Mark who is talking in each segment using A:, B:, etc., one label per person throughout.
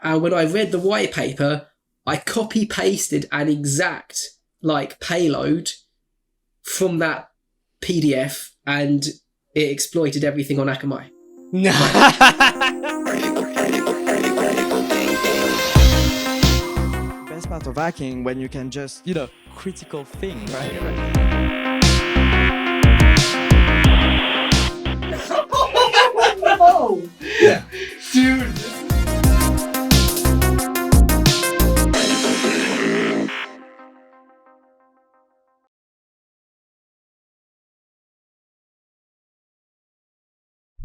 A: And when I read the white paper, I copy pasted an exact payload from that PDF, and it exploited everything on Akamai.
B: No. Best part of hacking when you can just, critical thing, right?
A: Oh,
B: yeah,
A: dude.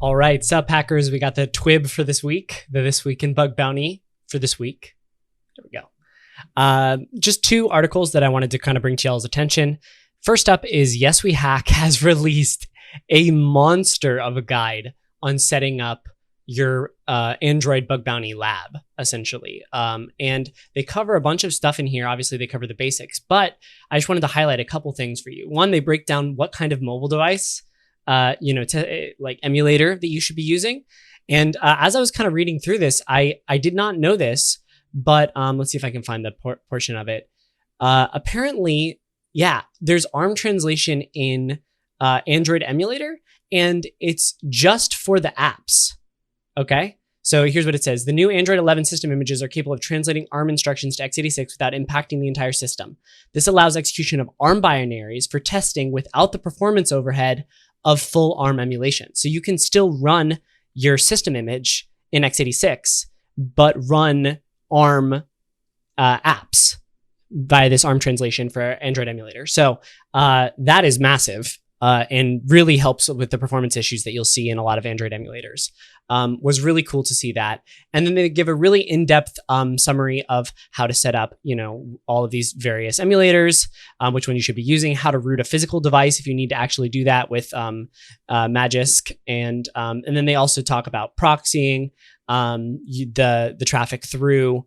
C: All right, sup hackers, we got the TWIB for this week, the This Week in Bug Bounty for this week. There we go. Just two articles that I wanted to kind of bring to y'all's attention. First up is Yes We Hack has released a monster of a guide on setting up your Android bug bounty lab, essentially. And they cover a bunch of stuff in here. Obviously, they cover the basics, but I just wanted to highlight a couple things for you. One, they break down what kind of mobile device emulator that you should be using. And as I was kind of reading through this, I did not know this, but let's see if I can find the portion of it. Apparently, yeah, there's ARM translation in Android emulator, and it's just for the apps. Okay, so here's what it says. The new Android 11 system images are capable of translating ARM instructions to x86 without impacting the entire system. This allows execution of ARM binaries for testing without the performance overhead of full ARM emulation. So you can still run your system image in x86, but run ARM apps by this ARM translation for Android emulator. So that is massive and really helps with the performance issues that you'll see in a lot of Android emulators. Was really cool to see that. And then they give a really in-depth summary of how to set up, all of these various emulators, which one you should be using, how to root a physical device if you need to actually do that with Magisk. And then they also talk about proxying the traffic through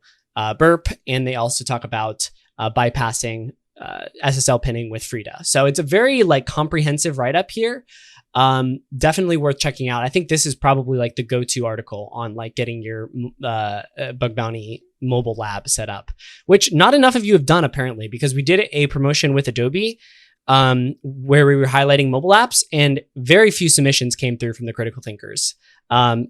C: Burp, and they also talk about bypassing SSL pinning with Frida. So it's a very comprehensive write-up here. Definitely worth checking out. I think this is probably the go-to article on getting your bug bounty mobile lab set up, which not enough of you have done apparently, because we did a promotion with Adobe where we were highlighting mobile apps, and very few submissions came through from the critical thinkers.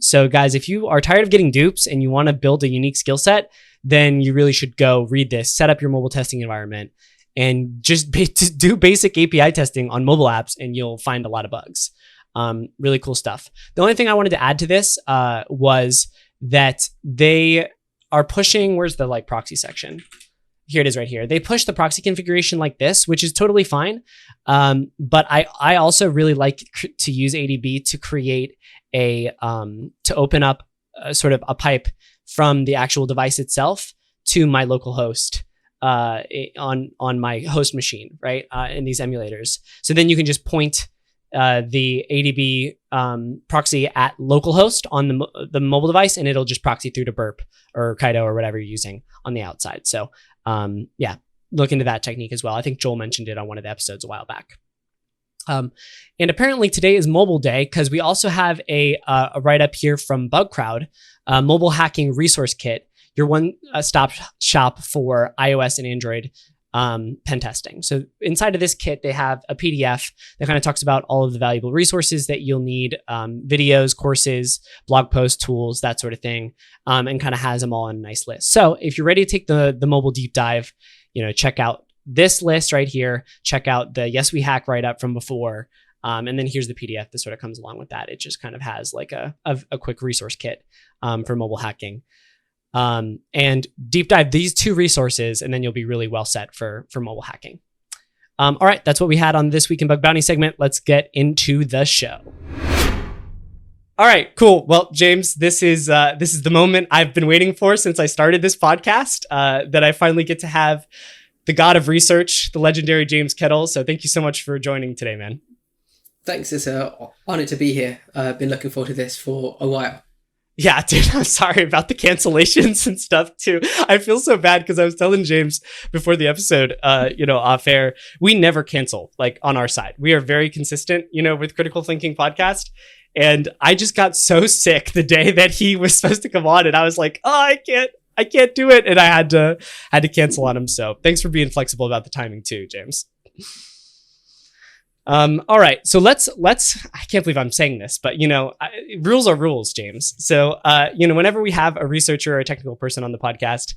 C: So guys, if you are tired of getting dupes and you want to build a unique skill set, then you really should go read this, set up your mobile testing environment, and just do basic API testing on mobile apps, and you'll find a lot of bugs. Really cool stuff. The only thing I wanted to add to this was that they are pushing, where's the proxy section? Here it is right here. They push the proxy configuration like this, which is totally fine. But I also really like to use ADB to create to open up sort of a pipe from the actual device itself to my local host on my host machine, right? In these emulators. So then you can just point the ADB proxy at localhost on the mobile device, and it'll just proxy through to Burp or Kaido or whatever you're using on the outside. So yeah, look into that technique as well. I think Joel mentioned it on one of the episodes a while back. And apparently today is mobile day, because we also have a write-up here from BugCrowd, mobile hacking resource kit, your one-stop shop for iOS and Android pen testing. So inside of this kit, they have a PDF that kind of talks about all of the valuable resources that you'll need, videos, courses, blog posts, tools, that sort of thing, and kind of has them all in a nice list. So if you're ready to take the mobile deep dive, check out this list right here. Check out the Yes We Hack write-up from before. And then here's the PDF that sort of comes along with that. It just kind of has a quick resource kit for mobile hacking. And deep dive these two resources, and then you'll be really well set for mobile hacking. All right, that's what we had on This Week in Bug Bounty segment. Let's get into the show. All right, cool. Well, James, this is the moment I've been waiting for since I started this podcast, that I finally get to have the god of research, the legendary James Kettle. So thank you so much for joining today, man.
A: Thanks. It's an honor to be here. I've been looking forward to this for a while.
C: Yeah, dude, I'm sorry about the cancellations and stuff too. I feel so bad because I was telling James before the episode, off air, we never cancel on our side. We are very consistent, with Critical Thinking Podcast. And I just got so sick the day that he was supposed to come on, and I was like, oh, I can't do it. And I had to cancel on him. So thanks for being flexible about the timing too, James. All right. So let's, I can't believe I'm saying this, but rules are rules, James. So, whenever we have a researcher or a technical person on the podcast,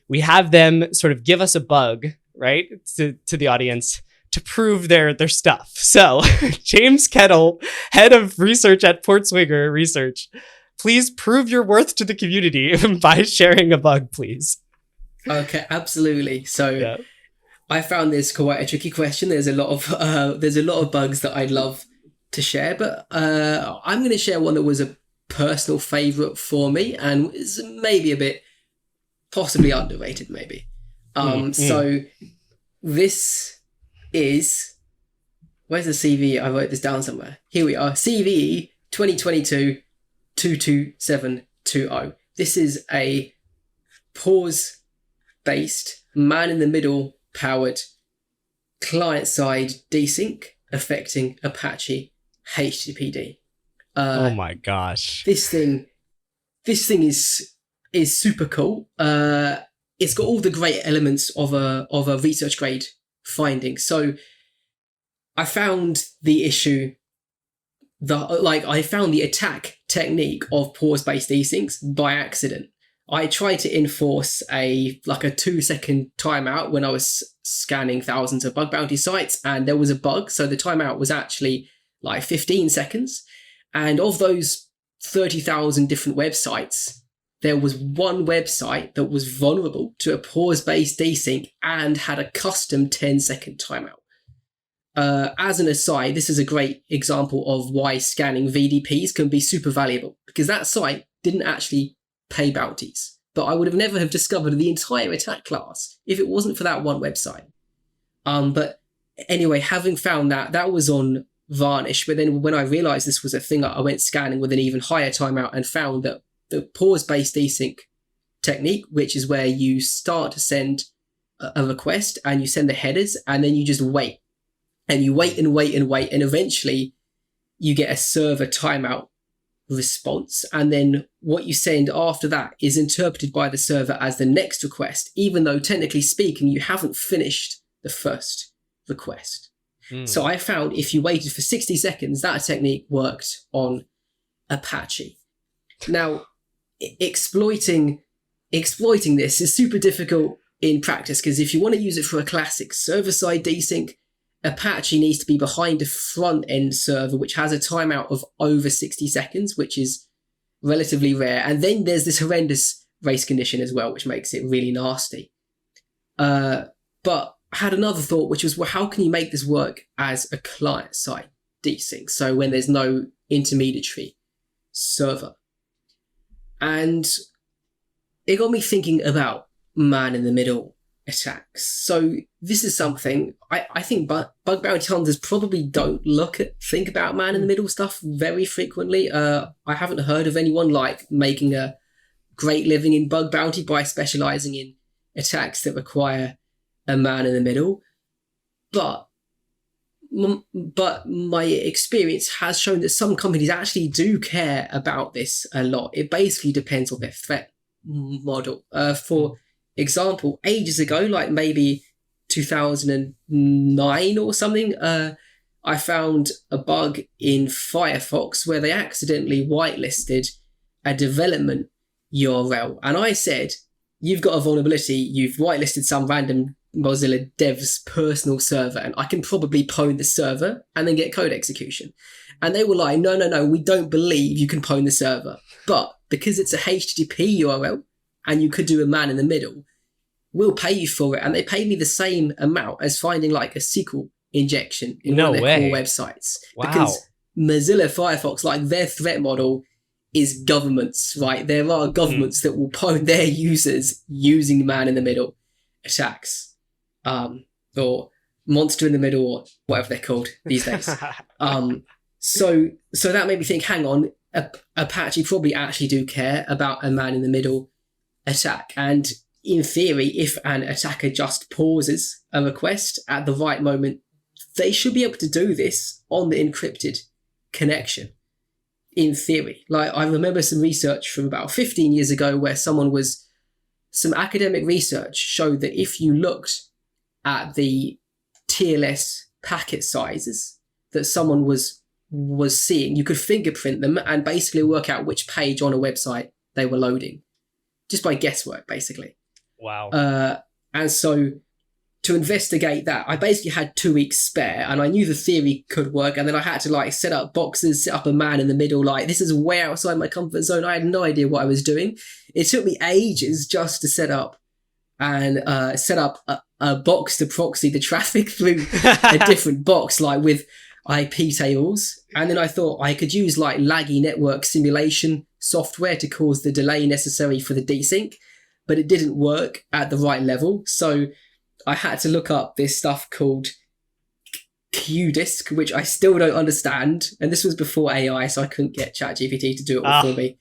C: we have them sort of give us a bug, right? To the audience to prove their stuff. So James Kettle, head of research at Portswinger Research, please prove your worth to the community by sharing a bug, please.
A: Okay, absolutely. So
C: Yeah.
A: I found this quite a tricky question. There's a lot of bugs that I'd love to share, but I'm going to share one that was a personal favorite for me and is maybe a bit possibly underrated, maybe. So this is, where's the CVE? I wrote this down somewhere. Here we are. CVE 2022-22720. This is a pause-based, man-in-the-middle powered client-side desync affecting Apache HTTPD.
C: Oh my gosh.
A: This thing is super cool. It's got all the great elements of a research grade finding. So I found the issue I found the attack technique of pause-based desyncs by accident. I tried to enforce a 2-second timeout when I was scanning thousands of bug bounty sites, and there was a bug. So the timeout was actually 15 seconds. And of those 30,000 different websites, there was one website that was vulnerable to a pause-based desync and had a custom 10-second timeout. As an aside, this is a great example of why scanning VDPs can be super valuable, because that site didn't actually pay bounties, but I would have never have discovered the entire attack class if it wasn't for that one website. But anyway, having found that was on Varnish, but then when I realized this was a thing, I went scanning with an even higher timeout and found that the pause-based desync technique, which is where you start to send a request and you send the headers and then you just wait. And you wait and wait and wait, and eventually you get a server timeout response. And then what you send after that is interpreted by the server as the next request, even though technically speaking, you haven't finished the first request. So I found if you waited for 60 seconds, that technique worked on Apache. Now, exploiting this is super difficult in practice, because if you want to use it for a classic server-side desync, Apache needs to be behind a front-end server, which has a timeout of over 60 seconds, which is relatively rare. And then there's this horrendous race condition as well, which makes it really nasty. But I had another thought, which was, well, how can you make this work as a client-side desync? So when there's no intermediary server. And it got me thinking about man-in-the-middle attacks. So this is something I think bug bounty hunters probably don't think about man-in-the-middle stuff very frequently. I haven't heard of anyone making a great living in bug bounty by specializing in attacks that require a man-in-the-middle. But my experience has shown that some companies actually do care about this a lot. It basically depends on their threat model. For example, ages ago, maybe 2009 or something, I found a bug in Firefox where they accidentally whitelisted a development URL. And I said, you've got a vulnerability, you've whitelisted some random Mozilla dev's personal server, and I can probably pwn the server and then get code execution. And they were like, no, we don't believe you can pwn the server. But because it's a HTTP URL and you could do a man in the middle, we'll pay you for it. And they paid me the same amount as finding a SQL injection in one of their core websites.
C: Wow.
A: Because Mozilla Firefox, their threat model is governments, right? There are governments that will pwn their users using man in the middle attacks. Or monster in the middle, or whatever they're called these days. So that made me think, hang on, Apache probably actually do care about a man in the middle attack. And in theory, if an attacker just pauses a request at the right moment, they should be able to do this on the encrypted connection. In theory, I remember some research from about 15 years ago where someone was some academic research showed that if you looked at the TLS packet sizes that someone was seeing, you could fingerprint them and basically work out which page on a website they were loading, just by guesswork, basically.
C: Wow.
A: And so to investigate that, I basically had 2 weeks spare, and I knew the theory could work. And then I had to like set up boxes, set up a man in the middle. Like, this is way outside my comfort zone. I had no idea what I was doing. It took me ages just to set up a box to proxy the traffic through a different box, like with IP tables. And then I thought I could use like laggy network simulation software to cause the delay necessary for the desync, but it didn't work at the right level. So I had to look up this stuff called QDisk, which I still don't understand. And this was before AI, so I couldn't get ChatGPT to do it for me.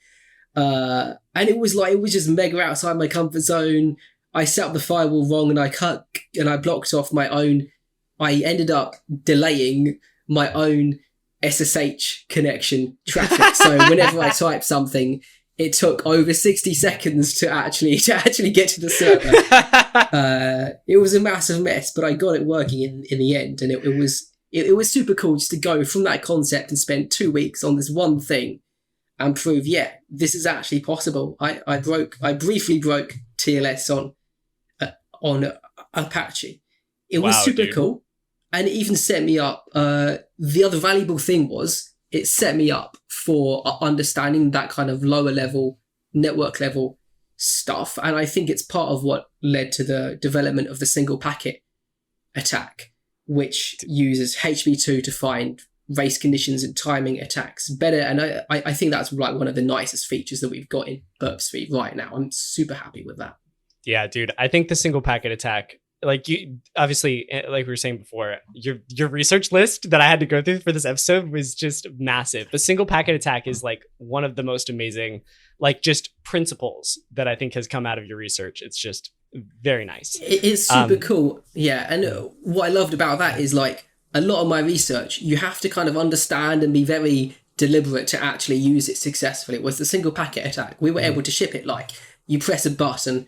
A: And it was just mega outside my comfort zone. I set up the firewall wrong, and I blocked off my own. I ended up delaying my own SSH connection traffic. So whenever I typed something, it took over 60 seconds to actually get to the server. It was a massive mess, but I got it working in the end, and it was super cool just to go from that concept and spend 2 weeks on this one thing and prove, yeah, this is actually possible. I briefly broke TLS on Apache. It was super cool, and it even set me up. The other valuable thing was it set me up for understanding that kind of lower level, network level stuff. And I think it's part of what led to the development of the single packet attack, which uses HB2 to find race conditions and timing attacks better. And I think that's like one of the nicest features that we've got in Burp Suite right now. I'm super happy with that.
C: Yeah, dude. I think the single packet attack, like you obviously, like we were saying before, your research list that I had to go through for this episode was just massive. The single packet attack is like one of the most amazing, like just principles that I think has come out of your research. It's just very nice.
A: It's super cool. Yeah. And what I loved about that is like a lot of my research, you have to kind of understand and be very deliberate to actually use it successfully. It was the single packet attack. We were able to ship it like you press a button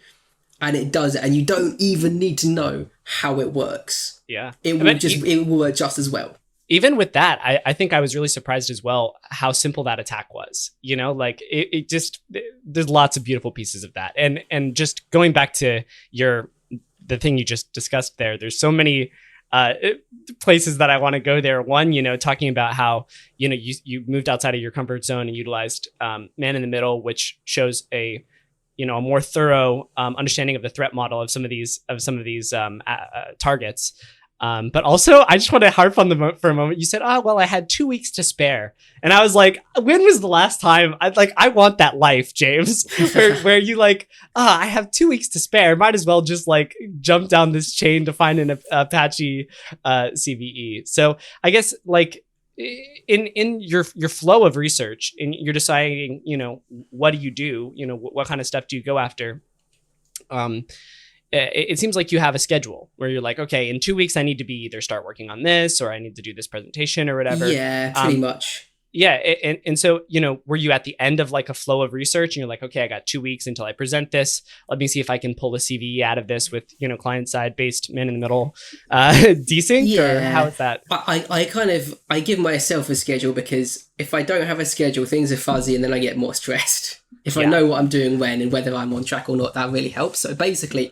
A: and it does it, and you don't even need to know how it works.
C: Yeah.
A: It will work just as well.
C: Even with that, I think I was really surprised as well how simple that attack was. You know, like it just, there's lots of beautiful pieces of that. And just going back to the thing you just discussed there, there's so many places that I want to go there. One, you know, talking about how, you know, you moved outside of your comfort zone and utilized man in the middle, which shows a more thorough understanding of the threat model of some of these targets. But also, I just want to harp on for a moment. You said, "Oh, well, I had 2 weeks to spare," and I was like, "When was the last time?" I want that life, James, where you like, I have 2 weeks to spare. Might as well just like jump down this chain to find an Apache CVE. So I guess like in your flow of research, and you're deciding, you know, what do you do? You know, what kind of stuff do you go after? It seems like you have a schedule where you're like, okay, in 2 weeks, I need to be either start working on this or I need to do this presentation or whatever.
A: Yeah, pretty much.
C: Yeah. And so, you know, were you at the end of like a flow of research and you're like, okay, I got 2 weeks until I present this. Let me see if I can pull a CVE out of this with, you know, client side based man in the middle desync, or how is that?
A: I give myself a schedule, because if I don't have a schedule, things are fuzzy and then I get more stressed. If I know what I'm doing when and whether I'm on track or not, that really helps. So basically,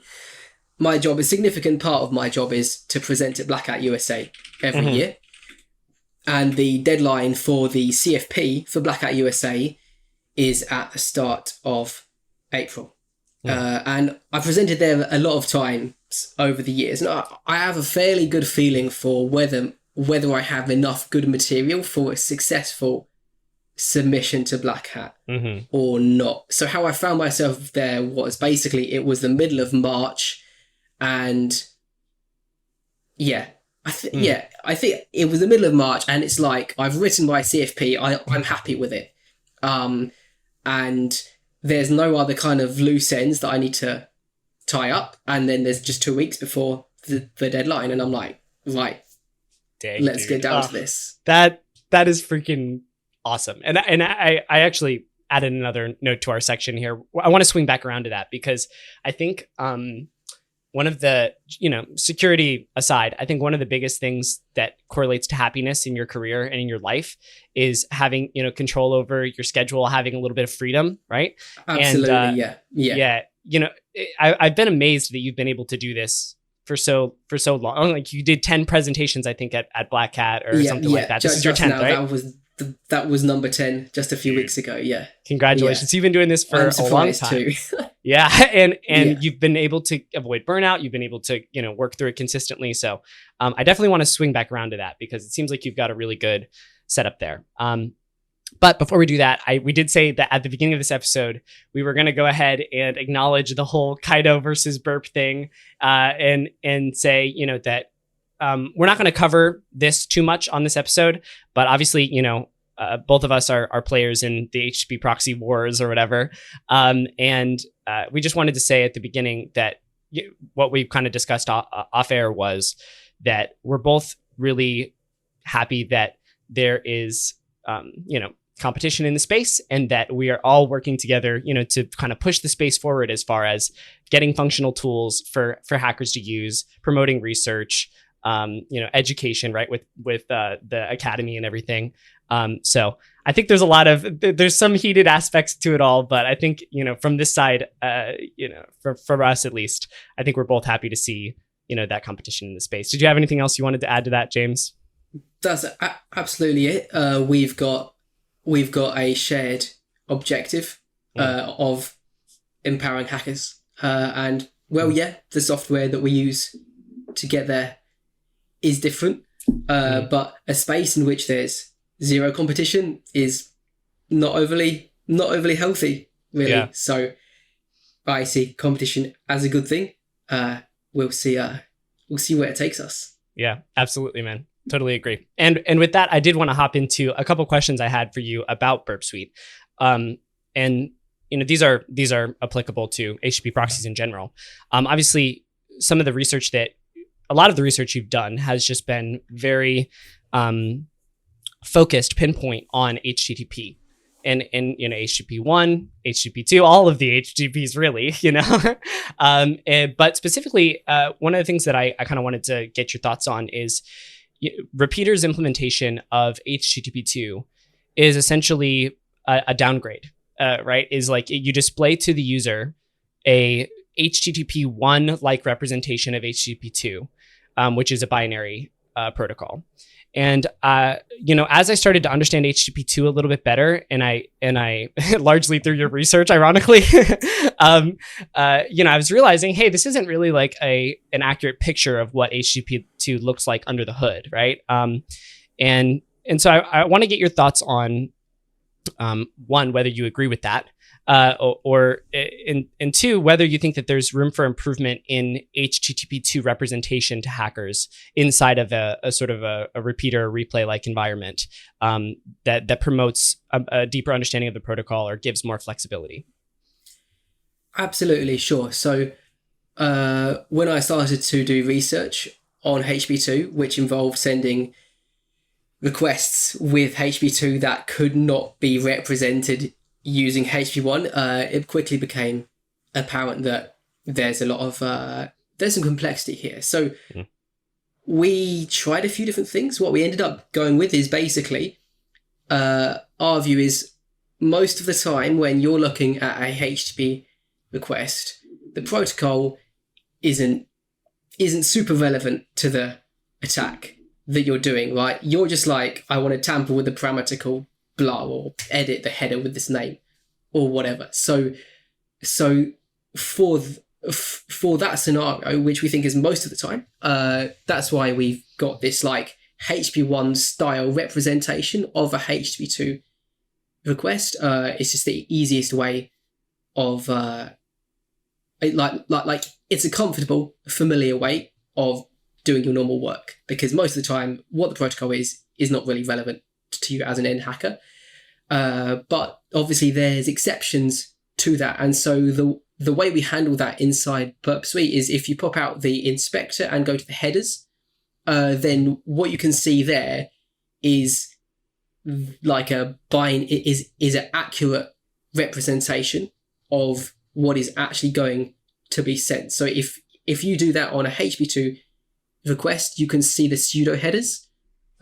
A: my job, a significant part of my job, is to present at Black Hat USA every year. And the deadline for the CFP for Black Hat USA is at the start of April. And I presented there a lot of times over the years. And I have a fairly good feeling for whether I have enough good material for a successful submission to Black Hat or not. So how I found myself there was basically, it was the middle of March. And I think it was the middle of March, and it's like, I've written my CFP, I'm happy with it. And there's no other kind of loose ends that I need to tie up. And then there's just 2 weeks before the deadline, and I'm like, right, let's get down to this.
C: That is freaking awesome. And I actually, added another note to our section here. I want to swing back around to that because I think one of the, security aside, I think one of the biggest things that correlates to happiness in your career and in your life is having, control over your schedule, having a little bit of freedom, right?
A: Absolutely,
C: And,
A: yeah.
C: I've been amazed that you've been able to do this for so long. Like you did 10 presentations, I think, at Black Hat or something like that. This is your 10th, right?
A: That was number 10 just a few weeks ago. Yeah.
C: Congratulations.
A: Yeah.
C: You've been doing this for a long time.
A: Too.
C: Yeah. And you've been able to avoid burnout. You've been able to, work through it consistently. So I definitely want to swing back around to that because it seems like you've got a really good setup there. But before we do that, we did say that at the beginning of this episode, we were going to go ahead and acknowledge the whole Kaido versus Burp thing and say, that we're not going to cover this too much on this episode, but obviously, both of us are players in the HTTP proxy wars or whatever. And we just wanted to say at the beginning that what we kind of discussed off air was that we're both really happy that there is, competition in the space and that we are all working together, to kind of push the space forward as far as getting functional tools for hackers to use, promoting research, education, right, with the academy and everything. So I think there's some heated aspects to it all, but I think, from this side, for us at least, I think we're both happy to see, that competition in the space. Did you have anything else you wanted to add to that, James?
A: That's absolutely it. We've got a shared objective of empowering hackers, and the software that we use to get there is different, but a space in which there's zero competition is not overly healthy, really. Yeah. So I see competition as a good thing. We'll see where it takes us.
C: Yeah, absolutely, man. Totally agree. And with that, I did want to hop into a couple questions I had for you about Burp Suite. And these are applicable to HTTP proxies in general. Obviously, a lot of the research you've done has just been very focused, pinpoint on HTTP. And HTTP 1, HTTP 2, all of the HTTPs really, but specifically, one of the things that I kind of wanted to get your thoughts on is Repeater's implementation of HTTP 2 is essentially a downgrade, right? Is like you display to the user a HTTP 1 like representation of HTTP 2, which is a binary protocol. And as I started to understand HTTP 2 a little bit better, and I largely through your research, ironically, I was realizing, hey, this isn't really like an accurate picture of what HTTP 2 looks like under the hood, right? And so I want to get your thoughts on one, whether you agree with that, or two, whether you think that there's room for improvement in HTTP 2 representation to hackers inside of a sort of a repeater replay like environment that promotes a deeper understanding of the protocol or gives more flexibility.
A: Absolutely, sure. So when I started to do research on HTTP 2, which involved sending requests with HTTP 2 that could not be represented using HTTP 1, it quickly became apparent that there's a lot of there's some complexity here. So we tried a few different things. What we ended up going with is basically our view is most of the time when you're looking at a HTTP request, the protocol isn't super relevant to the attack that you're doing, right? You're just like, I want to tamper with the parameter called blah, or edit the header with this name or whatever. So for that scenario, which we think is most of the time, that's why we've got this like HTTP 1 style representation of a HTTP 2 request. It's just the easiest way of like it's a comfortable, familiar way of doing your normal work, because most of the time what the protocol is not really relevant to you as an end hacker. But obviously there's exceptions to that. And so the way we handle that inside Burp Suite is if you pop out the inspector and go to the headers, then what you can see there is like is an accurate representation of what is actually going to be sent. So if you do that on a HTTP2 request, you can see the pseudo headers.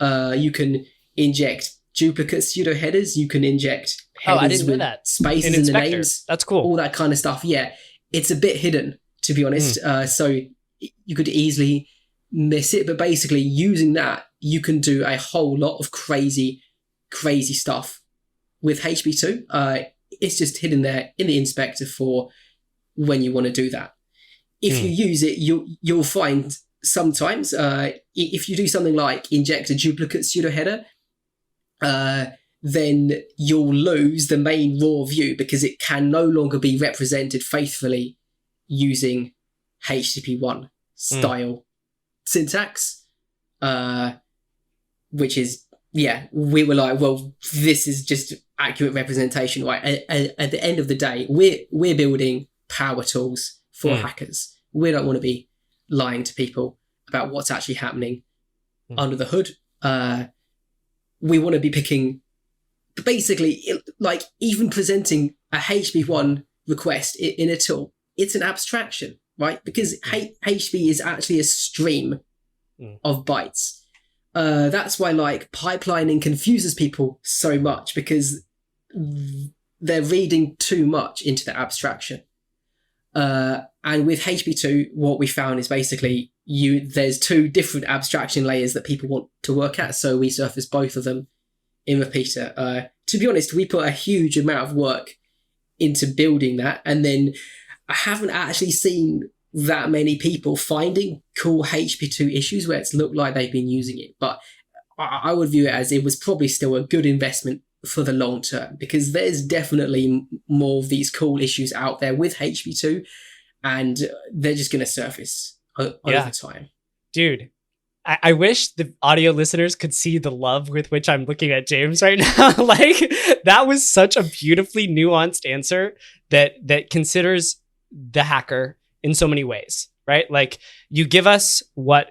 A: You can inject duplicate pseudo headers. You can inject headers
C: I didn't know
A: with
C: that.
A: spaces
C: In
A: in the
C: Inspector.
A: names.
C: That's cool.
A: All that kind of stuff. Yeah, it's a bit hidden, to be honest. So you could easily miss it. But basically, using that, you can do a whole lot of crazy stuff with HTTP2. It's just hidden there in the inspector for when you want to do that. If you use it, you'll find sometimes if you do something like inject a duplicate pseudo header, then you'll lose the main raw view because it can no longer be represented faithfully using HTTP1 style syntax, which is, we were like, well, this is just accurate representation, right? At the end of the day, we're building power tools for hackers. We don't want to be lying to people about what's actually happening under the hood. We want to be picking, basically, like even presenting a HTTP1 request in a tool, it's an abstraction, right? Because HTTP is actually a stream of bytes. That's why like pipelining confuses people so much, because they're reading too much into the abstraction. And with HTTP2, what we found is basically there's two different abstraction layers that people want to work at. So we surface both of them in Repeater. To be honest, we put a huge amount of work into building that. And then I haven't actually seen that many people finding cool HTTP2 issues where it's looked like they've been using it. But I would view it as it was probably still a good investment for the long term, because there's definitely more of these cool issues out there with HTTP2, and they're just going to surface over time.
C: Dude, I wish the audio listeners could see the love with which I'm looking at James right now. Like, that was such a beautifully nuanced answer that considers the hacker in so many ways, right? Like, you give us what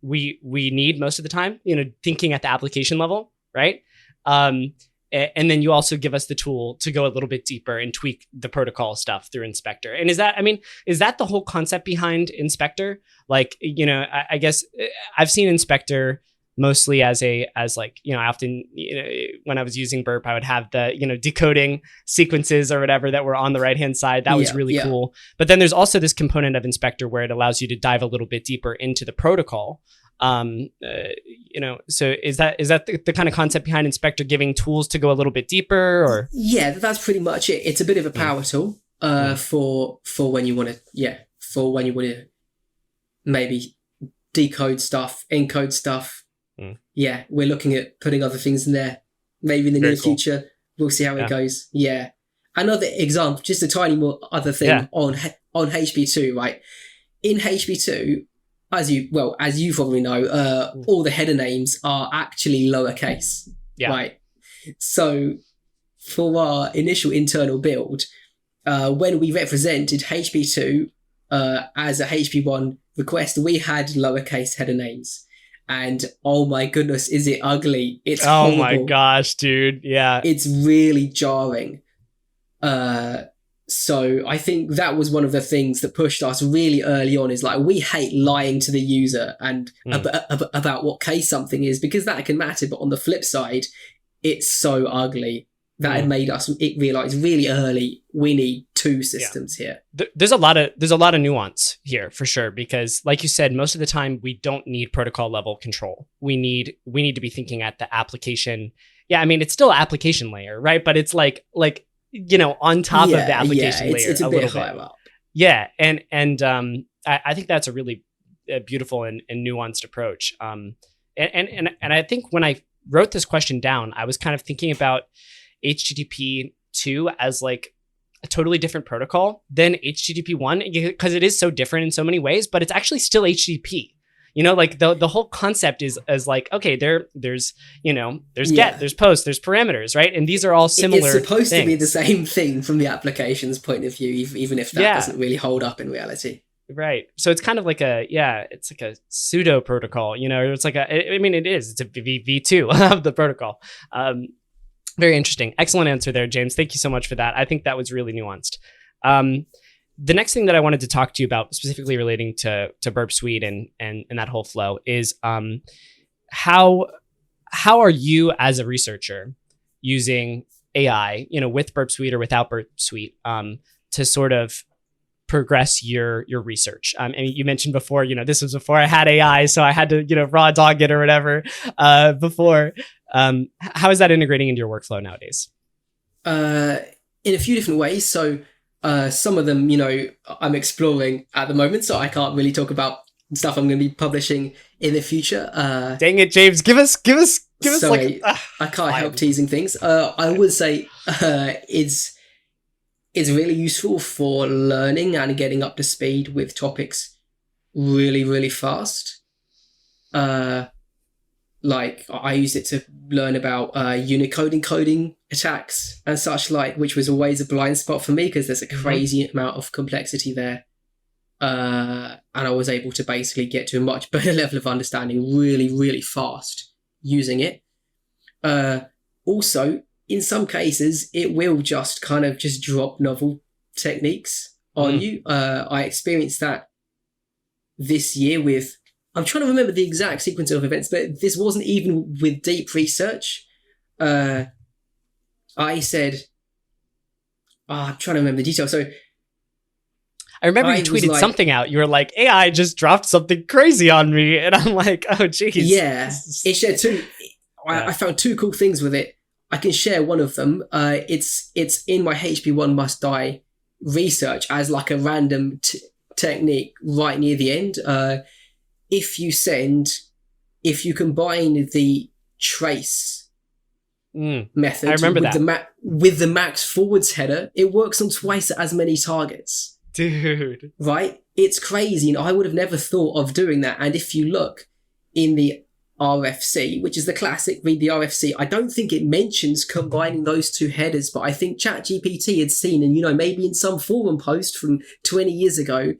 C: we need most of the time, thinking at the application level, right? And then you also give us the tool to go a little bit deeper and tweak the protocol stuff through Inspector. And is that the whole concept behind Inspector? Like, I guess I've seen Inspector mostly as like, I often, when I was using Burp, I would have the, decoding sequences or whatever that were on the right-hand side. That was really cool. But then there's also this component of Inspector where it allows you to dive a little bit deeper into the protocol. So is that the kind of concept behind Inspector, giving tools to go a little bit deeper? Or
A: that's pretty much it. It's a bit of a power tool for when you want to maybe decode stuff, encode stuff. We're looking at putting other things in there maybe in the near future. We'll see how it goes. Another example, just a tiny more other thing on HTTP2, right? In HTTP2, as you probably know, all the header names are actually lowercase, right? So for our initial internal build, when we represented HTTP2 as a HTTP1 request, we had lowercase header names. And oh my goodness, is it ugly? It's horrible.
C: My gosh, dude. Yeah.
A: It's really jarring. So I think that was one of the things that pushed us really early on, is like, we hate lying to the user and about what case something is, because that can matter. But on the flip side, it's so ugly that it made us realize really early we need two systems here.
C: There's a lot of nuance here for sure, because like you said, most of the time we don't need protocol level control. We need to be thinking at the application. It's still application layer, right? But it's like on top of the application layer, it's a bit higher up. Yeah, and I think that's a really beautiful and nuanced approach. And I think when I wrote this question down, I was kind of thinking about HTTP2 as like a totally different protocol than HTTP1, because it is so different in so many ways, but it's actually still HTTP. Like the whole concept is like, okay, there's get, there's post, there's parameters, right? And these are all similar.
A: It's supposed
C: things.
A: to be the same thing from the application's point of view, even if that doesn't really hold up in reality.
C: Right. So it's kind of like it's like a pseudo protocol, it's like it is, it's a V2 of the protocol. Very interesting. Excellent answer there, James. Thank you so much for that. I think that was really nuanced. The next thing that I wanted to talk to you about, specifically relating to Burp Suite and that whole flow, is how are you as a researcher using AI, with Burp Suite or without Burp Suite, to sort of progress your research? And you mentioned before, this was before I had AI, so I had to, raw dog it or whatever before. How is that integrating into your workflow nowadays?
A: In a few different ways. So some of them, I'm exploring at the moment, so I can't really talk about stuff I'm going to be publishing in the future.
C: Dang it, James! Give us.
A: Sorry, I can't help teasing things. I would say it's really useful for learning and getting up to speed with topics really, really fast. Like I used it to learn about Unicode encoding attacks and such like, which was always a blind spot for me because there's a crazy amount of complexity there. And I was able to basically get to a much better level of understanding really, really fast using it. Also, in some cases, it will just kind of just drop novel techniques on you. I experienced that this year with, I'm trying to remember the exact sequence of events, but this wasn't even with deep research. I said, I'm trying to remember the details. So
C: I remember you tweeted something out. You were like, AI just dropped something crazy on me. And I'm like, oh, geez.
A: Yeah. It shared two. I found two cool things with it. I can share one of them. It's in my HP1 must die research as like a random technique right near the end. If you combine the trace method
C: I remember
A: with the max forwards header, it works on twice as many targets.
C: Dude.
A: Right? It's crazy. And I would have never thought of doing that. And if you look in the RFC, which is the classic, read the RFC, I don't think it mentions combining those two headers, but I think ChatGPT had seen, and maybe in some forum post from 20 years ago,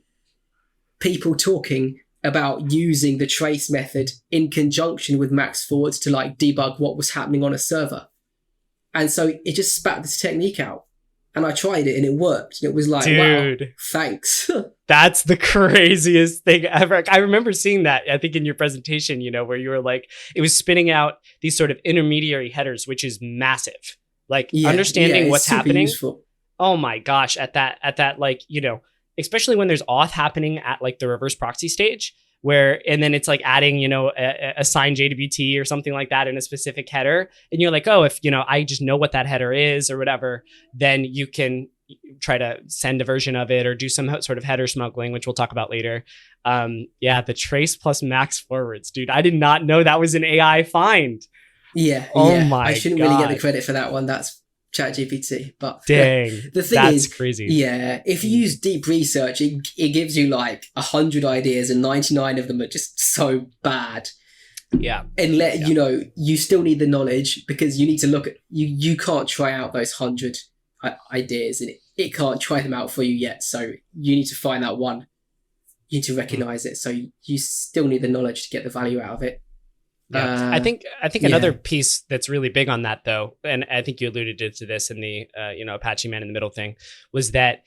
A: people talking about using the trace method in conjunction with max forwards to like debug what was happening on a server. And so it just spat this technique out. And I tried it and it worked. And it was like,
C: dude,
A: wow, thanks.
C: That's the craziest thing ever. I remember seeing that, I think in your presentation, where you were like, it was spinning out these sort of intermediary headers, which is massive. Like understanding what's happening.
A: Useful.
C: Oh my gosh. At that, like, especially when there's auth happening at like the reverse proxy stage, and then it's like adding, a signed JWT or something like that in a specific header. And you're like, oh, if, I just know what that header is or whatever, then you can try to send a version of it or do some sort of header smuggling, which we'll talk about later. The trace plus max forwards, dude. I did not know that was an AI find.
A: Yeah.
C: Oh my
A: I shouldn't really get the credit for that one. That's ChatGPT, but
C: dang,
A: the thing
C: that's
A: is
C: crazy.
A: Yeah, if you use deep research, it gives you like 100 ideas and 99 of them are just so bad.
C: Yeah,
A: and you still need the knowledge because you need to look at you can't try out those 100 ideas and it can't try them out for you yet. So you need to find that one. You need to recognize it. So you still need the knowledge to get the value out of it.
C: Yeah, I think another piece that's really big on that, though, and I think you alluded to this in the Apache man in the middle thing, was that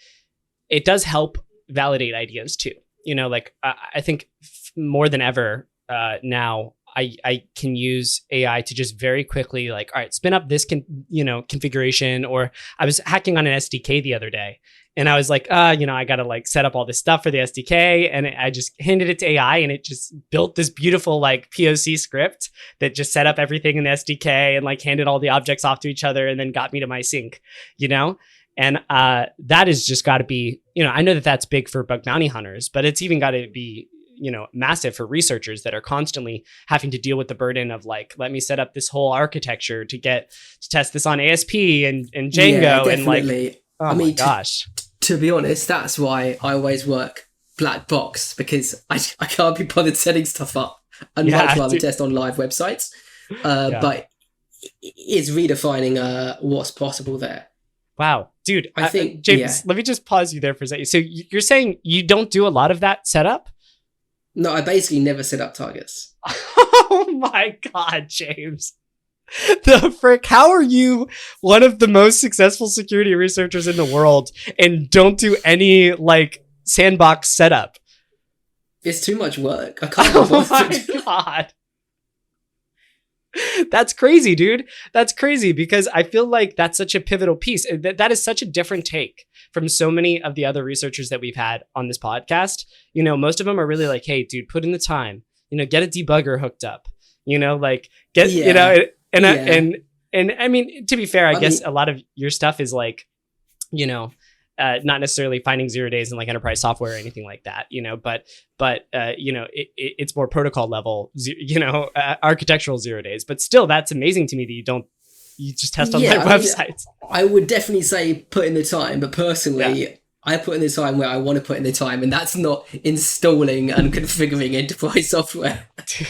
C: it does help validate ideas too. I think more than ever now, I can use AI to just very quickly like, all right, spin up this configuration. Or I was hacking on an SDK the other day. And I was like, I got to like set up all this stuff for the SDK. And I just handed it to AI and it just built this beautiful like POC script that just set up everything in the SDK and like handed all the objects off to each other and then got me to my sync, And that has just got to be, I know that that's big for bug bounty hunters, but it's even got to be, massive for researchers that are constantly having to deal with the burden of like, let me set up this whole architecture to test this on ASP and Django. And like, oh my gosh.
A: To be honest, that's why I always work black box, because I can't be bothered setting stuff up and much rather test on live websites. But it's redefining what's possible there.
C: Wow, dude.
A: I think,
C: James, let me just pause you there for a second. So you're saying you don't do a lot of that setup?
A: No, I basically never set up targets.
C: Oh my God, James. The frick? How are you one of the most successful security researchers in the world and don't do any like sandbox setup?
A: It's too much work. I can't.
C: Oh my God. That's crazy, dude. That's crazy because I feel like that's such a pivotal piece. That is such a different take from so many of the other researchers that we've had on this podcast. You know, most of them are really like, hey, dude, put in the time, you know, get a debugger hooked up, you know, like get, you know, and I mean, to be fair, I guess a lot of your stuff is like, you know, not necessarily finding 0 days in like enterprise software or anything like that, you know, but you know, it's more protocol level, you know, architectural 0 days, but still that's amazing to me that you just test on their websites.
A: I would definitely say put in the time, but personally, I put in the time where I want to put in the time, and that's not installing and configuring enterprise software.
C: Dude,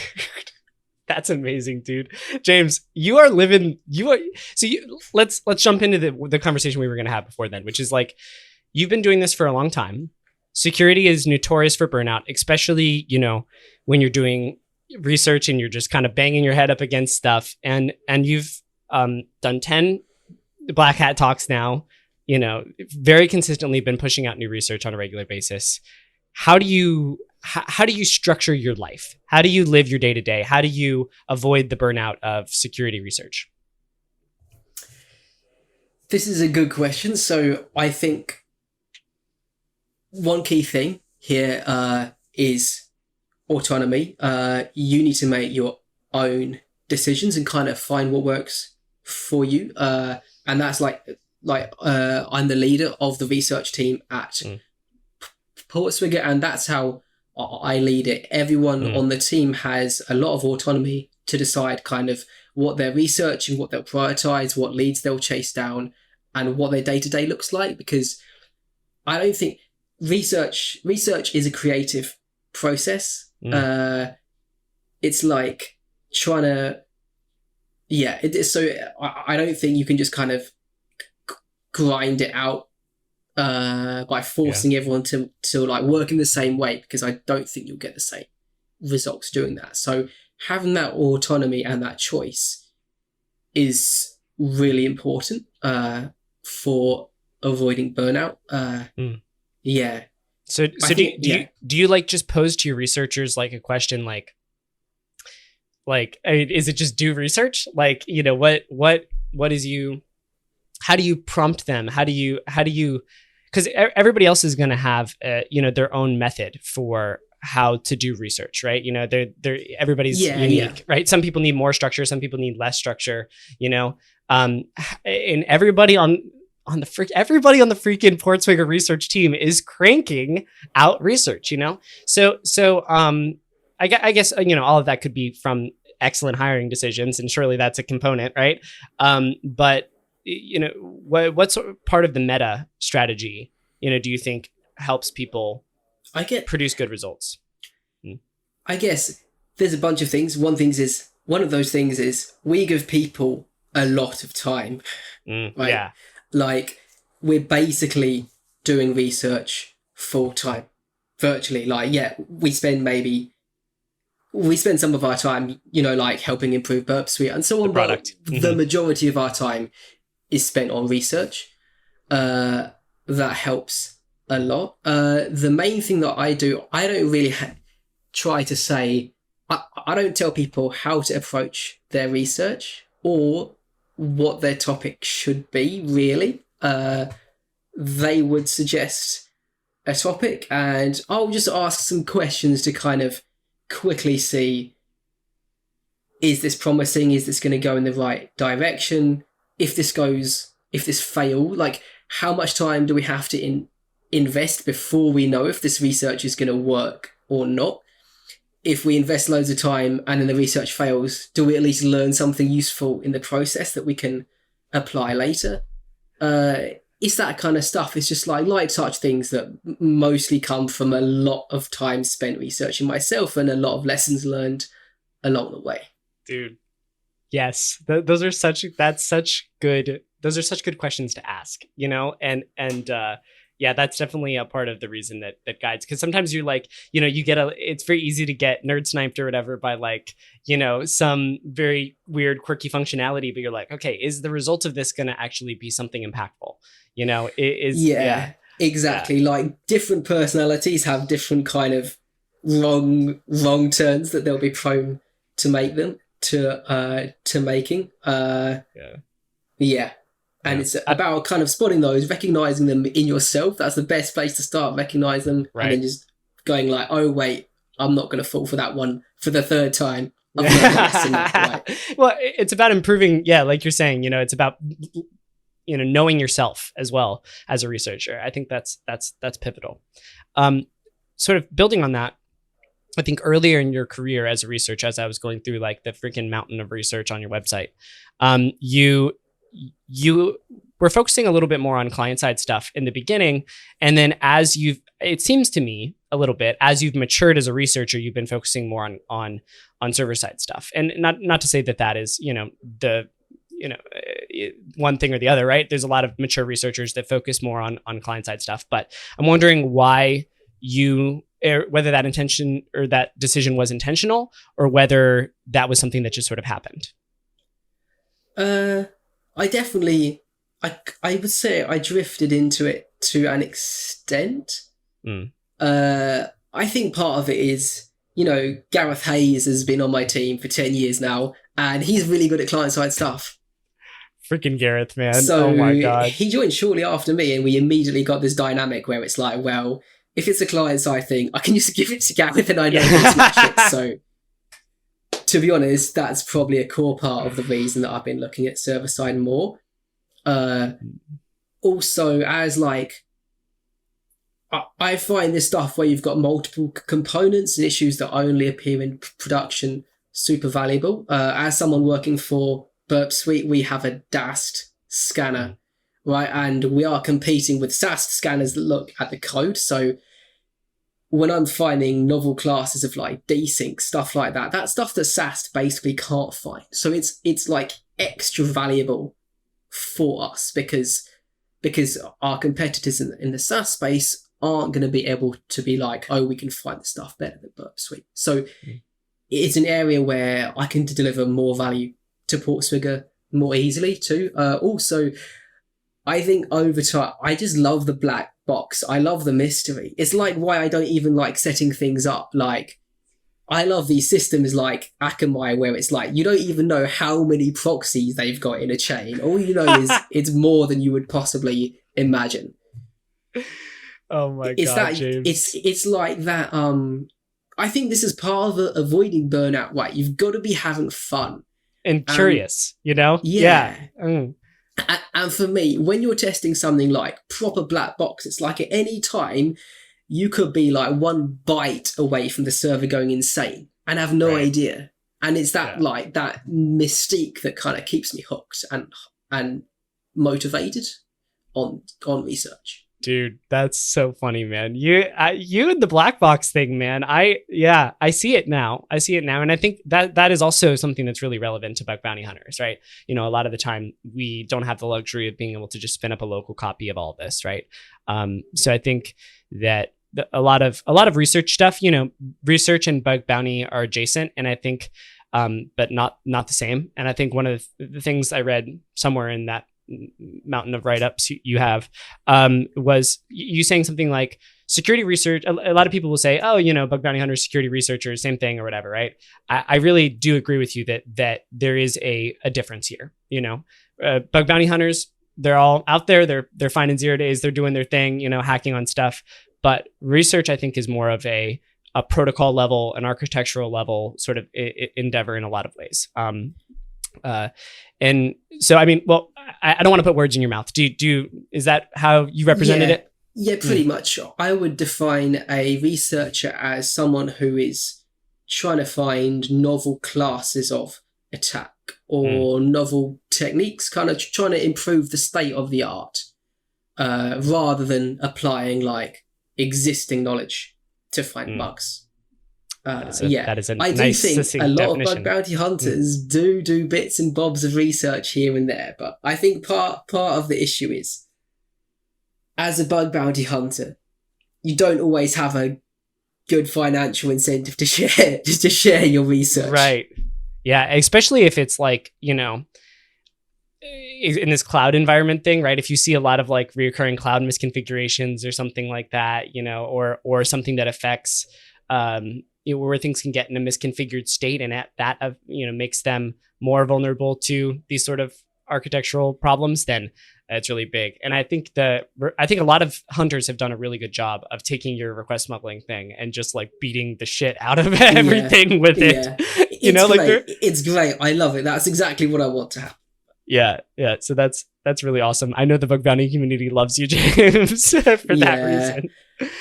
C: that's amazing, dude. James, you are living. Let's jump into the conversation we were going to have before then, which is like, you've been doing this for a long time. Security is notorious for burnout, especially, you know, when you're doing research and you're just kind of banging your head up against stuff, and you've done 10 Black Hat talks now, you know, very consistently been pushing out new research on a regular basis. How do you structure your life? How do you live your day to day? How do you avoid the burnout of security research?
A: This is a good question. So I think one key thing here is autonomy. You need to make your own decisions and kind of find what works for you. And that's like I'm the leader of the research team at Pwning, and that's how I lead it. Everyone on the team has a lot of autonomy to decide kind of what they're researching, what they'll prioritize, what leads they'll chase down, and what their day-to-day looks like. Because I don't think research is a creative process. It's like trying to, so I don't think you can just kind of grind it out by forcing everyone to like work in the same way, because I don't think you'll get the same results doing that. So having that autonomy and that choice is really important for avoiding burnout.
C: So do you like just pose to your researchers like a question like I mean, is it just do research? Like, you know, what is you, how do you prompt them? How do you, because everybody else is going to have, you know, their own method for how to do research, right? You know, everybody's unique, right? Some people need more structure. Some people need less structure, you know, and everybody on the freaking Pwning research team is cranking out research, you know? So I guess, you know, all of that could be from excellent hiring decisions, and surely that's a component, right? But, you know, what sort of part of the meta strategy, you know, do you think helps people produce good results?
A: I guess there's a bunch of things. One of those things is we give people a lot of time, right?
C: Yeah.
A: Like, we're basically doing research full time, virtually. Like, we spend some of our time, you know, like helping improve Burp Suite and so on.
C: Product.
A: The majority of our time is spent on research. That helps a lot. The main thing that I do, I don't really try to say, I don't tell people how to approach their research or what their topic should be, really. They would suggest a topic and I'll just ask some questions to kind of quickly see, is this promising? Is this going to go in the right direction? If this fails, like, how much time do we have to invest before we know if this research is going to work or not? If we invest loads of time and then the research fails, do we at least learn something useful in the process that we can apply later? It's that kind of stuff. It's just like light touch things that mostly come from a lot of time spent researching myself and a lot of lessons learned along the way.
C: Dude, yes, those are such good questions to ask, you know, and Yeah, that's definitely a part of the reason that guides, because sometimes you're like, you get it's very easy to get nerd sniped or whatever by like, some very weird quirky functionality, but you're like, okay, is the result of this going to actually be something impactful?
A: Yeah, exactly.
C: Yeah.
A: Like different personalities have different kind of wrong turns that they'll be prone to making. Yeah. And it's about kind of spotting those, recognizing them in yourself. That's the best place to start. Recognize them, and then just going like, oh wait, I'm not going to fall for that one for the third time. I've learned my lesson now, right?
C: Well, it's about improving. Yeah, like you're saying, it's about knowing yourself as well as a researcher. I think that's pivotal. Sort of building on that, I think earlier in your career as a researcher, as I was going through like the freaking mountain of research on your website, you were focusing a little bit more on client side stuff in the beginning. And then it seems to me a little bit, as you've matured as a researcher, you've been focusing more on server side stuff. And not to say that is, one thing or the other, right? There's a lot of mature researchers that focus more on client side stuff, but I'm wondering why whether that intention or that decision was intentional, or whether that was something that just sort of happened.
A: I definitely, I would say I drifted into it to an extent. I think part of it is, Gareth Hayes has been on my team for 10 years now, and he's really good at client-side stuff.
C: Freaking Gareth, man.
A: So
C: oh my God.
A: He joined shortly after me, and we immediately got this dynamic where it's like, well, if it's a client-side thing, I can just give it to Gareth and I know he'll smash it. So to be honest, that's probably a core part of the reason that I've been looking at server-side more. Also, as like, I find this stuff where you've got multiple components and issues that only appear in production super valuable. As someone working for Burp Suite, we have a DAST scanner, right? And we are competing with SAST scanners that look at the code. So when I'm finding novel classes of like Desync, stuff like that, that stuff that SAST basically can't find. So it's like extra valuable for us because our competitors in the SaaS space aren't going to be able to be like, oh, we can find the stuff better than Burp Suite. So it's an area where I can deliver more value to Portswigger more easily too. Also, I think over time, I just love the black box. I love the mystery. It's like why I don't even like setting things up. Like, I love these systems like Akamai where it's like, you don't even know how many proxies they've got in a chain. All you know is it's more than you would possibly imagine.
C: Oh my God, James.
A: It's like that. I think this is part of avoiding burnout, right? You've got to be having fun.
C: And curious, Yeah.
A: And for me, when you're testing something like proper black box, it's like at any time you could be like one byte away from the server going insane and have no idea. And it's that like that mystique that kind of keeps me hooked and motivated on research.
C: Dude, that's so funny, man. You and the black box thing, man. I see it now. And I think that is also something that's really relevant to bug bounty hunters, right? A lot of the time we don't have the luxury of being able to just spin up a local copy of all of this, right? So I think that a lot of research stuff, research and bug bounty are adjacent, and I think, but not the same. And I think one of the things I read somewhere in that mountain of write-ups you have was you saying something like security research. A lot of people will say, oh, bug bounty hunters, security researchers, same thing or whatever, right? I really do agree with you that there is a difference here. Bug bounty hunters, they're all out there, they're finding 0 days, they're doing their thing, hacking on stuff. But research, I think, is more of a protocol level, an architectural level sort of endeavor in a lot of ways. And so, I mean, well, I don't want to put words in your mouth. Is that how you represented it?
A: Yeah, pretty much. I would define a researcher as someone who is trying to find novel classes of attack or novel techniques, kind of trying to improve the state of the art, rather than applying like existing knowledge to find bugs. That is a
C: I
A: nice,
C: do think
A: a lot
C: definition.
A: of bug bounty hunters do bits and bobs of research here and there, but I think part of the issue is as a bug bounty hunter, you don't always have a good financial incentive to share your research.
C: Right. Yeah, especially if it's like, you know, in this cloud environment thing, right? If you see a lot of like reoccurring cloud misconfigurations or something like that, you know, or something that affects, where things can get in a misconfigured state, and that you know, makes them more vulnerable to these sort of architectural problems, then it's really big. And I think a lot of hunters have done a really good job of taking your request smuggling thing and just like beating the shit out of everything with it.
A: Yeah.
C: You know,
A: great.
C: like
A: it's great. I love it. That's exactly what I want to happen.
C: Yeah. So that's really awesome. I know the bug bounty community loves you, James, for that reason.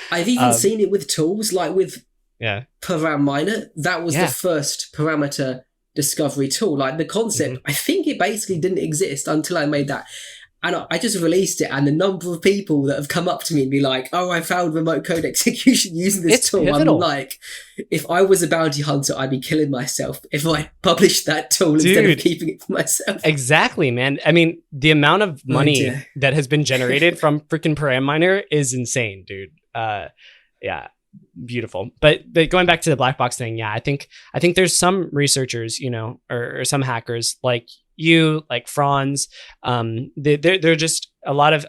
A: I've even seen it with tools like with Param Miner. That was the first parameter discovery tool. Like the concept, I think it basically didn't exist until I made that. And I just released it, and the number of people that have come up to me and be like, "Oh, I found remote code execution using this tool."
C: Pivotal.
A: I'm like, if I was a bounty hunter, I'd be killing myself if I published that tool instead of keeping it for myself.
C: Exactly, man. I mean, the amount of money that has been generated from freaking Param Miner is insane, dude. Yeah, beautiful. But going back to the black box thing, I think there's some researchers, you know, or some hackers like you, like Franz, they're just a lot of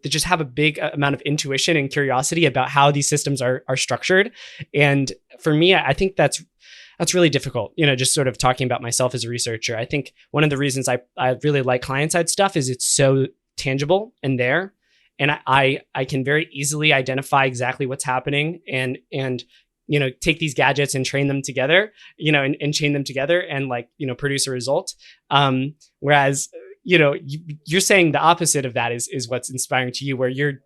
C: they just have a big amount of intuition and curiosity about how these systems are structured. And for me, I think that's really difficult. You know, just sort of talking about myself as a researcher, I think one of the reasons I really like client-side stuff is it's so tangible and there. And I can very easily identify exactly what's happening and you know, take these gadgets and train them together, you know, and chain them together and like, you know, produce a result. Whereas, you know, you're saying the opposite of that is what's inspiring to you, where you're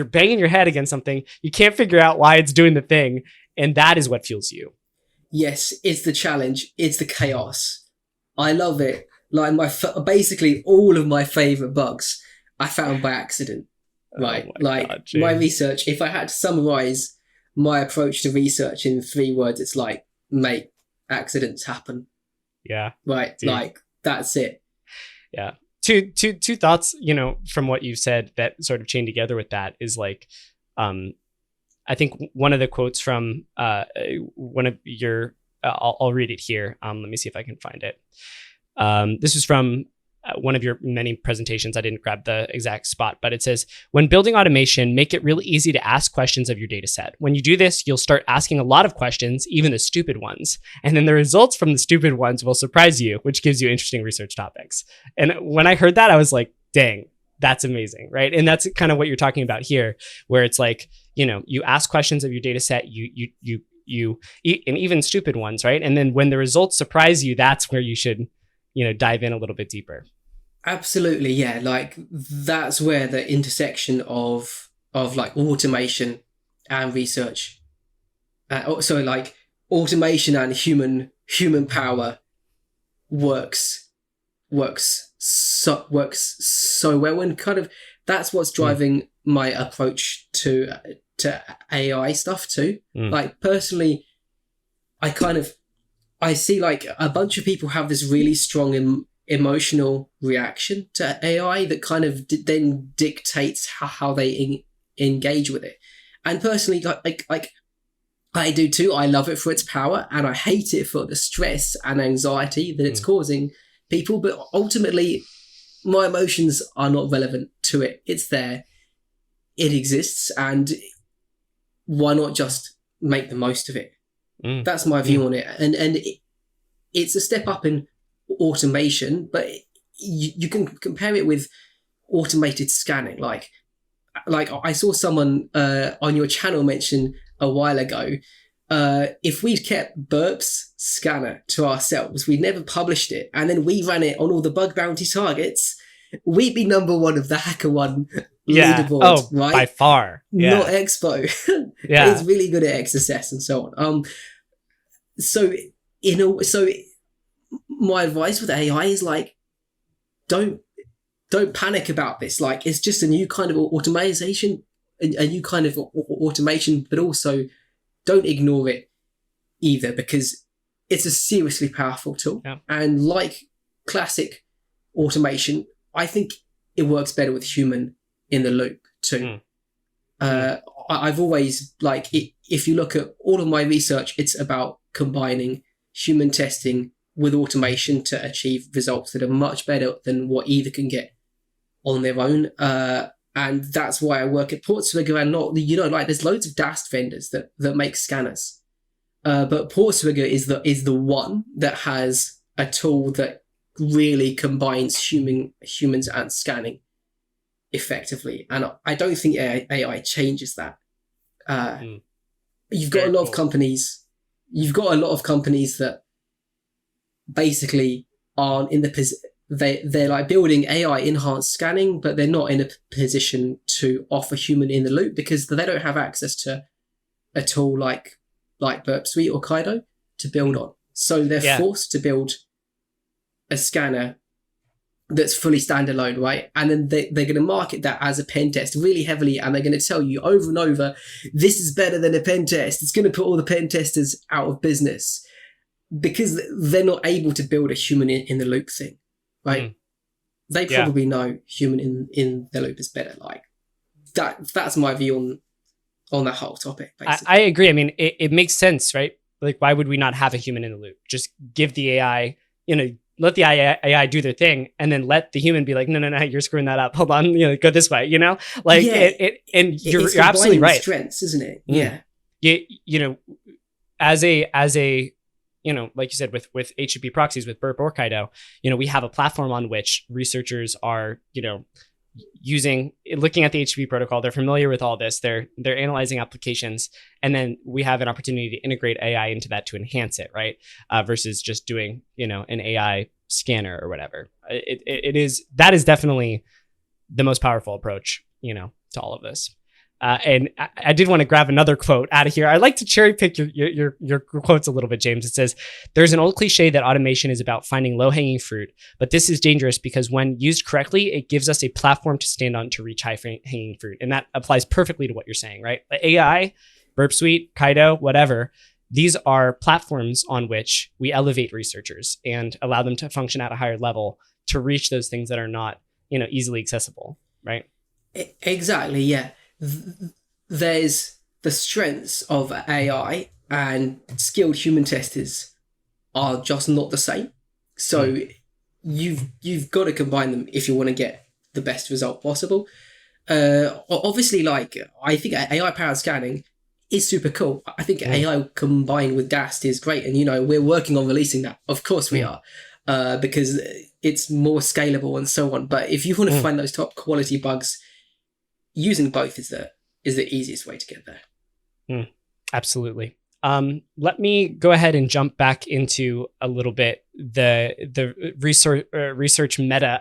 C: banging your head against something. You can't figure out why it's doing the thing. And that is what fuels you.
A: Yes, it's the challenge. It's the chaos. I love it. Like basically all of my favorite bugs I found by accident. Right. God, my research, if I had to summarize my approach to research in 3 words, it's like, mate, accidents happen.
C: Yeah.
A: Right. Dude. Like, that's it.
C: Yeah. Two thoughts, you know, from what you've said that sort of chain together with that is like, I think one of the quotes from one of your, I'll read it here. Let me see if I can find it. This is from one of your many presentations. I didn't grab the exact spot, but it says, when building automation, make it really easy to ask questions of your data set. When you do this, you'll start asking a lot of questions, even the stupid ones. And then the results from the stupid ones will surprise you, which gives you interesting research topics. And when I heard that, I was like, dang, that's amazing, right? And that's kind of what you're talking about here, where it's like, you know, you ask questions of your data set, you and even stupid ones, right? And then when the results surprise you, that's where you should, you know, dive in a little bit deeper.
A: Absolutely, yeah. Like that's where the intersection of like automation and research, so like automation and human power works so well, and kind of that's what's driving my approach to AI stuff too. Like personally, I see like a bunch of people have this really strong emotional reaction to AI that kind of then dictates how they engage with it. And personally, like I do too. I love it for its power, and I hate it for the stress and anxiety that it's causing people. But ultimately, my emotions are not relevant to it. It's there, it exists, and why not just make the most of it? That's my view on it. And it's a step up in automation, but you can compare it with automated scanning. Like I saw someone on your channel mention a while ago, if we'd kept Burp's scanner to ourselves, we'd never published it, and then we ran it on all the bug bounty targets, we'd be number one of the HackerOne leaderboard, right?
C: By far.
A: Not Expo. It's really good at XSS and so on. So my advice with AI is like, don't panic about this. Like, it's just a new kind of automation, but also don't ignore it either, because it's a seriously powerful tool. And like classic automation, I think it works better with human in the loop too. I've always, like, if you look at all of my research, it's about combining human testing with automation to achieve results that are much better than what either can get on their own. And that's why I work at Portswigger and not, like, there's loads of DAST vendors that make scanners. But Portswigger is the one that has a tool that really combines humans and scanning effectively. And I don't think AI changes that. You've got a lot of companies that basically aren't in the they're like building AI enhanced scanning, but they're not in a position to offer human in the loop because they don't have access to a tool like Burp Suite or Kaido to build on. So they're forced to build a scanner that's fully standalone, right? And then they're going to market that as a pen test really heavily, and they're going to tell you over and over, this is better than a pen test. It's going to put all the pen testers out of business because they're not able to build a human in the loop thing, right? They probably know human in the loop is better. Like that's my view on that whole topic. Basically.
C: I agree. I mean, it makes sense, right? Like, why would we not have a human in the loop? Just give the AI, let the AI do their thing, and then let the human be like, no, you're screwing that up. Hold on, go this way, Like, you're absolutely right.
A: Strengths, isn't it? Yeah.
C: As a like you said, with HTTP proxies, with Burp or Kaido, we have a platform on which researchers are, looking at the HTTP protocol. They're familiar with all this. They're analyzing applications, and then we have an opportunity to integrate AI into that to enhance it, right? Versus just doing, an AI scanner or whatever. That is definitely the most powerful approach, to all of this. And I did want to grab another quote out of here. I like to cherry pick your quotes a little bit, James. It says, "There's an old cliche that automation is about finding low-hanging fruit, but this is dangerous because when used correctly, it gives us a platform to stand on to reach high-hanging fruit." And that applies perfectly to what you're saying, right? AI, Burp Suite, Kaido, whatever. These are platforms on which we elevate researchers and allow them to function at a higher level to reach those things that are not, easily accessible, right?
A: Exactly, yeah. There's the strengths of AI and skilled human testers are just not the same. So you've got to combine them if you want to get the best result possible. Obviously, like, I think AI powered scanning is super cool. I think AI combined with DAST is great, and we're working on releasing that. Of course we are, because it's more scalable and so on. But if you want to find those top quality bugs, using both is the easiest way to get there.
C: Absolutely. Let me go ahead and jump back into a little bit the research meta.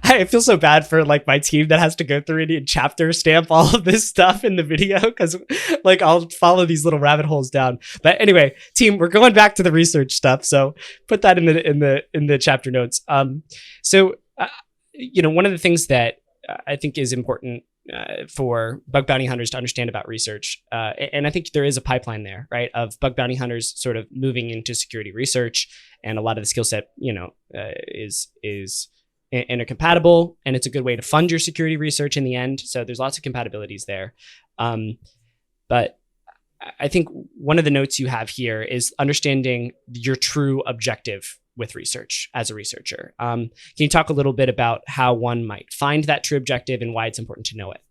C: I feel so bad for like my team that has to go through and chapter stamp all of this stuff in the video because like I'll follow these little rabbit holes down. But anyway, team, we're going back to the research stuff. So put that in the chapter notes. So one of the things that I think is important for bug bounty hunters to understand about research. And I think there is a pipeline there, right? Of bug bounty hunters sort of moving into security research. And a lot of the skill set, is intercompatible, and it's a good way to fund your security research in the end. So there's lots of compatibilities there. But I think one of the notes you have here is understanding your true objective with research as a researcher. Can you talk a little bit about how one might find that true objective and why it's important to know it?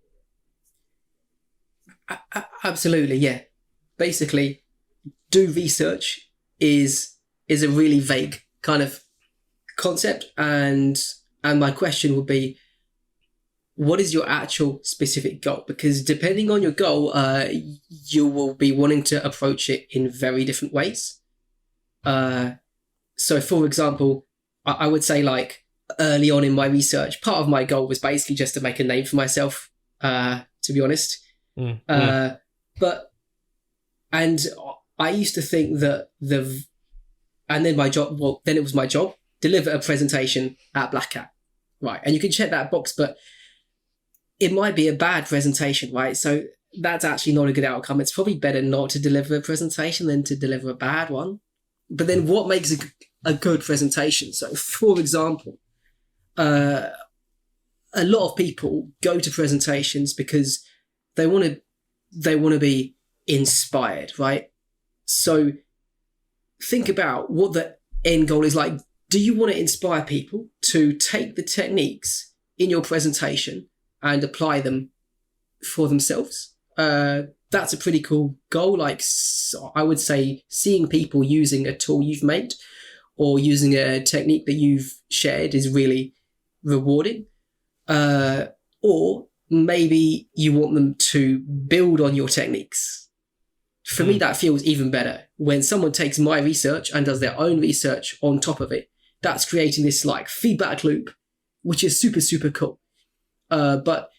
A: Absolutely, yeah. Basically, do research is a really vague kind of concept, and my question would be, what is your actual specific goal? Because depending on your goal, you will be wanting to approach it in very different ways. So, for example, I would say, like, early on in my research, part of my goal was basically just to make a name for myself, to be honest. And I used to think that then it was my job, deliver a presentation at Black Hat, right? And you can check that box, but it might be a bad presentation, right? So that's actually not a good outcome. It's probably better not to deliver a presentation than to deliver a bad one. But then what makes a good presentation? So, for example, a lot of people go to presentations because they want to be inspired, right? So think about what the end goal is like. Do you want to inspire people to take the techniques in your presentation and apply them for themselves? That's a pretty cool goal. Like, I would say seeing people using a tool you've made or using a technique that you've shared is really rewarding. Or maybe you want them to build on your techniques. For me, that feels even better. When someone takes my research and does their own research on top of it, that's creating this like feedback loop, which is super, super cool. But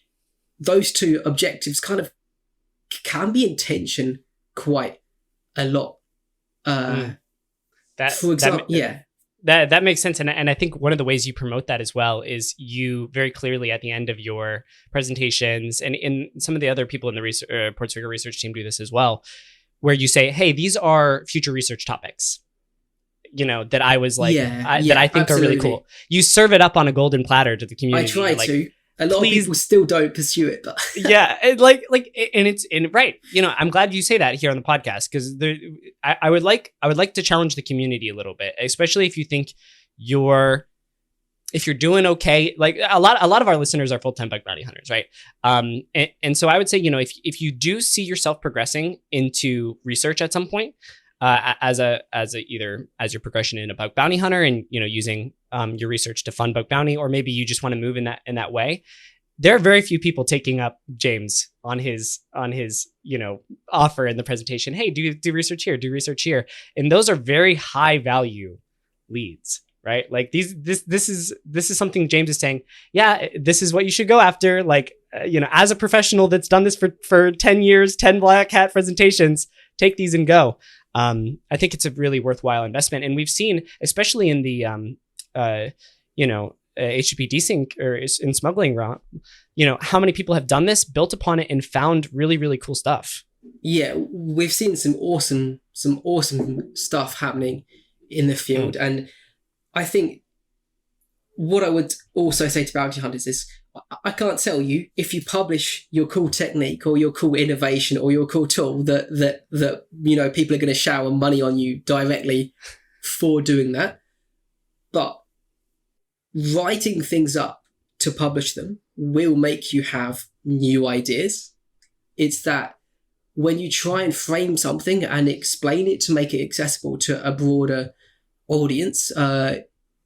A: those two objectives kind of can be in tension quite a lot. For example,
C: That makes sense. And I think one of the ways you promote that as well is you very clearly at the end of your presentations, and in some of the other people in the Ports Rico research team do this as well, where you say, hey, these are future research topics, that I was like, that I think absolutely are really cool. You serve it up on a golden platter to the community.
A: I try to. A lot of people still don't pursue it, but right. I'm glad you say that here on the podcast, because I would like to challenge the community a little bit, especially if you think if you're doing okay. Like a lot of our listeners are full-time bug bounty hunters, right? And so I would say, if you do see yourself progressing into research at some point, as your progression in a bug bounty hunter and using your research to fund bug bounty, or maybe you just want to move in that way, there are very few people taking up James on his offer in the presentation. Hey, do research here, and those are very high value leads, right? Like this is something James is saying, yeah, this is what you should go after. Like as a professional that's done this for 10 years, 10 black hat presentations, take these and go. I think it's a really worthwhile investment. And we've seen, especially in the, HTTP desync or in smuggling route, how many people have done this, built upon it, and found really, really cool stuff. Yeah, we've seen some awesome stuff happening in the field. And I think what I would also say to bounty hunters is, I can't tell you if you publish your cool technique or your cool innovation or your cool tool that people are going to shower money on you directly for doing that. But writing things up to publish them will make you have new ideas. It's that when you try and frame something and explain it to make it accessible to a broader audience,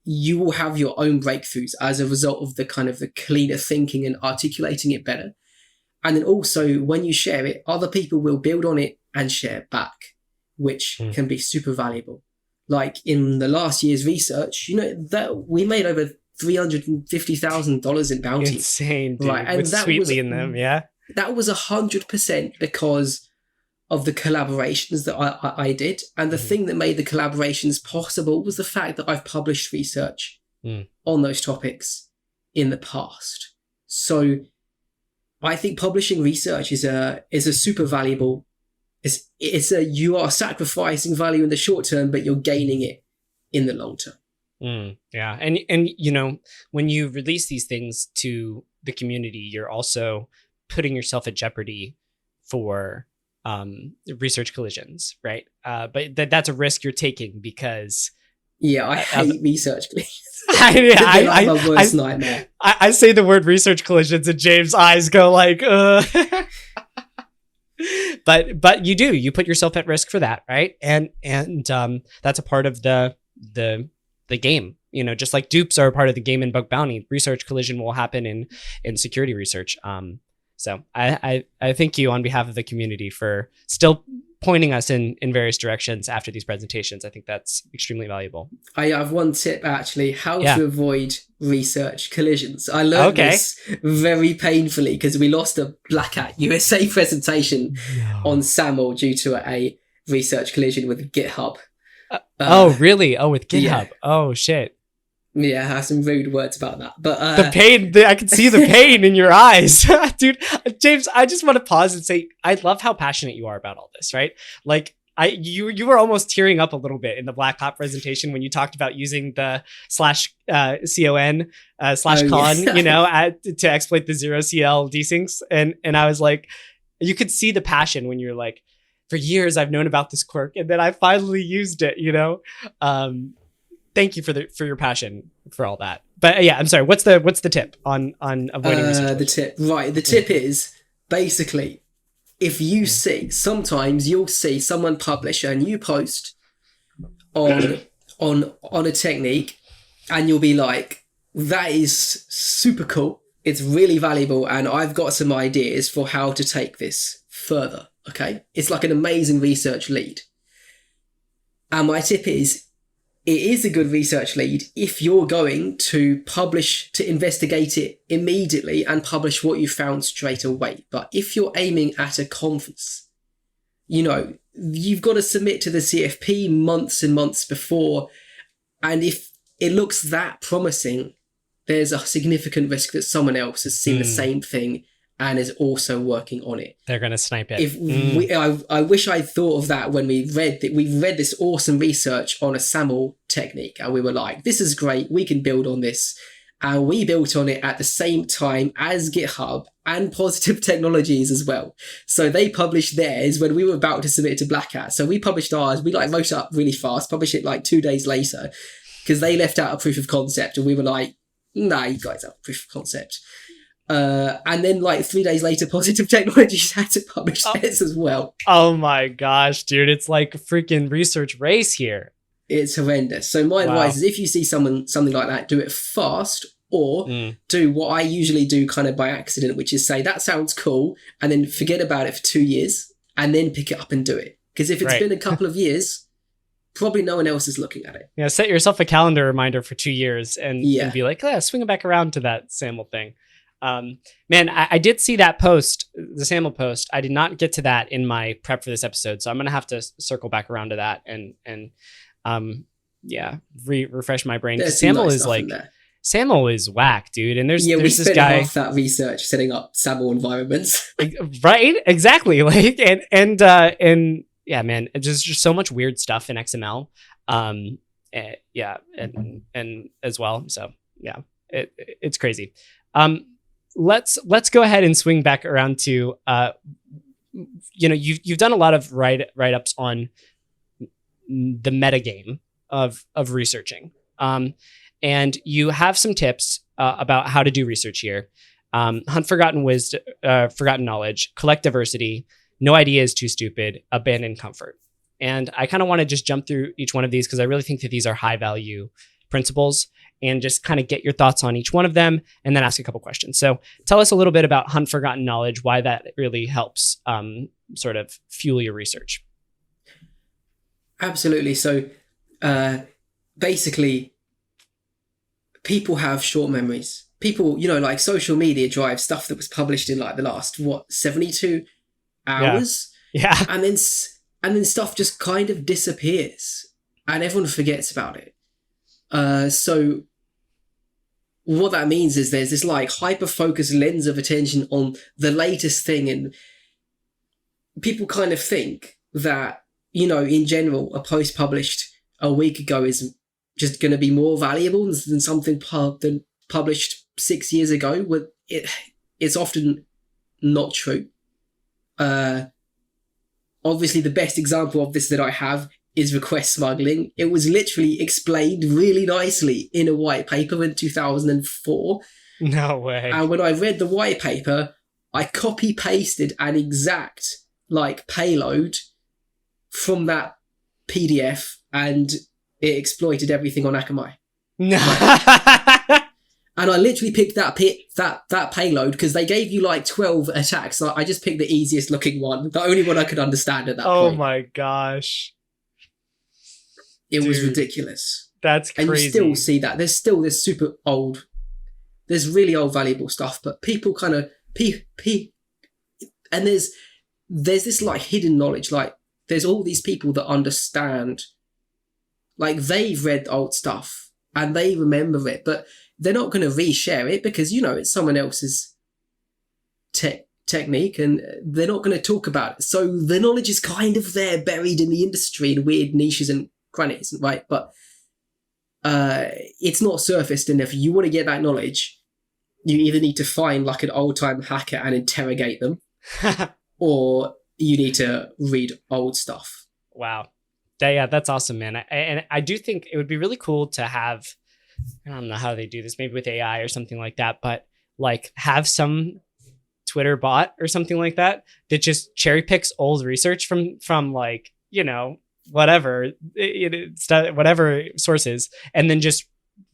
A: you will have your own breakthroughs as a result of the kind of the cleaner thinking and articulating it better. And then also when you share it, other people will build on it and share back, which can be super valuable. Like in the last year's research, that we made over $350,000 in bounties.
C: Insane, dude.
A: Right? And
C: with Sweetly in them, yeah.
A: That was 100% because of the collaborations that I did. And the thing that made the collaborations possible was the fact that I've published research on those topics in the past. So I think publishing research is a super valuable, you are sacrificing value in the short term, but you're gaining it in the long term.
C: Yeah. And when you release these things to the community, you're also putting yourself at jeopardy for research collisions, right? But that's a risk you're taking because
A: I hate research collisions.
C: My
A: worst nightmare.
C: I say the word research collisions and James' eyes go like, but you put yourself at risk for that, right? And that's a part of the game. Just like dupes are a part of the game in bug bounty, research collision will happen in security research. So I thank you on behalf of the community for still pointing us in various directions after these presentations. I think that's extremely valuable. I
A: have one tip actually, how to avoid research collisions. I learned this very painfully because we lost a Black Hat USA presentation on SAML due to a research collision with GitHub.
C: Oh, really? Oh, with GitHub.
A: Yeah.
C: Oh, shit.
A: Yeah, I have some rude words about that. But
C: the pain, I can see the pain in your eyes. Dude, James, I just want to pause and say, I love how passionate you are about all this, right? Like, You were almost tearing up a little bit in the Black Hat presentation when you talked about using the /con /con, to exploit the 0CL desyncs. And I was like, you could see the passion when you're like, for years I've known about this quirk and then I finally used it, Thank you for your passion for all that. But yeah, I'm sorry. What's the tip on avoiding research?
A: The tip is basically, if you see, sometimes you'll see someone publish a new post on a technique, and you'll be like, that is super cool. It's really valuable, and I've got some ideas for how to take this further. Okay, it's like an amazing research lead. And my tip is, it is a good research lead if you're going to publish, to investigate it immediately and publish what you found straight away. But if you're aiming at a conference, you've got to submit to the CFP months and months before. And if it looks that promising, there's a significant risk that someone else has seen the same thing and is also working on it.
C: They're going to snipe it.
A: I wish I thought of that when we read this awesome research on a SAML technique, and we were like, this is great, we can build on this. And we built on it at the same time as GitHub and Positive Technologies as well. So they published theirs when we were about to submit it to Black Hat. So we published ours, we wrote it up really fast, published it 2 days later, because they left out a proof of concept, and we were like, nah, you guys have a proof of concept. And then 3 days later, Positive Technologies had to publish theirs as well.
C: Oh my gosh, dude. It's like a freaking research race here.
A: It's horrendous. So my advice is, if you see something like that, do it fast, or do what I usually do kind of by accident, which is say, that sounds cool, and then forget about it for 2 years and then pick it up and do it. Because if it's been a couple of years, probably no one else is looking at it.
C: Yeah, set yourself a calendar reminder for 2 years and be like, swing it back around to that SAML thing. Man, I did see that post, the SAML post. I did not get to that in my prep for this episode, so I'm gonna have to circle back around to that and refresh my brain. SAML is SAML is whack, dude. And there's
A: we
C: this
A: spent
C: guy
A: half that research setting up SAML environments.
C: Right? Exactly. And yeah, man, it's just so much weird stuff in XML. And as well. So yeah, it's crazy. Let's go ahead and swing back around to you've done a lot of write-ups on the metagame of researching, and you have some tips about how to do research here. Hunt forgotten wisdom, forgotten knowledge, collect diversity, no idea is too stupid, abandon comfort. And I kind of want to just jump through each one of these because I really think that these are high value principles, and just kind of get your thoughts on each one of them and then ask a couple questions. So tell us a little bit about hunt forgotten knowledge, why that really helps sort of fuel your research.
A: Absolutely. So basically, people have short memories. People, social media drives stuff that was published in the last, 72 hours?
C: Yeah.
A: And then stuff just kind of disappears and everyone forgets about it. So what that means is there's this hyper-focused lens of attention on the latest thing, and people kind of think that, in general, a post published a week ago is just going to be more valuable than something published 6 years ago. It's often not true. Obviously, the best example of this that I have is request smuggling. It was literally explained really nicely in a white paper in 2004.
C: No way.
A: And when I read the white paper, I copy-pasted an exact payload from that PDF, and it exploited everything on Akamai.
C: No.
A: And I literally picked that payload because they gave you 12 attacks. So I just picked the easiest looking one, the only one I could understand at that point.
C: Oh my gosh.
A: It was ridiculous.
C: That's crazy.
A: And you still see that. There's still this there's really old valuable stuff, but people kind of and there's this hidden knowledge. There's all these people that understand, they've read old stuff and they remember it, but they're not going to reshare it because, it's someone else's technique and they're not going to talk about it. So the knowledge is kind of there, buried in the industry in weird niches and crannies, right? But it's not surfaced. And if you want to get that knowledge, you either need to find like an old-time hacker and interrogate them, or you need to read old stuff.
C: Wow. Yeah, that's awesome, man. And I do think it would be really cool to have, I don't know how they do this, maybe with AI or something like that, but like have some Twitter bot or something like that just cherry picks old research from like, you know, whatever sources, and then just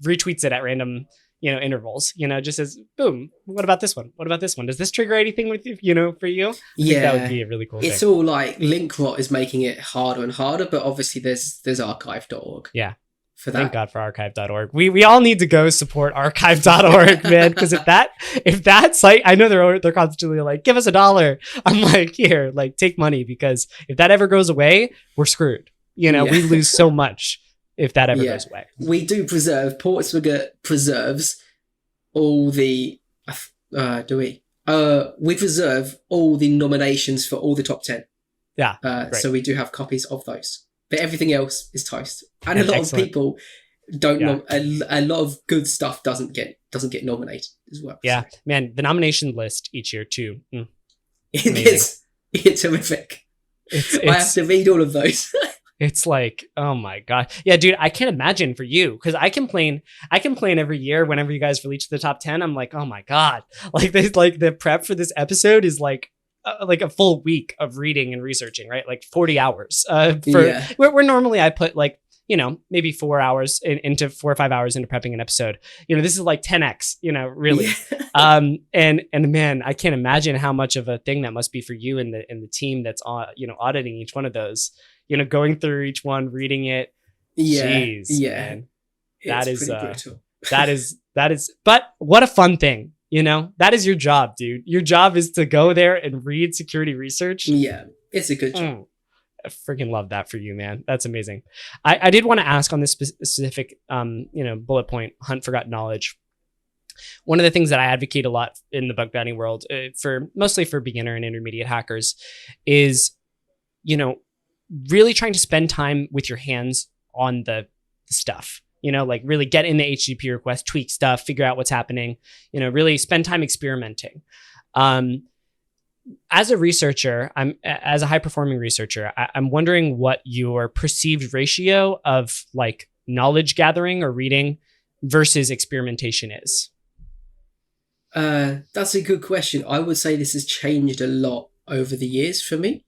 C: retweets it at random, you know, intervals, you know, just as boom, what about this one? What about this one? Does this trigger anything with you, you know, for you? I think that would be a really cool thing.
A: It's all like link rot is making it harder and harder, but obviously there's archive.org.
C: Yeah.
A: For that.
C: Thank God for archive.org. We all need to go support archive.org, man, because if that site, I know they're constantly like, give us $1. I'm like, here, like take money, because if that ever goes away, we're screwed. You know, we lose so much if that ever goes away.
A: We do preserve. Portsmouth preserves all the. Do we? We preserve all the nominations for all the top 10.
C: Yeah.
A: So we do have copies of those. But everything else is toast, and a lot of people don't. A lot of good stuff doesn't get nominated as well.
C: Yeah, so. Man, the nomination list each year too.
A: It's horrific. I have to read all of those.
C: It's like, oh my God, yeah, dude. I can't imagine for you, because I complain every year whenever you guys release the top 10. I'm like, oh my God, like the prep for this episode is like a full week of reading and researching, right? Like 40 hours where normally I put like, you know, maybe 4 hours into 4 or 5 hours into prepping an episode. You know, this is like 10x, you know, really. And man, I can't imagine how much of a thing that must be for you and the team that's you know, auditing each one of those, you know, going through each one, reading it. Jeez, man. That is brutal. that is, but what a fun thing. You know, that is your job, dude. Your job is to go there and read security research.
A: Yeah, it's a good job.
C: I freaking love that for you, man. That's amazing. I did want to ask on this specific, you know, bullet point, hunt forgotten knowledge. One of the things that I advocate a lot in the bug bounty world, mostly for beginner and intermediate hackers, is, you know, really trying to spend time with your hands on the stuff. You know, like really get in the HTTP request, tweak stuff, figure out what's happening, you know, really spend time experimenting. As a researcher, as a high performing researcher, I'm wondering what your perceived ratio of like knowledge gathering or reading versus experimentation is.
A: That's a good question. I would say this has changed a lot over the years for me.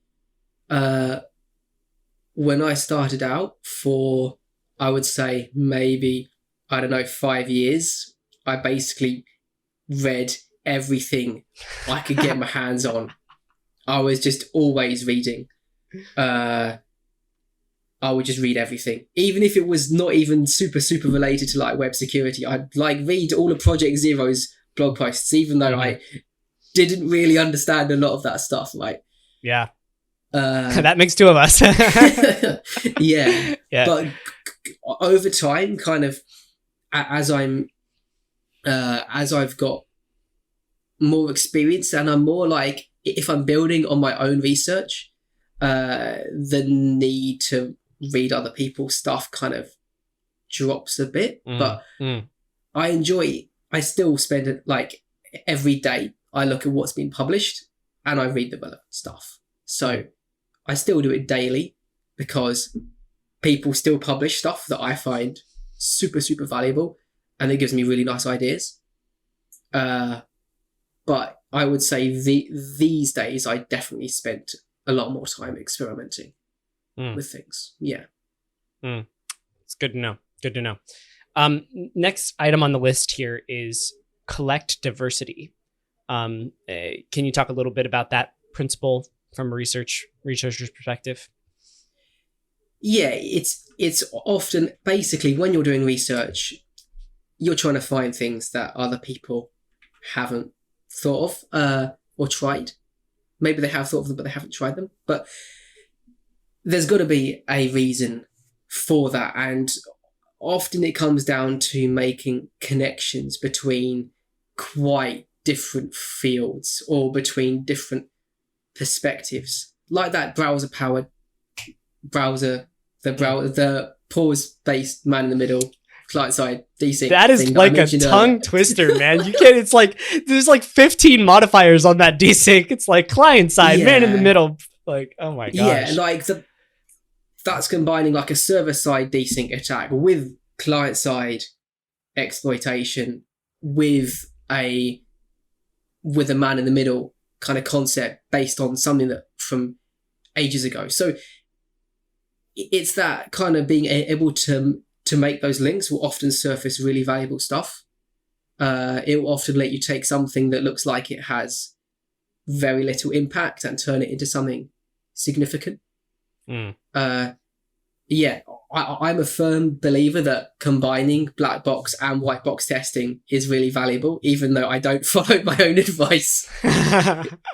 A: When I started out for, I would say maybe, 5 years, I basically read everything I could get my hands on. I was just always reading. I would just read everything. Even if it was not even super related to like web security, I'd like read all of Project Zero's blog posts, even though I didn't really understand a lot of that stuff, right?
C: Yeah. That makes two of us.
A: Yeah. But over time, kind of, as I've got more experience and I'm more like, if I'm building on my own research, the need to read other people's stuff kind of drops a bit. But I still spend it like every day. I look at what's been published and I read the relevant stuff. So I still do it daily because people still publish stuff that I find super valuable and it gives me really nice ideas. But I would say these days I definitely spent a lot more time experimenting with things. Yeah.
C: It's good to know. Good to know. Next item on the list here is collect diversity. Can you talk a little bit about that principle from a researcher's perspective?
A: Yeah, it's often basically when you're doing research, you're trying to find things that other people haven't thought of or tried. Maybe they have thought of them, but they haven't tried them. But there's got to be a reason for that. And often it comes down to making connections between quite different fields or between different perspectives, like that browser-powered browser, the pause-based man in the middle client-side desync.
C: That is like a tongue twister, man. You can't. It's like there's like 15 modifiers on that desync. It's like client-side, man in the middle. Like, oh my gosh.
A: Yeah, like that's combining like a server-side desync attack with client-side exploitation with a man in the middle kind of concept based on something that from ages ago. So it's that kind of being able to make those links will often surface really valuable stuff. It will often let you take something that looks like it has very little impact and turn it into something significant. Yeah, I'm a firm believer that combining black box and white box testing is really valuable, even though I don't follow my own advice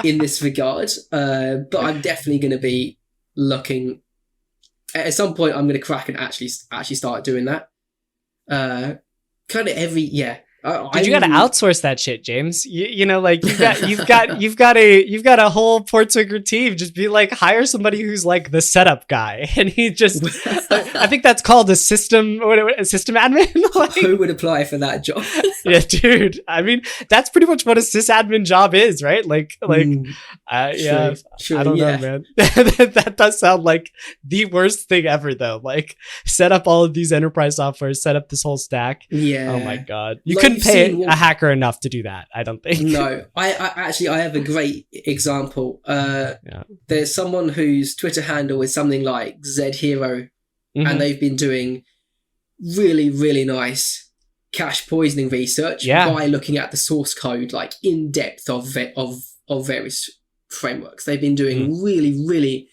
A: in this regard. But I'm definitely going to be looking at some point. I'm going to crack and actually start doing that. Kind of every
C: Dude, you got to outsource that shit, James. You know, like you've got a whole Portswigger team. Just be like, hire somebody who's like the setup guy, and he just. I think that's called a system admin. Like,
A: who would apply for that job?
C: Yeah, dude. I mean, that's pretty much what a sysadmin job is, right? Yeah.
A: True,
C: I don't know, man. That does sound like the worst thing ever, though. Like, set up all of these enterprise software, set up this whole stack.
A: Yeah.
C: Oh my god, you couldn't pay a hacker enough to do that. I don't think.
A: No, I have a great example. There's someone whose Twitter handle is something like Z Hero, and they've been doing really, really nice cache poisoning research by looking at the source code, like in depth of various frameworks. They've been doing really, really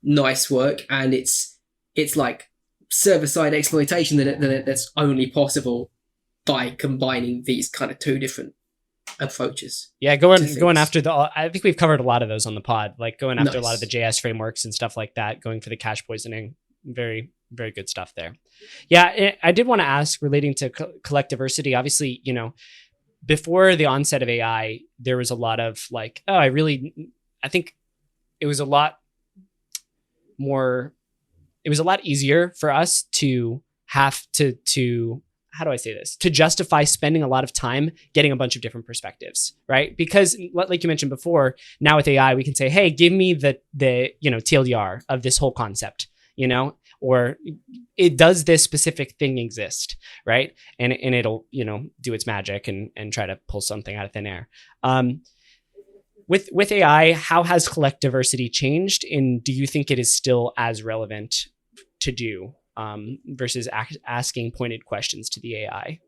A: nice work, and it's like server-side exploitation that's only possible by combining these kind of two different approaches.
C: Yeah, going after I think we've covered a lot of those on the pod, like going after a lot of the JS frameworks and stuff like that, going for the cache poisoning. Very, very good stuff there. Yeah, I did want to ask, relating to collectivity, obviously, you know, before the onset of AI, there was a lot of like, I think it was a lot easier for us to have to how do I say this? To justify spending a lot of time getting a bunch of different perspectives, right? Because like you mentioned before, now with AI, we can say, hey, give me the TLDR of this whole concept, you know, or does this specific thing exist, right? And it'll, you know, do its magic and try to pull something out of thin air. With AI, how has collectivity changed? And do you think it is still as relevant to do versus asking pointed questions to the AI?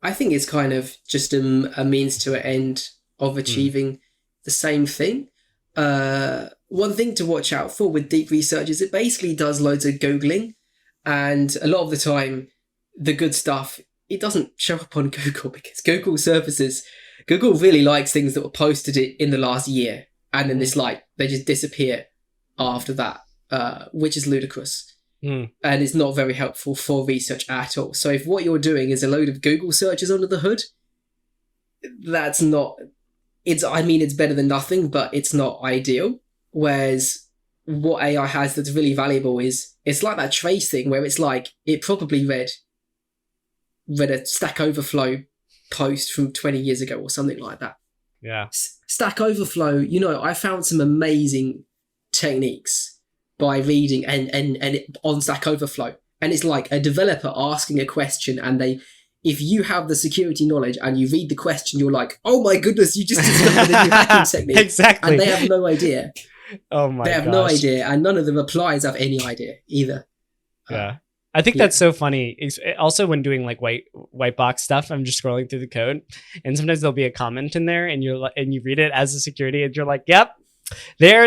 A: I think it's kind of just a means to an end of achieving the same thing. One thing to watch out for with deep research is it basically does loads of Googling, and a lot of the time the good stuff, it doesn't show up on Google because Google really likes things that were posted in the last year, and then they just disappear after that, which is ludicrous. And it's not very helpful for research at all. So if what you're doing is a load of Google searches under the hood, that's not... It's better than nothing, but it's not ideal. Whereas what AI has that's really valuable is, it's like that trace thing where it's like, it probably read a Stack Overflow post from 20 years ago or something like that.
C: Yeah.
A: Stack Overflow, you know, I found some amazing techniques by reading and on Stack Overflow, and it's like a developer asking a question, and if you have the security knowledge and you read the question, you're like, oh my goodness, you just discovered a new hacking technique.
C: Exactly.
A: And they have no idea.
C: Oh my god.
A: They have no idea, and none of the replies have any idea either.
C: Yeah. I think that's so funny. Also, when doing like white box stuff, I'm just scrolling through the code, and sometimes there'll be a comment in there, and you read it as a security, and you're like, yep. They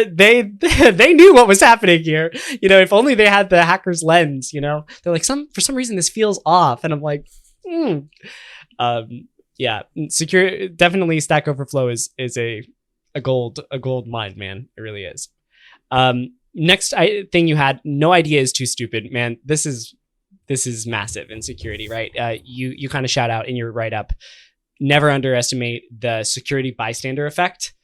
C: knew what was happening here. You know, if only they had the hacker's lens, you know, they're like, for some reason this feels off. And I'm like, yeah, secure. Definitely Stack Overflow is a gold mine, man. It really is. Next thing you had, no idea is too stupid, man. This is massive in security, right? You kind of shout out in your write up, never underestimate the security bystander effect,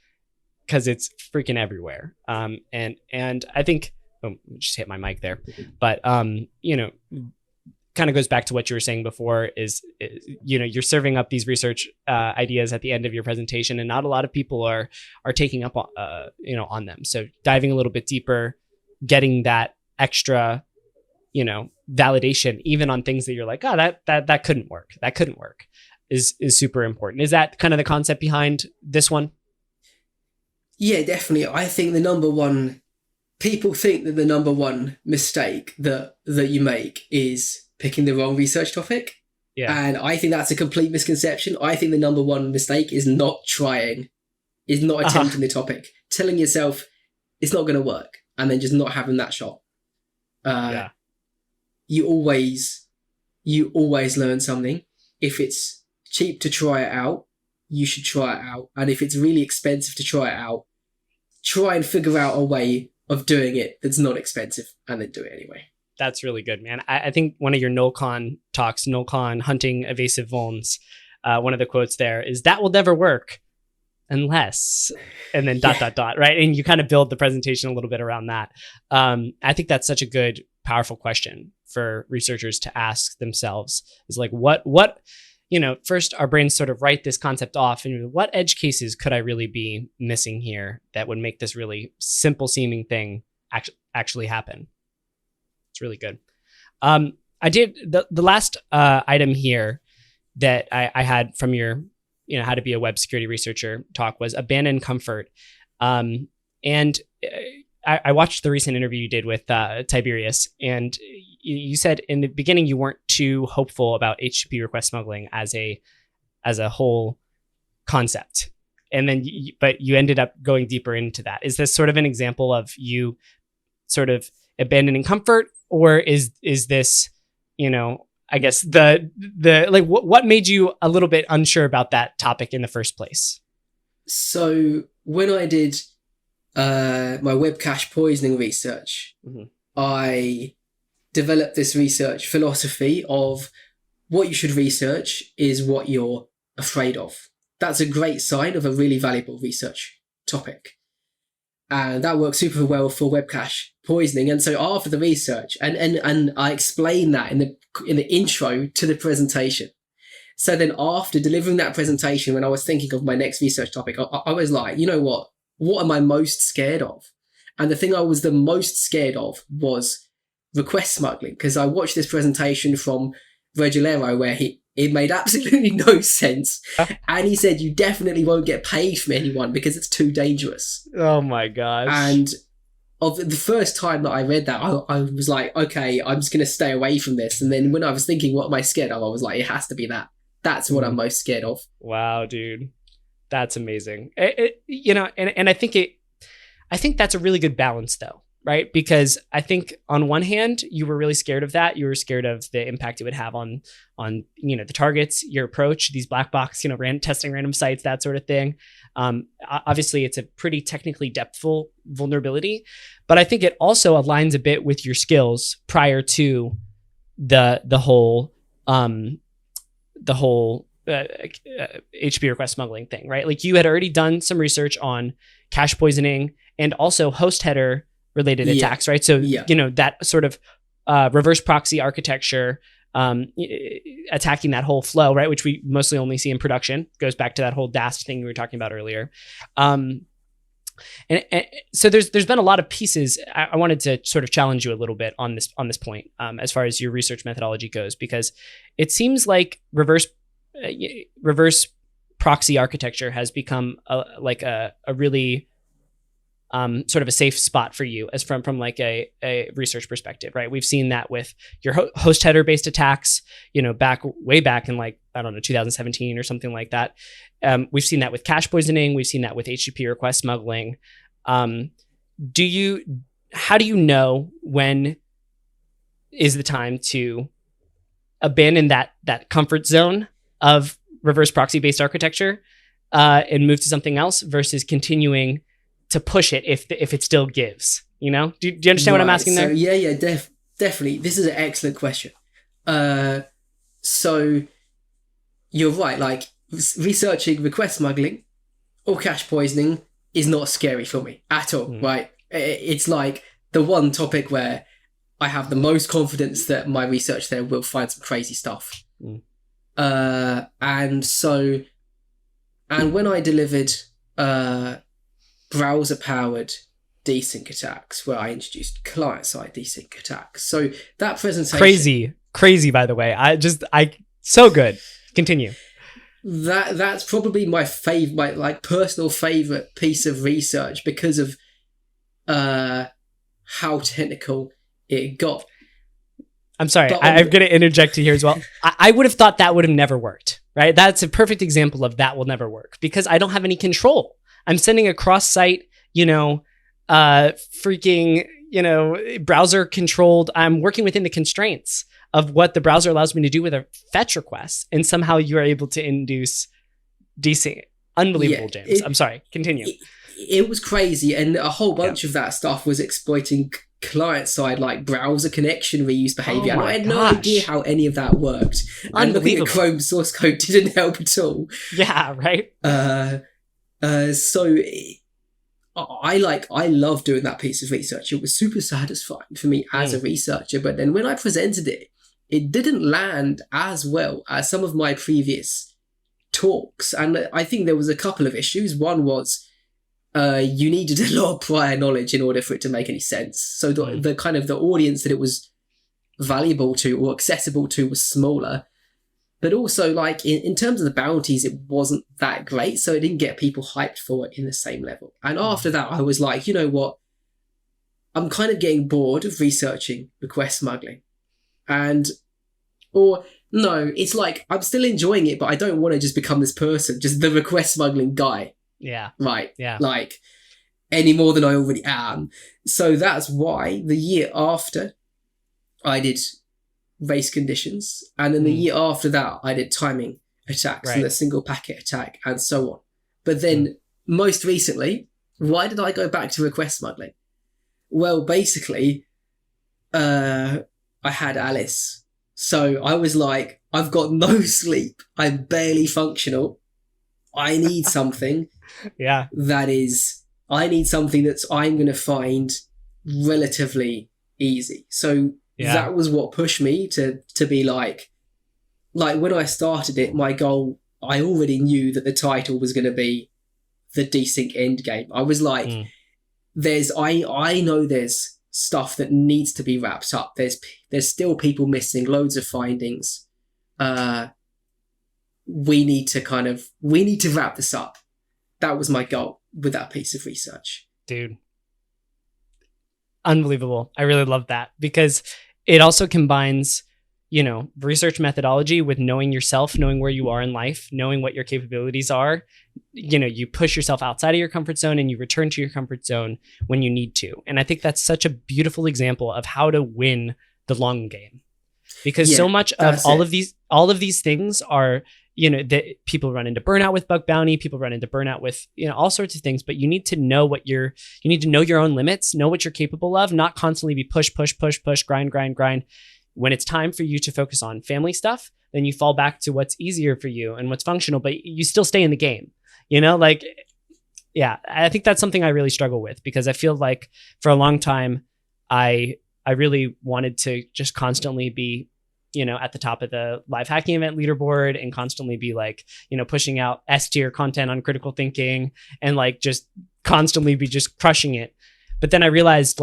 C: because it's freaking everywhere. And I think, oh, just hit my mic there, but kind of goes back to what you were saying before is you're serving up these research ideas at the end of your presentation, and not a lot of people are taking up on them. So diving a little bit deeper, getting that extra validation even on things that you're like, oh, that couldn't work, is super important. Is that kind of the concept behind this one?
A: Yeah, definitely. I think people think that the number one mistake that you make is picking the wrong research topic.
C: Yeah.
A: And I think that's a complete misconception. I think the number one mistake is not attempting the topic, telling yourself it's not going to work, and then just not having that shot. You always learn something. If it's cheap to try it out, you should try it out. And if it's really expensive to try it out, try and figure out a way of doing it that's not expensive, and then do it anyway.
C: That's really good, man. I think one of your nullcon talks, nullcon hunting evasive vulns, one of the quotes there is, that will never work unless, and then ... right? And you kind of build the presentation a little bit around that. I think that's such a good, powerful question for researchers to ask themselves, is like, what, first our brains sort of write this concept off, and what edge cases could I really be missing here that would make this really simple seeming thing actually happen? It's really good. I did the last item here that I had from your, how to be a web security researcher talk was abandon comfort. And I watched the recent interview you did with Tiberius, and you said in the beginning you weren't too hopeful about HTTP request smuggling as a whole concept, and then but you ended up going deeper into that. Is this sort of an example of you sort of abandoning comfort, or is this, I guess the like what made you a little bit unsure about that topic in the first place?
A: So when I did my web cache poisoning research, I developed this research philosophy of what you should research is what you're afraid of. That's a great sign of a really valuable research topic. And that works super well for web cache poisoning. And so after the research, and I explained that in the intro to the presentation. So then after delivering that presentation, when I was thinking of my next research topic, I was like, you know what? What am I most scared of? And the thing I was the most scared of was request smuggling, because I watched this presentation from Regilero where it made absolutely no sense. And he said, you definitely won't get paid from anyone because it's too dangerous.
C: Oh my gosh.
A: And of the first time that I read that, I was like, okay, I'm just going to stay away from this. And then when I was thinking, what am I scared of? I was like, it has to be that. That's what I'm most scared of.
C: Wow, dude. That's amazing. And I think that's a really good balance though, right? Because I think on one hand, you were really scared of that. You were scared of the impact it would have on the targets, your approach, these black box, testing random sites, that sort of thing. Obviously it's a pretty technically depthful vulnerability, but I think it also aligns a bit with your skills prior to the whole HTTP request smuggling thing, right? Like you had already done some research on cache poisoning and also host header related attacks, right? So, that sort of reverse proxy architecture, attacking that whole flow, right? Which we mostly only see in production, goes back to that whole DAST thing we were talking about earlier. And so there's been a lot of pieces. I wanted to sort of challenge you a little bit on this point, as far as your research methodology goes, because it seems like reverse proxy architecture has become a really sort of a safe spot for you as from like a research perspective, right? We've seen that with your host header based attacks, way back in 2017 or something like that. We've seen that with cache poisoning. We've seen that with HTTP request smuggling. How do you know when is the time to abandon that comfort zone of reverse proxy based architecture and move to something else versus continuing to push it if it still gives? Do you understand what I'm asking there?
A: So definitely. This is an excellent question. So you're right. Like researching request smuggling or cache poisoning is not scary for me at all, right? It's like the one topic where I have the most confidence that my research there will find some crazy stuff. And when I delivered browser-powered desync attacks, where I introduced client-side desync attacks. So that presentation...
C: Crazy, by the way. So good. Continue.
A: That's probably my personal favorite piece of research because of how technical it got.
C: I'm sorry, I'm going to interject here as well. I would have thought that would have never worked, right? That's a perfect example of that will never work because I don't have any control. I'm sending a cross-site, browser controlled. I'm working within the constraints of what the browser allows me to do with a fetch request. And somehow you are able to induce desync. Unbelievable, James. I'm sorry, continue.
A: It was crazy. And a whole bunch of that stuff was exploiting client-side like browser connection reuse behavior. And I had no idea how any of that worked. And looking at Chrome source code didn't help at all.
C: Yeah, right.
A: I love doing that piece of research. It was super satisfying for me as a researcher. But then when I presented it, it didn't land as well as some of my previous talks. And I think there was a couple of issues. One was you needed a lot of prior knowledge in order for it to make any sense. So the kind of the audience that it was valuable to or accessible to was smaller. But also, like, in terms of the bounties, it wasn't that great, so it didn't get people hyped for it in the same level. And after that, I was like, you know what? I'm kind of getting bored of researching request smuggling. It's like, I'm still enjoying it, but I don't want to just become this person, just the request smuggling guy.
C: Yeah.
A: Right.
C: Yeah.
A: Like, any more than I already am. So that's why the year after I did race conditions, and then the year after that I did timing attacks and the single packet attack and so on. But then most recently, why did I go back to request smuggling? Well, basically I had Alice, so I was like, I've got no sleep, I'm barely functional, I need something I need something that's I'm going to find relatively easy. So that was what pushed me to be like when I started it, my goal, I already knew that the title was going to be the Desync Endgame. I was like, I know there's stuff that needs to be wrapped up. There's still people missing, loads of findings. We need to wrap this up. That was my goal with that piece of research.
C: Dude. Unbelievable. I really love that because it also combines, research methodology with knowing yourself, knowing where you are in life, knowing what your capabilities are. You push yourself outside of your comfort zone and you return to your comfort zone when you need to. And I think that's such a beautiful example of how to win the long game. Because so much of all of these things are, that people run into burnout with bug bounty, people run into burnout with, all sorts of things, but you need to know you need to know your own limits, know what you're capable of, not constantly be push, grind. When it's time for you to focus on family stuff, then you fall back to what's easier for you and what's functional, but you still stay in the game, I think that's something I really struggle with because I feel like for a long time, I really wanted to just constantly be, at the top of the live hacking event leaderboard and constantly be pushing out S tier content on critical thinking and just constantly be just crushing it. But then I realized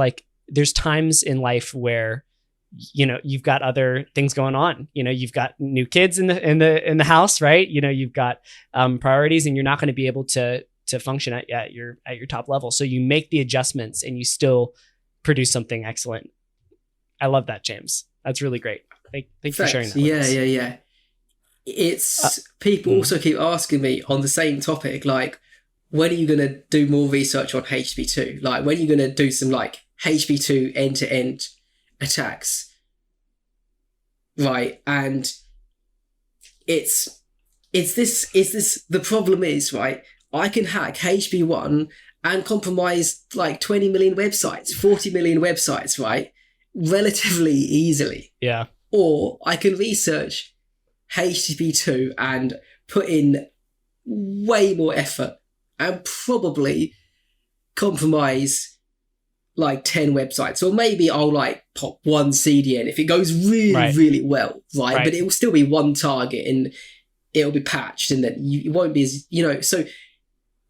C: there's times in life where, you've got other things going on, you've got new kids in the house, right? You've got priorities and you're not going to be able to function at your top level. So you make the adjustments and you still produce something excellent. I love that, James. That's really great. Thank you for sharing that.
A: Yeah. It's people also keep asking me on the same topic, when are you going to do more research on HB2? When are you going to do some HB2 end-to-end attacks? Right. And it's this the problem is, right, I can hack HB1 and compromise 20 million websites, 40 million websites, right, relatively easily.
C: Yeah.
A: Or I can research HTTP2 and put in way more effort and probably compromise like 10 websites, or maybe I'll like pop one CDN if it goes really, really well, right? But it will still be one target and it'll be patched, and then you won't be as, so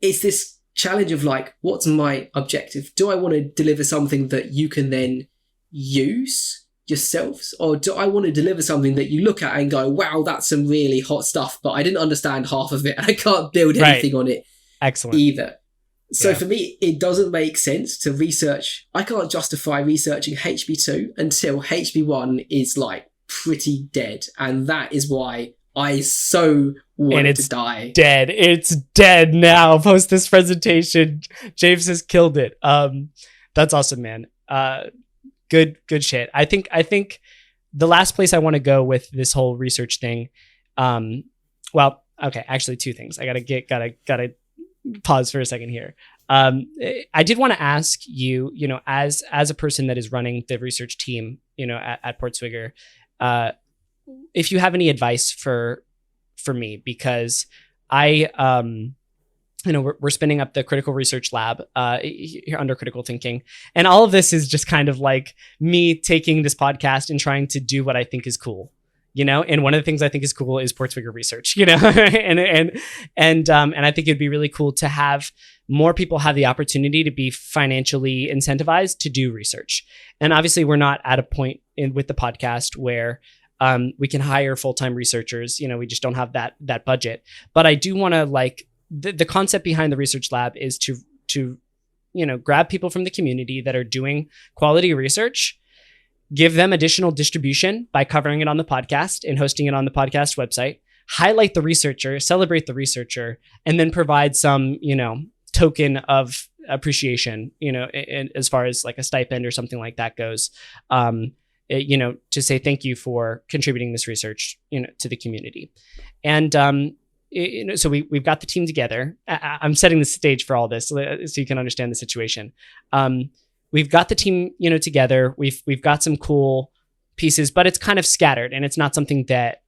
A: it's this challenge of like, what's my objective? Do I want to deliver something that you can then use yourselves, or do I want to deliver something that you look at and go, wow, that's some really hot stuff, but I didn't understand half of it and I can't build anything on it either. So for me, it doesn't make sense to research. I can't justify researching HB2 until HB1 is like pretty dead, and that is why I so want to die.
C: Dead. It's dead now. Post this presentation. James has killed it. That's awesome, man. Good shit. I think the last place I want to go with this whole research thing. Well, okay, actually two things. I gotta pause for a second here. I did want to ask you, as a person that is running the research team, at Portswigger, if you have any advice for me, because I, we're spinning up the critical research lab here under critical thinking. And all of this is just kind of like me taking this podcast and trying to do what I think is cool. And one of the things I think is cool is Portswigger research, and I think it'd be really cool to have more people have the opportunity to be financially incentivized to do research. And obviously we're not at a point with the podcast where we can hire full-time researchers. We just don't have that budget. But I do want to the concept behind the research lab is to grab people from the community that are doing quality research, give them additional distribution by covering it on the podcast and hosting it on the podcast website, highlight the researcher, celebrate the researcher, and then provide some, token of appreciation, as far as like a stipend or something like that goes, to say thank you for contributing this research, to the community. And, so we've got the team together. I'm setting the stage for all this so you can understand the situation. We've got the team, together. We've got some cool pieces, but it's kind of scattered, and it's not something that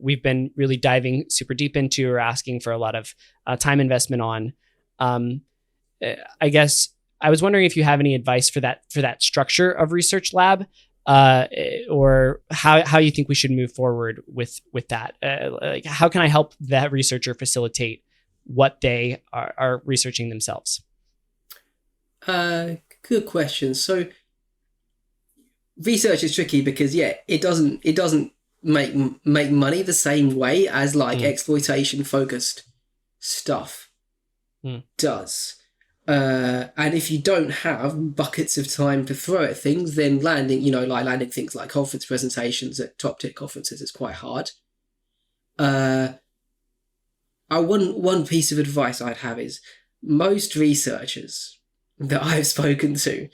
C: we've been really diving super deep into or asking for a lot of time investment on. I guess I was wondering if you have any advice for that structure of research lab, or how you think we should move forward with that. Like, how can I help that researcher facilitate what they are researching themselves?
A: Good question. So research is tricky because it doesn't make money the same way as like exploitation focused stuff does. And if you don't have buckets of time to throw at things, then landing things like conference presentations at top tier conferences is quite hard. One piece of advice I'd have is most researchers that I've spoken to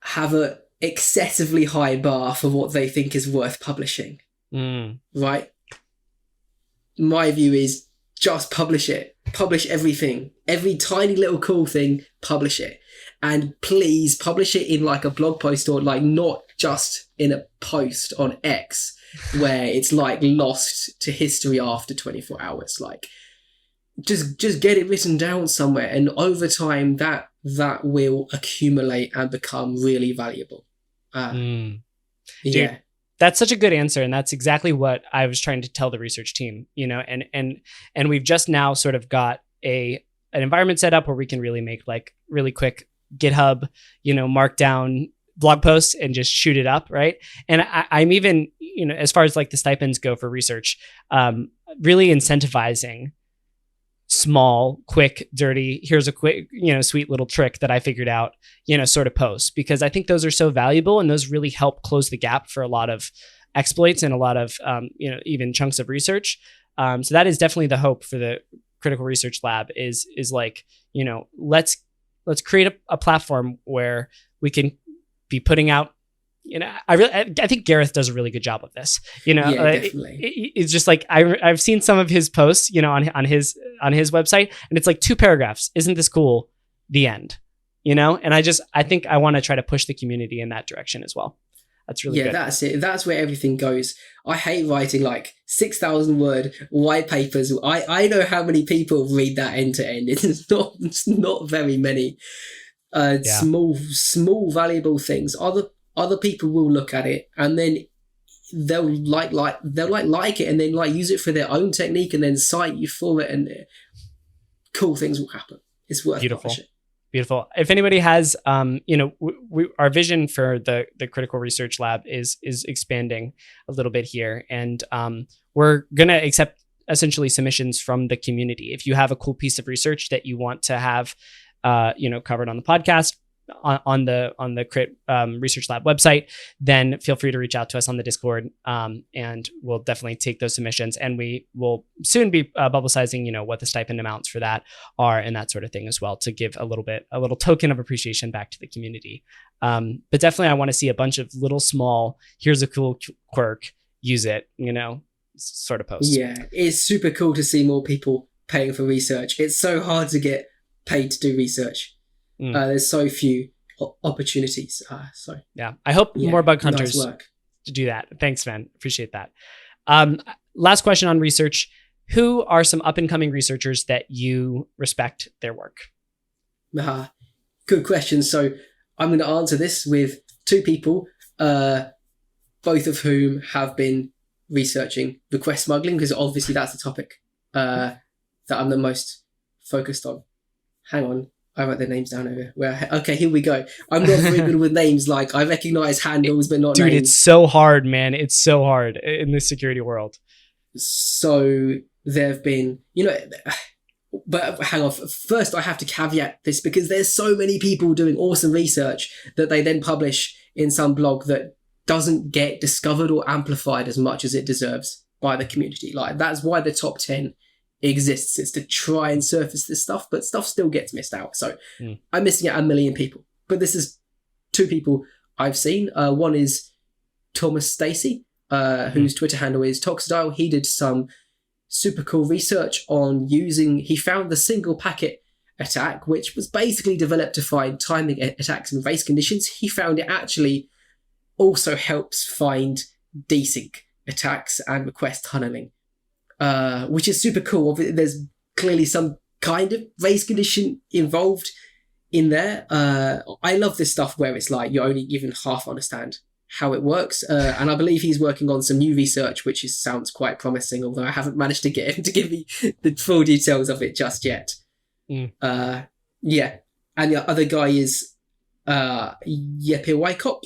A: have a excessively high bar for what they think is worth publishing. Right? My view is just publish it. Publish everything. Every tiny little cool thing, publish it. And please publish it in like a blog post, or like not just in a post on X where it's like lost to history after 24 hours. Like just get it written down somewhere, and over time that will accumulate and become really valuable.
C: Dude, that's such a good answer, and that's exactly what I was trying to tell the research team, and we've just now sort of got an environment set up where we can really make like really quick GitHub, markdown blog posts and just shoot it up, right? And I'm even, as far as like the stipends go for research, really incentivizing small, quick, dirty, here's a quick, sweet little trick that I figured out, sort of posts, because I think those are so valuable, and those really help close the gap for a lot of exploits and a lot of, even chunks of research. So that is definitely the hope for the critical research lab is like, let's create a platform where we can be putting out, I think Gareth does a really good job of this.
A: Definitely.
C: It's just like I've seen some of his posts, on his website, and it's like 2 paragraphs. Isn't this cool? The end. And I think I want to try to push the community in that direction as well. That's really
A: Yeah,
C: good.
A: that's it. That's where everything goes. I hate writing like 6,000 word white papers. I know how many people read that end to end. It's not very many.
C: Yeah.
A: Small valuable things. Other people will look at it and then they'll like it and then like use it for their own technique and then cite you for it, and cool things will happen. It's worth publishing.
C: Beautiful. If anybody has, our vision for the Critical Research Lab is expanding a little bit here, and we're gonna accept essentially submissions from the community. If you have a cool piece of research that you want to have, covered on the podcast, on the Crit Research Lab website, then feel free to reach out to us on the Discord, and we'll definitely take those submissions, and we will soon be publicizing what the stipend amounts for that are and that sort of thing as well, to give a little token of appreciation back to the community. But definitely I want to see a bunch of little small, here's a cool quirk, use it, sort of posts.
A: Yeah, it's super cool to see more people paying for research. It's so hard to get paid to do research. There's so few opportunities.
C: Yeah, I hope more bug hunters to do that. Thanks, man. Appreciate that. Last question on research. Who are some up and coming researchers that you respect their work?
A: Good question. So I'm going to answer this with two people, both of whom have been researching request smuggling, because obviously that's the topic that I'm the most focused on. Hang on. I wrote their names down over. Okay, here we go. I'm not very good with names. Like, I recognize handles, but not names.
C: Dude, it's so hard, man. It's so hard in the security world.
A: So there have been, but hang on. First, I have to caveat this because there's so many people doing awesome research that they then publish in some blog that doesn't get discovered or amplified as much as it deserves by the community. Like, that's why the top 10 exists. It's to try and surface this stuff, but stuff still gets missed out. So I'm missing out a million people. But this is two people I've seen. One is Thomas Stacey, whose Twitter handle is Toxidile. He did some super cool research on he found the single packet attack, which was basically developed to find timing attacks in race conditions. He found it actually also helps find desync attacks and request tunneling. Which is super cool. There's clearly some kind of race condition involved in there. I love this stuff where it's like you only even half understand how it works. And I believe he's working on some new research, which sounds quite promising, although I haven't managed to get him to give me the full details of it just yet. Yeah. And the other guy is Yeppe Wykop,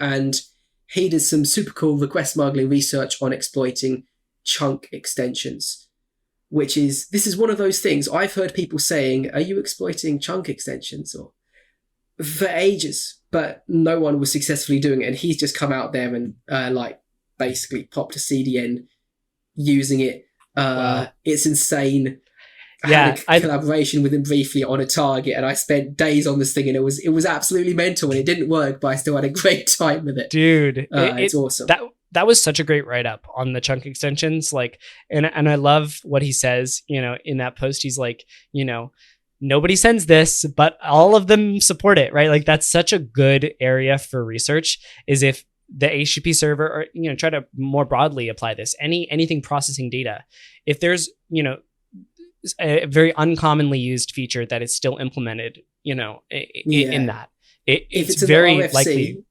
A: and he did some super cool request smuggling research on exploiting chunk extensions, this is one of those things I've heard people saying, are you exploiting chunk extensions or for ages, but no one was successfully doing it, and he's just come out there and basically popped a CDN using it. Wow. It's insane. I had a collaboration with him briefly on a target, and I spent days on this thing, and it was absolutely mental, and it didn't work, but I still had a great time with it.
C: Dude,
A: it's awesome.
C: That was such a great write-up on the chunk extensions. And I love what he says, in that post. He's like, nobody sends this, but all of them support it, right? Like, that's such a good area for research, is if the HTTP server, or, try to more broadly apply this, anything processing data. If there's, a very uncommonly used feature that is still implemented, in that, it's very RFC, likely.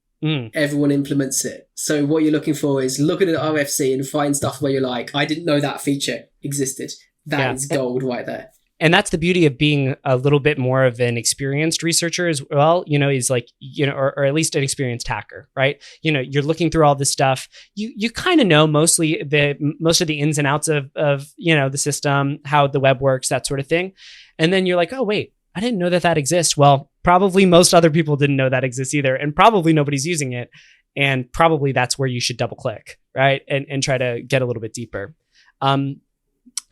A: Everyone implements it. So what you're looking for is look at an RFC and find stuff where you're like, I didn't know that feature existed. That is gold right there.
C: And that's the beauty of being a little bit more of an experienced researcher as well, is like, or at least an experienced hacker, right? You're looking through all this stuff. You kind of know most of the ins and outs of the system, how the web works, that sort of thing. And then you're like, oh, wait, I didn't know that exists. Well, probably most other people didn't know that exists either. And probably nobody's using it. And probably that's where you should double click, right? And try to get a little bit deeper.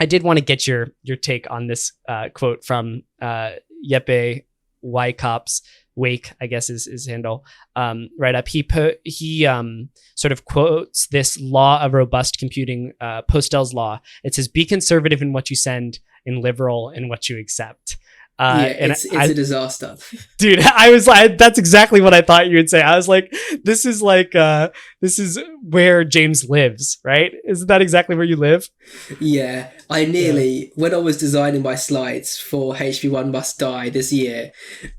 C: I did want to get your take on this quote from Yeppe Wykop's Wake, I guess is his handle, right up. He sort of quotes this law of robust computing, Postel's law. It says, be conservative in what you send and liberal in what you accept.
A: It's a disaster.
C: Dude, I was like, that's exactly what I thought you would say. I was like, this is where James lives, right? Isn't that exactly where you live?
A: Yeah, when I was designing my slides for HP1 Must Die this year,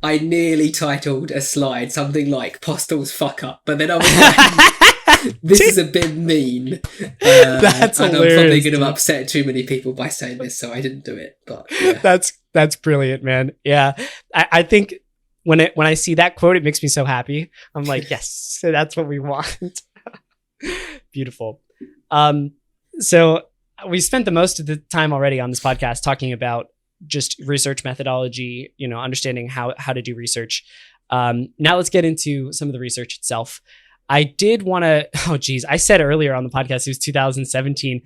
A: I nearly titled a slide something like Postal's Fuck Up, but then I was like, this is a bit mean.
C: That's
A: and
C: hilarious.
A: I'm probably going to upset too many people by saying this, so I didn't do it. But yeah.
C: That's brilliant, man. Yeah, I think when I see that quote, it makes me so happy. I'm like, yes, that's what we want. Beautiful. So we spent the most of the time already on this podcast talking about just research methodology, understanding how to do research. Now let's get into some of the research itself. I did want to, I said earlier on the podcast, it was 2017.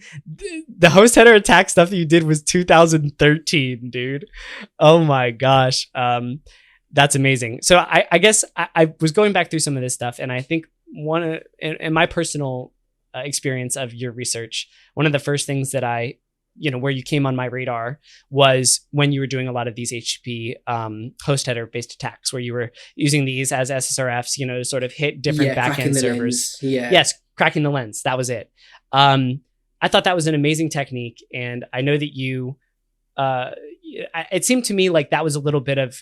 C: The host header attack stuff that you did was 2013, dude. Oh my gosh. That's amazing. So I guess I was going back through some of this stuff, and I think in my personal experience of your research, one of the first things that where you came on my radar was when you were doing a lot of these HTTP host header based attacks, where you were using these as SSRFs, to sort of hit different backend servers. Yes, cracking the lens. That was it. I thought that was an amazing technique, and I know that you. It seemed to me like that was a little bit of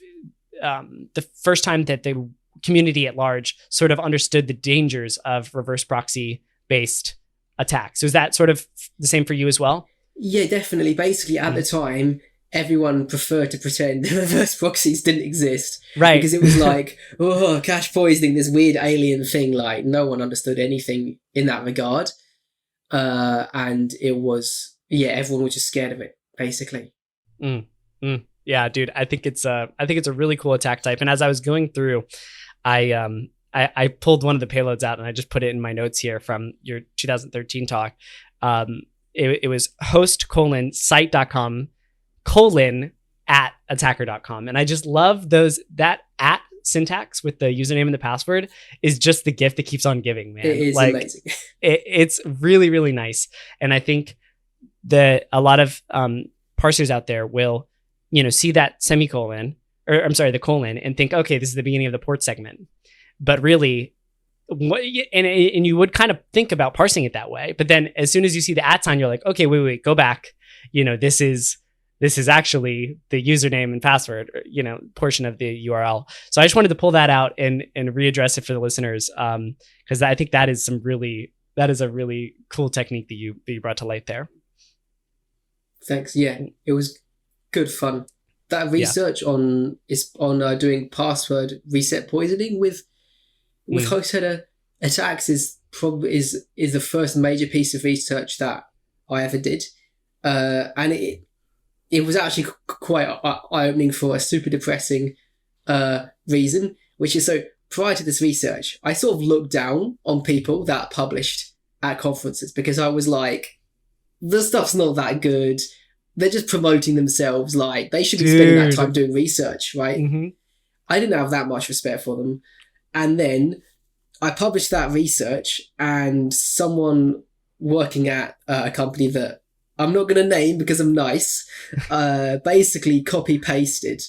C: the first time that the community at large sort of understood the dangers of reverse proxy based attacks. So is that sort of the same for you as well?
A: Yeah, definitely. Basically, at the time, everyone preferred to pretend the reverse proxies didn't exist.
C: Right.
A: Because it was like, cache poisoning, this weird alien thing. Like, no one understood anything in that regard. And it was, everyone was just scared of it, basically.
C: Yeah, dude, I think it's a really cool attack type. And as I was going through, I pulled one of the payloads out and I just put it in my notes here from your 2013 talk. It was host:/site.com:@ attacker.com. And I just love that @ syntax with the username and the password is just the gift that keeps on giving, man.
A: It is amazing.
C: It's really, really nice. And I think that a lot of parsers out there will, see that the colon and think, okay, this is the beginning of the port segment. But really, and you would kind of think about parsing it that way, but then as soon as you see the @ sign, you're like, okay, wait, go back. This is actually the username and password, portion of the URL. So I just wanted to pull that out and readdress it for the listeners, because I think that is a really cool technique that you brought to light there.
A: Thanks. Yeah, it was good fun. That research on doing password reset poisoning with host header attacks is the first major piece of research that I ever did, and it was actually quite eye-opening for a super depressing reason, which is, so prior to this research, I sort of looked down on people that published at conferences because I was like, the stuff's not that good. They're just promoting themselves. Like, they should be spending that time doing research, right? Mm-hmm. I didn't have that much respect for them. And then I published that research, and someone working at a company that I'm not going to name because I'm nice, basically copy-pasted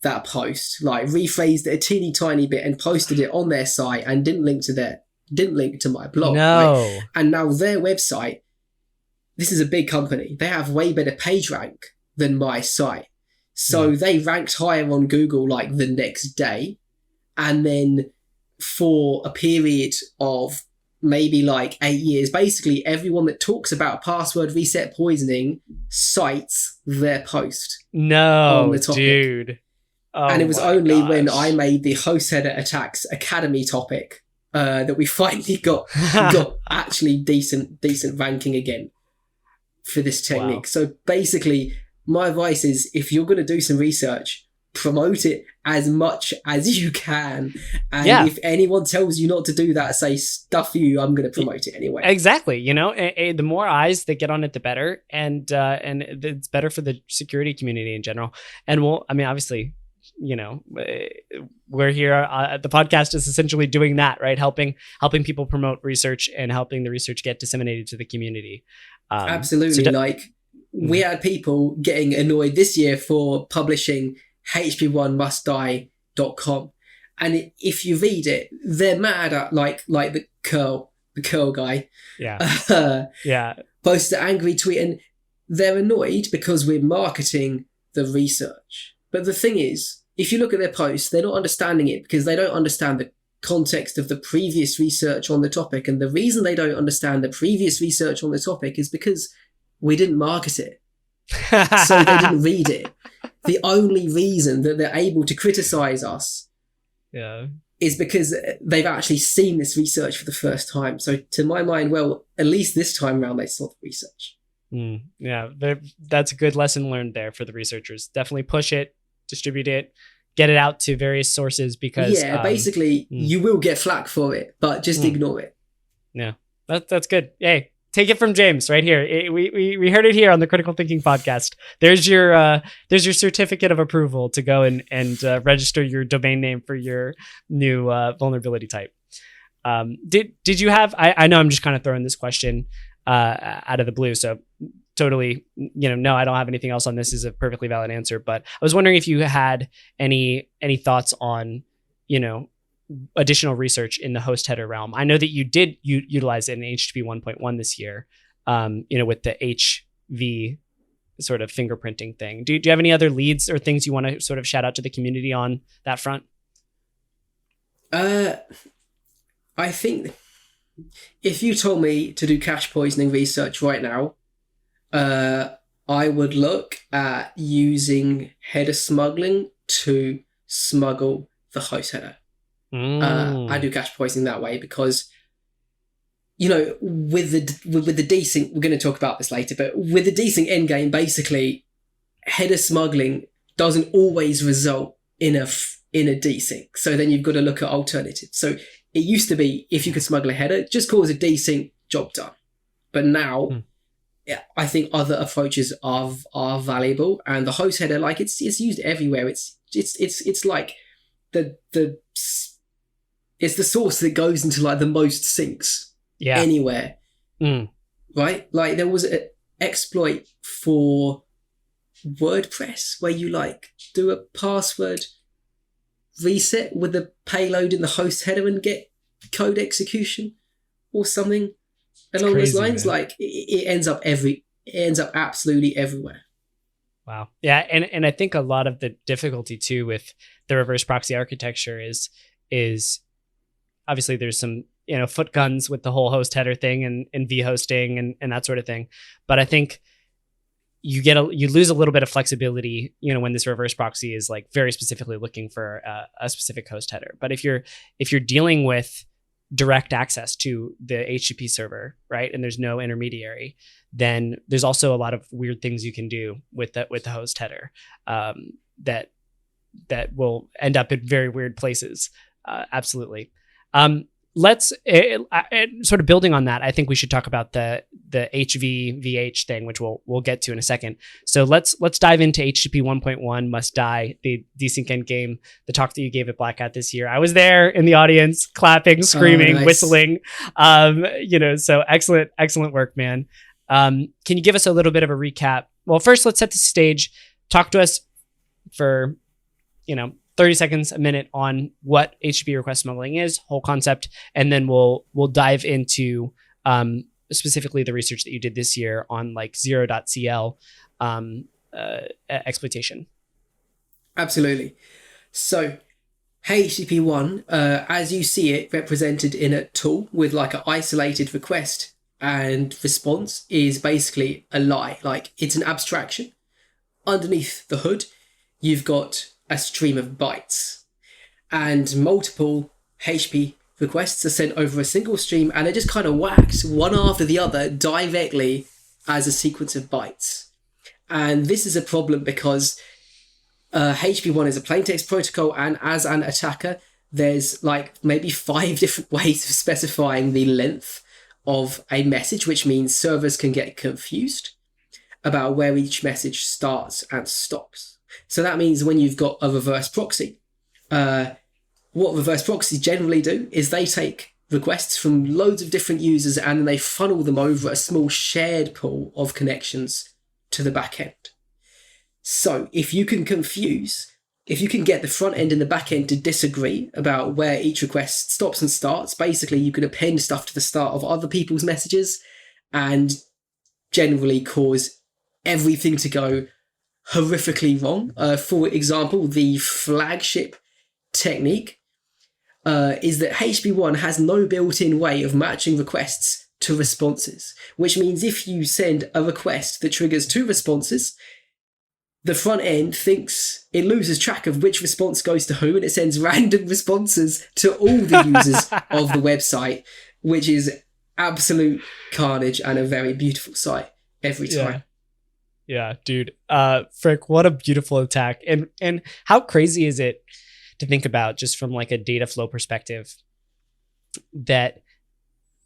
A: that post, like rephrased it a teeny tiny bit and posted it on their site and didn't link to my blog.
C: No.
A: Right? And now their website, this is a big company, they have way better page rank than my site. So they ranked higher on Google like the next day. And then for a period of maybe like 8 years, basically everyone that talks about password reset poisoning cites their post.
C: No,
A: on the topic.
C: Dude. Oh,
A: and it was only when I made the host header attacks academy topic that we finally got actually decent ranking again for this technique. Wow. So basically, my advice is, if you're going to do some research, promote it as much as you can. And if anyone tells you not to do that, say, stuff you, I'm going to promote it anyway.
C: Exactly. The more eyes that get on it, the better. And it's better for the security community in general. And obviously, we're here. The podcast is essentially doing that, right? Helping people promote research and helping the research get disseminated to the community.
A: Absolutely. We had people getting annoyed this year for publishing hp1mustdie.com. And if you read it, they're mad at like the curl guy.
C: Yeah. Yeah.
A: Posted an angry tweet, and they're annoyed because we're marketing the research. But the thing is, if you look at their posts, they're not understanding it because they don't understand the context of the previous research on the topic. And the reason they don't understand the previous research on the topic is because we didn't market it. So they didn't read it. The only reason that they're able to criticize us is because they've actually seen this research for the first time. So to my mind, well, at least this time around, they saw the research.
C: Yeah, that's a good lesson learned there for the researchers. Definitely push it, distribute it, get it out to various sources because...
A: Yeah, basically, you will get flack for it, but just ignore it.
C: Yeah, that's good. Hey, take it from James right here. We heard it here on the Critical Thinking Podcast. There's your certificate of approval to go and register your domain name for your new vulnerability type. Did you have? I know I'm just kind of throwing this question out of the blue, so totally, no, I don't have anything else on this. Is a perfectly valid answer, but I was wondering if you had any thoughts on, additional research in the host header realm. I know that you did utilize it in HTTP 1.1 this year, with the HV sort of fingerprinting thing. Do you have any other leads or things you want to sort of shout out to the community on that front?
A: I think if you told me to do cache poisoning research right now, I would look at using header smuggling to smuggle the host header. I do cache poisoning that way because, with the desync, we're going to talk about this later, but with the desync endgame, basically, header smuggling doesn't always result in a desync. So then you've got to look at alternatives. So it used to be, if you could smuggle a header, just cause a desync, job done. But now, I think other approaches are valuable, and the host header, like it's used everywhere. It's like it's the source that goes into like the most syncs anywhere, right? Like there was an exploit for WordPress where you like do a password reset with the payload in the host header and get code execution or something along those lines. Man. Like it ends up absolutely everywhere.
C: Wow. Yeah. And I think a lot of the difficulty too with the reverse proxy architecture is obviously there's some, foot guns with the whole host header thing and vhosting and that sort of thing. But I think you lose a little bit of flexibility, when this reverse proxy is like very specifically looking for a specific host header. But if you're dealing with direct access to the HTTP server, right, and there's no intermediary, then there's also a lot of weird things you can do with the host header that will end up in very weird places. Absolutely. Let's sort of building on that. I think we should talk about the HVVH thing, which we'll get to in a second. So let's dive into HTTP 1.1 must die, the desync endgame, the talk that you gave at Black Hat this year. I was there in the audience, clapping, screaming, nice. Whistling. So excellent work, man. Can you give us a little bit of a recap? Well, first let's set the stage. Talk to us for 30 seconds, a minute on what HTTP request smuggling is, whole concept, and then we'll dive into specifically the research that you did this year on like 0.cl exploitation.
A: Absolutely. So HTTP1, as you see it represented in a tool with like an isolated request and response, is basically a lie. Like it's an abstraction. Underneath the hood, you've got a stream of bytes, and multiple HTTP requests are sent over a single stream, and it just kind of whacks one after the other directly as a sequence of bytes. And this is a problem because HTTP1 is a plain text protocol, and as an attacker, there's like maybe 5 different ways of specifying the length of a message, which means servers can get confused about where each message starts and stops. So that means when you've got a reverse proxy, what reverse proxies generally do is they take requests from loads of different users and then they funnel them over a small shared pool of connections to the back end. So if you can confuse if you can get the front end and the back end to disagree about where each request stops and starts, basically you can append stuff to the start of other people's messages and generally cause everything to go horrifically wrong. For example, the flagship technique is that HB1 has no built-in way of matching requests to responses, which means if you send a request that triggers 2 responses, the front end thinks it loses track of which response goes to who, and it sends random responses to all the users of the website, which is absolute carnage and a very beautiful sight every time.
C: Yeah, dude. Frick, what a beautiful attack. And how crazy is it to think about, just from like a data flow perspective, that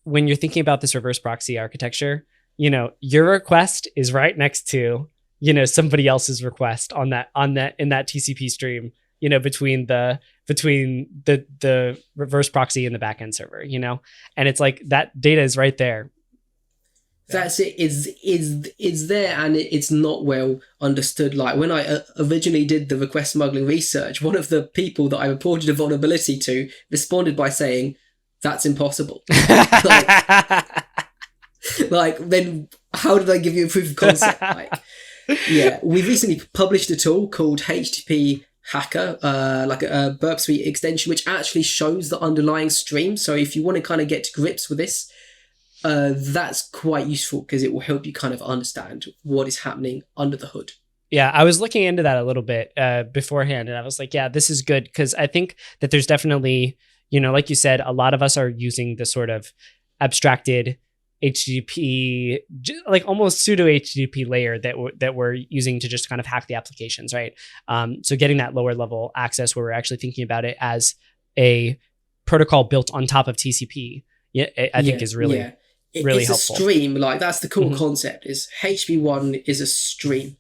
C: when you're thinking about this reverse proxy architecture, you know, your request is right next to, you know, somebody else's request in that TCP stream, you know, between the reverse proxy and the backend server, you know, and it's like that data is right there.
A: That's it, is there, and it's not well understood. Like when I originally did the request smuggling research, one of the people that I reported a vulnerability to responded by saying, "That's impossible." like then how did I give you a proof of concept? Yeah, we recently published a tool called HTTP Hacker, like a Burp Suite extension, which actually shows the underlying stream. So if you want to kind of get to grips with this, that's quite useful because it will help you kind of understand what is happening under the hood.
C: Yeah, I was looking into that a little bit beforehand, and I was like, yeah, this is good, because I think that there's definitely, you know, like you said, a lot of us are using the sort of abstracted HTTP, like almost pseudo HTTP layer that we're using to just kind of hack the applications, right? So getting that lower level access where we're actually thinking about it as a protocol built on top of TCP, I think is really really helpful.
A: It's a stream, like that's the cool concept. Is HB1 is a stream.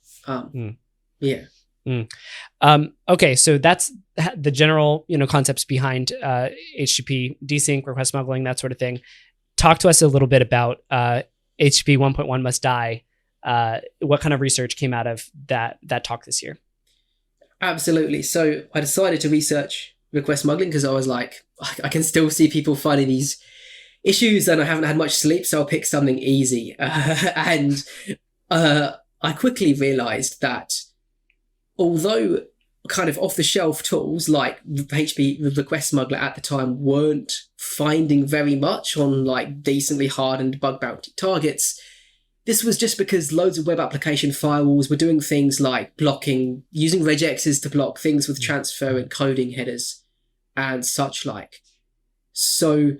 C: Okay, so that's the general, you know, concepts behind HTTP desync, request smuggling, that sort of thing. Talk to us a little bit about HTTP 1.1 must die. What kind of research came out of that talk this year?
A: Absolutely. So I decided to research request smuggling because I was like, I can still see people finding these issues and I haven't had much sleep, so I'll pick something easy. And I quickly realized that although kind of off-the-shelf tools like HTTP request smuggler at the time weren't finding very much on like decently hardened bug bounty targets, this was just because loads of web application firewalls were doing things like blocking, using regexes to block things with transfer and coding headers and such like. So,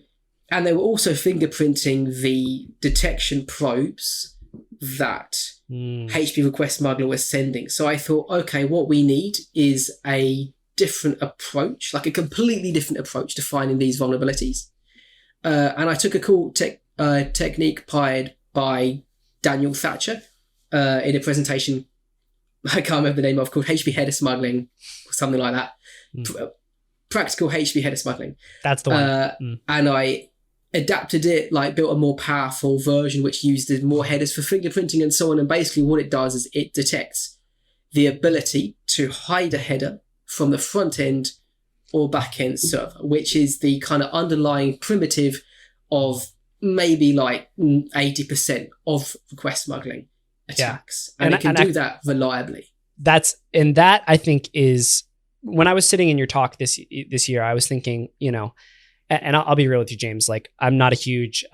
A: and they were also fingerprinting the detection probes that HTTP request smuggler was sending. So I thought, okay, what we need is a different approach, like a completely different approach to finding these vulnerabilities. And I took a cool technique pioneered by Daniel Thatcher in a presentation I can't remember the name of, called HTTP header smuggling or something like that. Practical HTTP header smuggling.
C: That's the one.
A: And I adapted it, like built a more powerful version which used more headers for fingerprinting and so on. And basically what it does is it detects the ability to hide a header from the front end or back end server, which is the kind of underlying primitive of maybe like 80% of request smuggling attacks. Yeah. And it can do that reliably.
C: That I think is, when I was sitting in your talk this year, I was thinking, you know, and I'll be real with you, James, like I'm not a huge,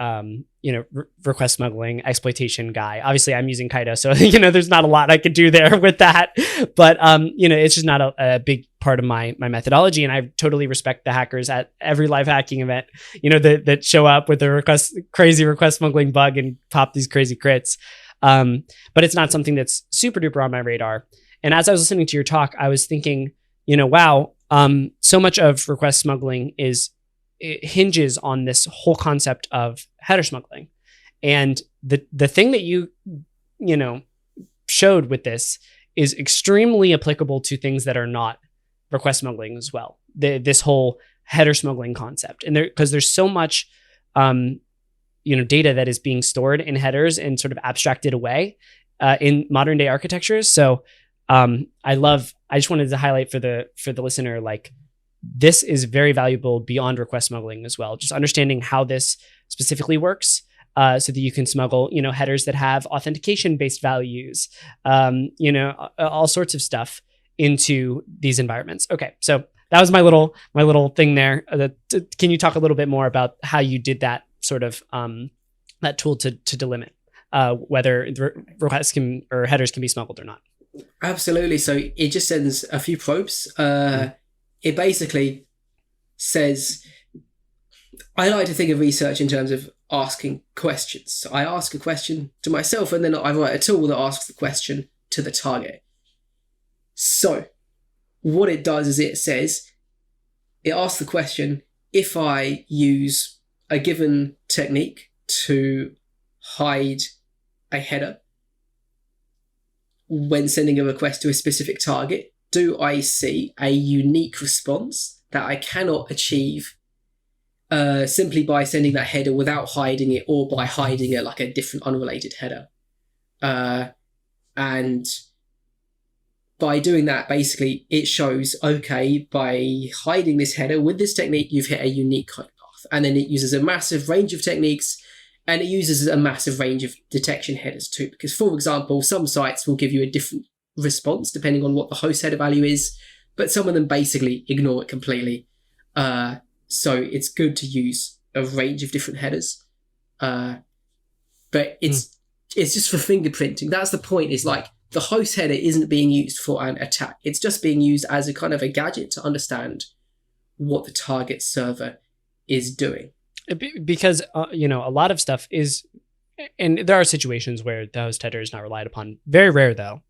C: request smuggling exploitation guy. Obviously I'm using Kaido, so, you know, there's not a lot I could do there with that, but, it's just not a big part of my methodology. And I totally respect the hackers at every live hacking event, you know, that show up with a crazy request smuggling bug and pop these crazy crits. But it's not something that's super duper on my radar. And as I was listening to your talk, I was thinking, you know, wow, so much of request smuggling it hinges on this whole concept of header smuggling. And the thing that you showed with this is extremely applicable to things that are not request smuggling as well. This whole header smuggling concept. And because there's so much, data that is being stored in headers and sort of abstracted away in modern day architectures. So I just wanted to highlight for the listener, like, this is very valuable beyond request smuggling as well. Just understanding how this specifically works, so that you can smuggle, headers that have authentication-based values, all sorts of stuff into these environments. Okay, so that was my little thing there. Can you talk a little bit more about how you did that sort of that tool to delimit whether the requests or headers can be smuggled or not?
A: Absolutely. So it just sends a few probes. It basically says, I like to think of research in terms of asking questions. So I ask a question to myself, and then I write a tool that asks the question to the target. So what it does is it asks the question, if I use a given technique to hide a header when sending a request to a specific target, do I see a unique response that I cannot achieve simply by sending that header without hiding it, or by hiding it like a different unrelated header? And by doing that, basically, it shows, okay, by hiding this header with this technique, you've hit a unique code path. And then it uses a massive range of techniques, and it uses a massive range of detection headers too. Because, for example, some sites will give you a different response depending on what the host header value is, but some of them basically ignore it completely. So it's good to use a range of different headers. But it's just for fingerprinting. That's the point, is like, the host header isn't being used for an attack. It's just being used as a kind of a gadget to understand what the target server is doing.
C: Because, a lot of stuff is, and there are situations where the host header is not relied upon. Very rare though,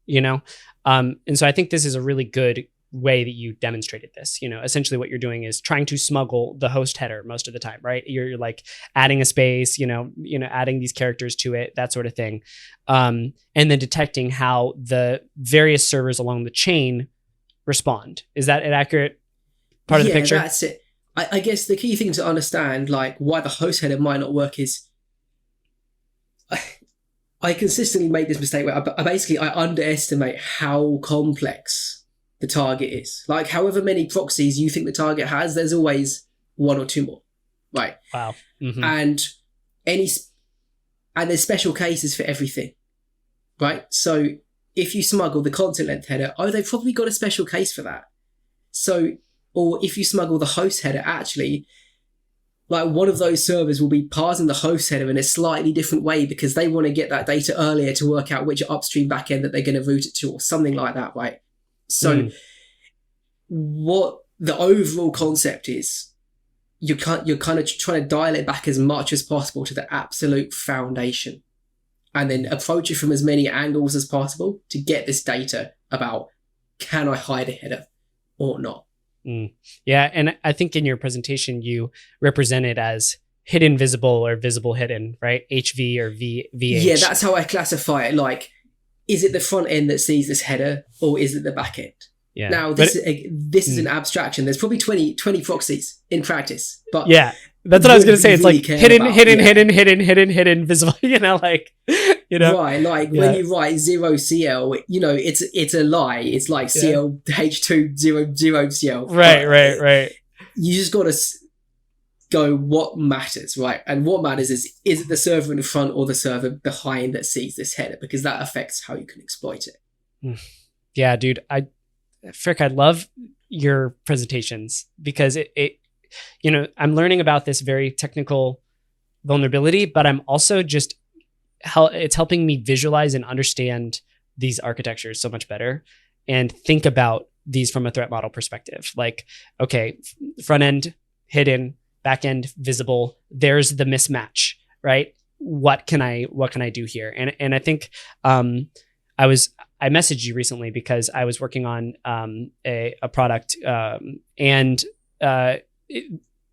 C: and so I think this is a really good way that you demonstrated this. Essentially what you're doing is trying to smuggle the host header most of the time, right? You're like adding a space, adding these characters to it, that sort of thing. And then detecting how the various servers along the chain respond. Is that an accurate part of the picture?
A: Yeah, that's it. I guess the key thing to understand, like, why the host header might not work is, I consistently make this mistake where I underestimate how complex the target is. Like, however many proxies you think the target has, there's always one or two more, right?
C: Wow. Mm-hmm.
A: And there's special cases for everything, right? So if you smuggle the content length header, they've probably got a special case for that. So, or if you smuggle the host header, actually, like, one of those servers will be parsing the host header in a slightly different way because they want to get that data earlier to work out which upstream backend that they're going to route it to, or something like that, right? So what the overall concept is, you're kind of trying to dial it back as much as possible to the absolute foundation, and then approach it from as many angles as possible to get this data about, can I hide a header or not?
C: Yeah, and I think in your presentation you represent it as hidden visible or visible hidden, right? HV or VH.
A: Yeah, that's how I classify it. Like, is it the front end that sees this header, or is it the back end?
C: Yeah.
A: Now, this is an abstraction. There's probably 20 proxies in practice, but
C: yeah, that's what I was going to say. It's
A: really
C: like hidden, visible.
A: Right, like when you write 0CL, it's a lie. It's like CLH200CL.
C: Right.
A: You just got to go what matters, right? And what matters is it the server in the front or the server behind that sees this header? Because that affects how you can exploit it.
C: Yeah, dude. I love your presentations because it I'm learning about this very technical vulnerability, but I'm also just it's helping me visualize and understand these architectures so much better and think about these from a threat model perspective. Like, okay, front end hidden, back end visible. There's the mismatch, right? What can I do here? And I think I messaged you recently because I was working on a product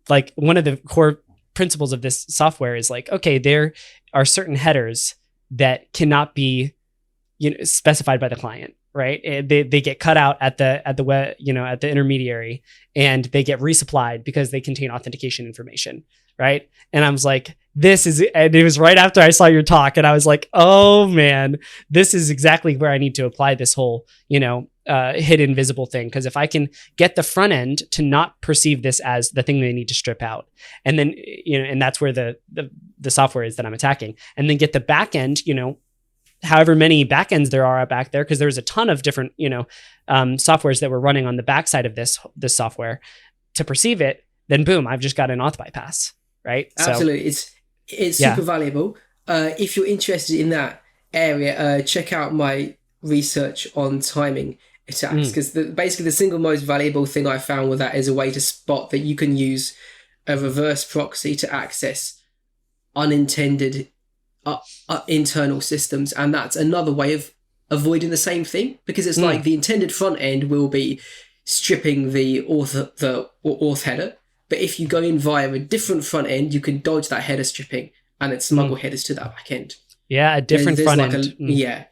C: like one of the core principles of this software is like, okay, there are certain headers that cannot be specified by the client, right? They get cut out at the web, at the intermediary, and they get resupplied because they contain authentication information, right? And I was like, and it was right after I saw your talk, and I was like, oh man, this is exactly where I need to apply this whole, hidden visible thing. Because if I can get the front end to not perceive this as the thing they need to strip out, and then, and that's where the software is that I'm attacking, and then get the back end, however many backends there are back there, because there's a ton of different, softwares that were running on the backside of this software to perceive it, then boom, I've just got an auth bypass, right?
A: Absolutely. It's super valuable. If you're interested in that area, check out my research on timing attacks, because basically the single most valuable thing I found with that is a way to spot that you can use a reverse proxy to access unintended internal systems, and that's another way of avoiding the same thing, because it's like the intended front end will be stripping the auth header, but if you go in via a different front end, you can dodge that header stripping and then smuggle headers to that back end.
C: Yeah, a different front end.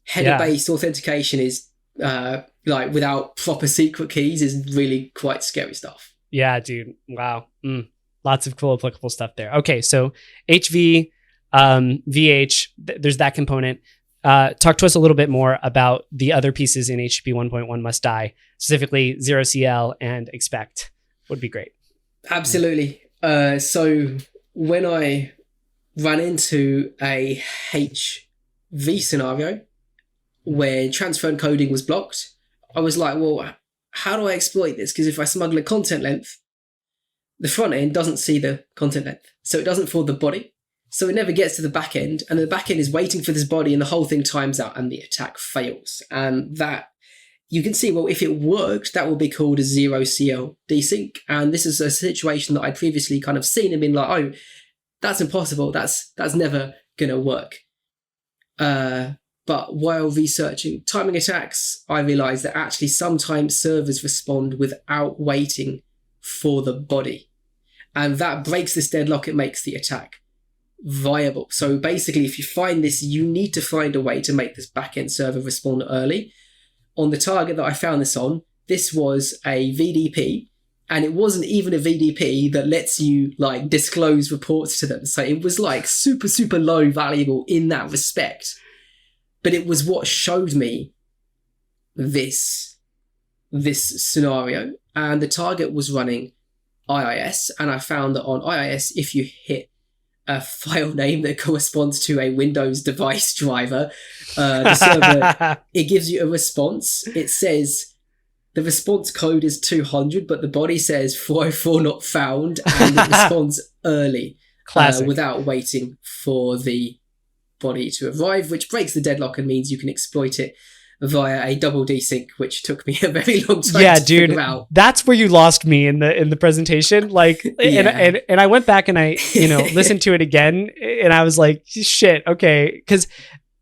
A: Header-based authentication is without proper secret keys is really quite scary stuff.
C: Yeah, dude. Wow. Lots of cool applicable stuff there. Okay, so HV, VH, there's that component. Talk to us a little bit more about the other pieces in HTTP 1.1 must die, specifically 0CL and expect would be great.
A: Absolutely. So when I ran into a HV scenario where transfer encoding was blocked, I was like, well, how do I exploit this? Because if I smuggle a content length, the front end doesn't see the content length, so it doesn't forward the body. So it never gets to the back end, and the back end is waiting for this body, and the whole thing times out and the attack fails. And that, you can see, well, if it worked, that will be called a 0CL desync. And this is a situation that I'd previously kind of seen and been like, oh, that's impossible. That's never going to work. But while researching timing attacks, I realized that actually sometimes servers respond without waiting for the body. And that breaks this deadlock. It makes the attack viable. So basically, if you find this, you need to find a way to make this backend server respond early. On the target that I found this on, this was a VDP, and it wasn't even a VDP that lets you like disclose reports to them. So it was like super, super low valuable in that respect. But it was what showed me this scenario. And the target was running IIS, and I found that on IIS, if you hit a file name that corresponds to a Windows device driver, the server, it gives you a response. It says the response code is 200, but the body says 404 not found, and it responds early, without waiting for the body to arrive, which breaks the deadlock and means you can exploit it via a double desync, which took me a very long time to figure out.
C: That's where you lost me in the presentation. Like, and I went back and I, listened to it again, and I was like, shit, okay, because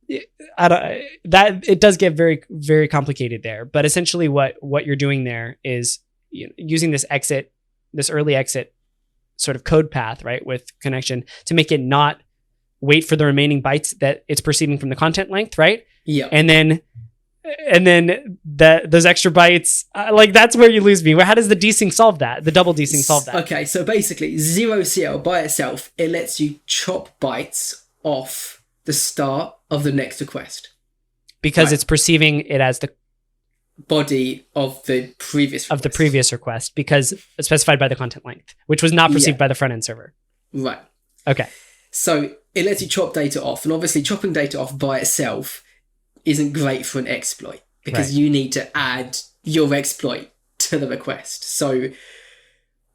C: it does get very, very complicated there. But essentially, what you're doing there is using this early exit sort of code path, right, with connection to make it not wait for the remaining bytes that it's perceiving from the content length, right?
A: Yeah,
C: and then those extra bytes, that's where you lose me. How does the desync solve that? The double desync solve that?
A: Okay, so basically 0CL by itself, it lets you chop bytes off the start of the next request.
C: Because it's perceiving it as the
A: body of the previous request.
C: Of the previous request, because it's specified by the content length, which was not perceived by the front end server.
A: Right.
C: Okay.
A: So it lets you chop data off, and obviously chopping data off by itself isn't great for an exploit, because you need to add your exploit to the request. So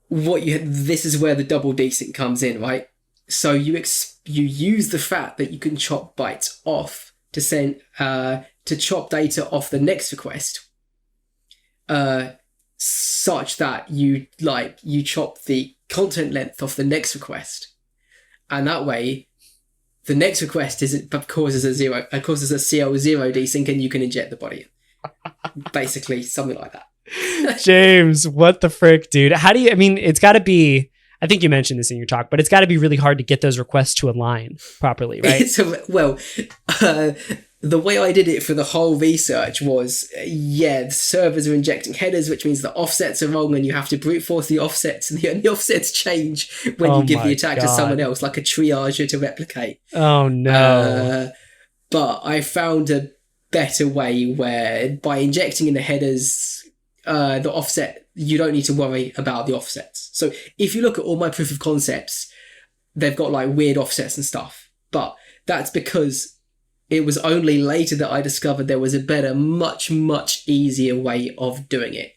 A: this is where the double desync comes in, right? So you use the fact that you can chop bytes off to send to chop data off the next request, such that you chop the content length off the next request, and that way the next request causes a CL0 desync, and you can inject the body in. Basically, something like that.
C: James, what the frick, dude? It's got to be, I think you mentioned this in your talk, but it's got to be really hard to get those requests to align properly, right?
A: the way I did it for the whole research was, the servers are injecting headers, which means the offsets are wrong and you have to brute force the offsets, and the offsets change when you give the attack to someone else, like a triager to replicate.
C: Oh no.
A: But I found a better way where by injecting in the headers, the offset, you don't need to worry about the offsets. So if you look at all my proof of concepts, they've got like weird offsets and stuff. But that's because it was only later that I discovered there was a better, much, much easier way of doing it.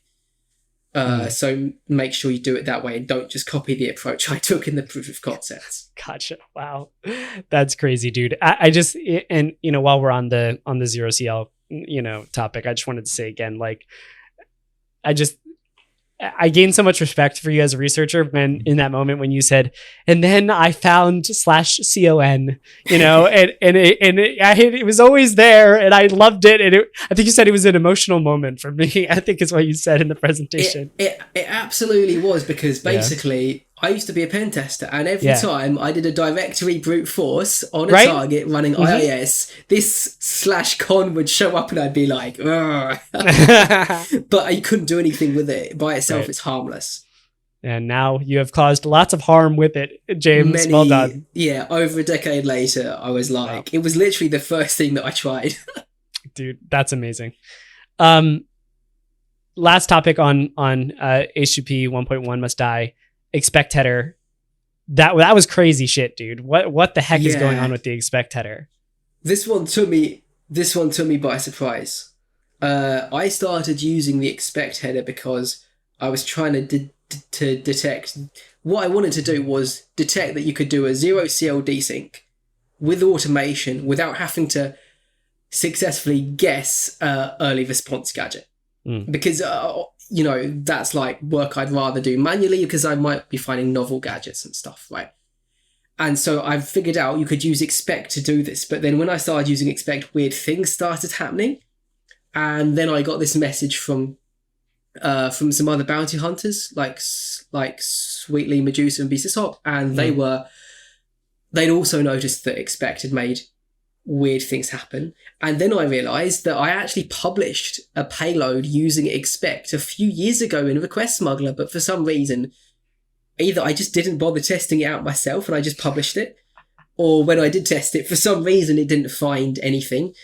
A: So make sure you do it that way and don't just copy the approach I took in the proof of concepts.
C: Gotcha. Wow. That's crazy, dude. I just, and you know, while we're on the 0CL, you know, topic, I just wanted to say again, like, I gained so much respect for you as a researcher when in that moment when you said, and then I found /con, you know, and it was always there and I loved it. And I think you said it was an emotional moment for me, I think is what you said in the presentation.
A: It absolutely was, because basically I used to be a pen tester, and every time I did a directory brute force on a target running IIS, this /con would show up and I'd be like, but I couldn't do anything with it. By itself, it's harmless.
C: And now you have caused lots of harm with it, James. Well done.
A: Yeah, over a decade later, I was like, it was literally the first thing that I tried.
C: Dude, that's amazing. Last topic on HTTP 1.1 must die. Expect header. That was crazy shit, dude. What the heck is going on with the expect header? This one took me
A: by surprise. I started using the expect header because I was trying to detect. What I wanted to do was detect that you could do a 0CL desync with automation without having to successfully guess early response gadget. Because you know, that's like work I'd rather do manually, because I might be finding novel gadgets and stuff, right? And so I've figured out you could use expect to do this. But then when I started using expect, weird things started happening. And then I got this message from some other bounty hunters, like Sweetly, Medusa, and Beast Hop, and they'd also noticed that expect had made weird things happen. And then I realized that I actually published a payload using expect a few years ago in Request Smuggler, but for some reason either I just didn't bother testing it out myself and I just published it, or when I did test it, for some reason it didn't find anything.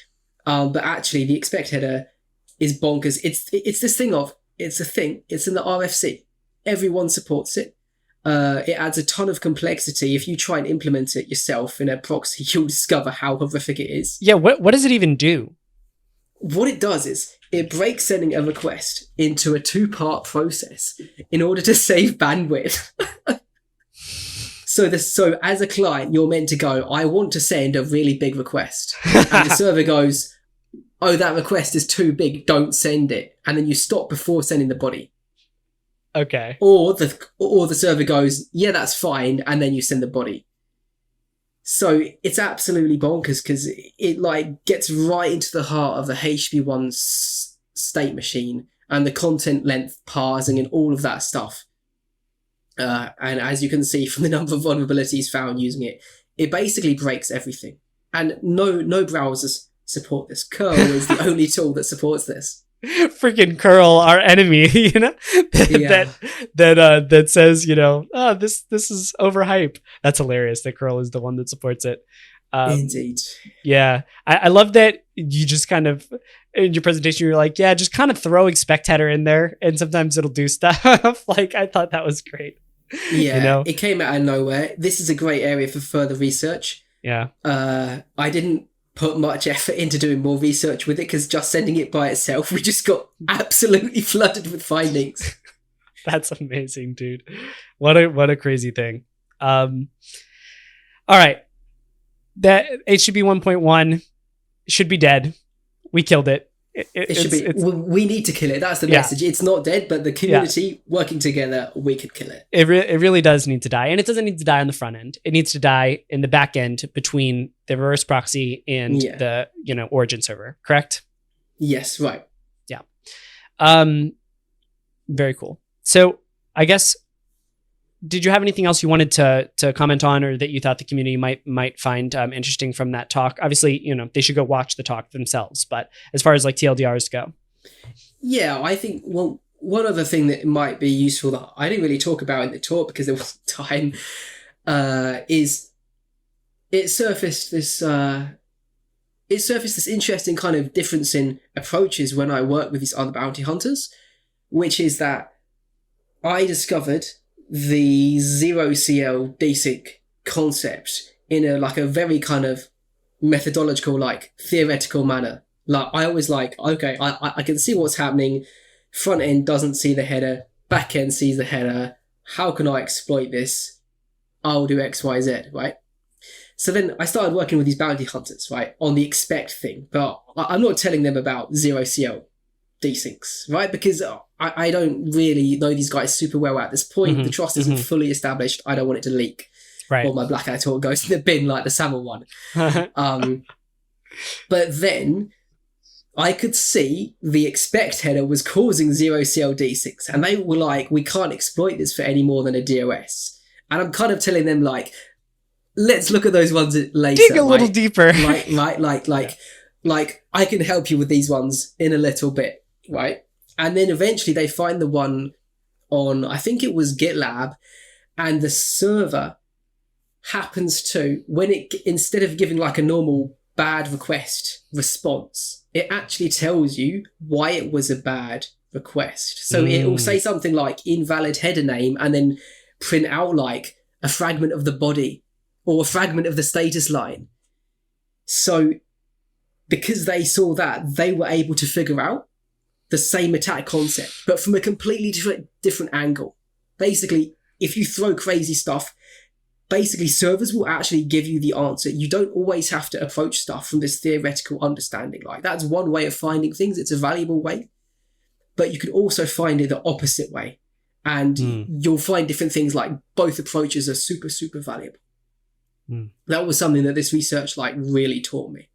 A: But actually the expect header is bonkers. It's this thing of, it's a thing, it's in the RFC, everyone supports it. It adds a ton of complexity. If you try and implement it yourself in a proxy, you'll discover how horrific it is.
C: Yeah, what does it even do?
A: What it does is it breaks sending a request into a two-part process in order to save bandwidth. So as a client, you're meant to go, I want to send a really big request. And the server goes, oh, that request is too big, don't send it. And then you stop before sending the body.
C: Okay.
A: Or the server goes, yeah, that's fine, and then you send the body. So it's absolutely bonkers because it like gets right into the heart of the HTTP1 state machine and the content length parsing and all of that stuff. And as you can see from the number of vulnerabilities found using it, it basically breaks everything. And no browsers support this. Curl is the only tool that supports this.
C: Freaking curl, our enemy, you know, that says, you know, oh, this is overhype. That's hilarious that curl is the one that supports it.
A: Indeed.
C: Yeah, I love that you just kind of in your presentation you're like, yeah, just kind of throw expect header in there, and sometimes it'll do stuff. Like, I thought that was great.
A: Yeah,
C: you know?
A: It came out of nowhere. This is a great area for further research.
C: Yeah.
A: I didn't put much effort into doing more research with it because just sending it by itself, we just got absolutely flooded with findings.
C: That's amazing, dude. What a crazy thing. All right. That HTTP 1.1 should be dead. We killed it.
A: It should be. We need to kill it. That's the message. It's not dead, but the community working together, we could kill it.
C: It really does need to die. And it doesn't need to die on the front end. It needs to die in the back end between the reverse proxy and the, you know, origin server. Correct?
A: Yes, right.
C: Yeah. Very cool. So I guess did you have anything else you wanted to comment on, or that you thought the community might find interesting from that talk? Obviously, they should go watch the talk themselves, but as far as like TLDRs go.
A: Yeah, I think, well, one other thing that might be useful that I didn't really talk about in the talk because there wasn't time, is it surfaced this interesting kind of difference in approaches when I work with these other bounty hunters, which is that I discovered the 0CL desync concept in a very kind of methodological, like theoretical manner. Like I always okay, I can see what's happening. Front end doesn't see the header, back end sees the header. How can I exploit this? I'll do X, Y, Z, right? So then I started working with these bounty hunters, right, on the expect thing, but I'm not telling them about 0CL desyncs, right? Because I don't really know these guys super well at this point. The trust isn't fully established. I don't want it to leak.
C: Right.
A: Or my black hat talk goes in the bin like the SAML one. But then I could see the expect header was causing 0CL desyncs, and they were like, we can't exploit this for any more than a DOS. And I'm kind of telling them like, let's look at those ones later.
C: Dig a little deeper.
A: Like I can help you with these ones in a little bit, right? And then eventually they find the one on, I think it was GitLab, and the server happens to, when it, instead of giving like a normal bad request response, it actually tells you why it was a bad request. So it will say something like invalid header name and then print out like a fragment of the body or a fragment of the status line. So because they saw that, they were able to figure out the same attack concept, but from a completely different angle. Basically, if you throw crazy stuff, basically servers will actually give you the answer. You don't always have to approach stuff from this theoretical understanding. Like that's one way of finding things. It's a valuable way, but you can also find it the opposite way. And you'll find different things, like both approaches are super, super valuable. That was something that this research like really taught me.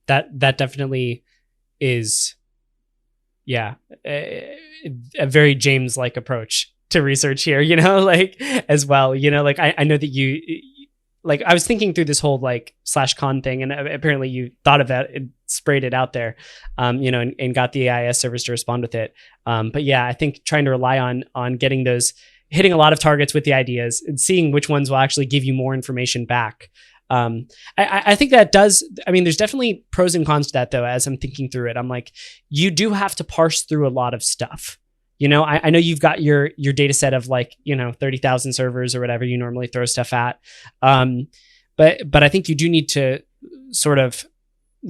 C: That definitely is, a very James-like approach to research here, like as well, like I know that you, like I was thinking through this whole like /con thing, and apparently you thought of that and sprayed it out there, and got the AIS servers to respond with it. But yeah, I think trying to rely on getting those, hitting a lot of targets with the ideas and seeing which ones will actually give you more information back. I think that does, there's definitely pros and cons to that though. As I'm thinking through it, I'm like, you do have to parse through a lot of stuff. I know you've got your data set of like, 30,000 servers or whatever you normally throw stuff at. But I think you do need to sort of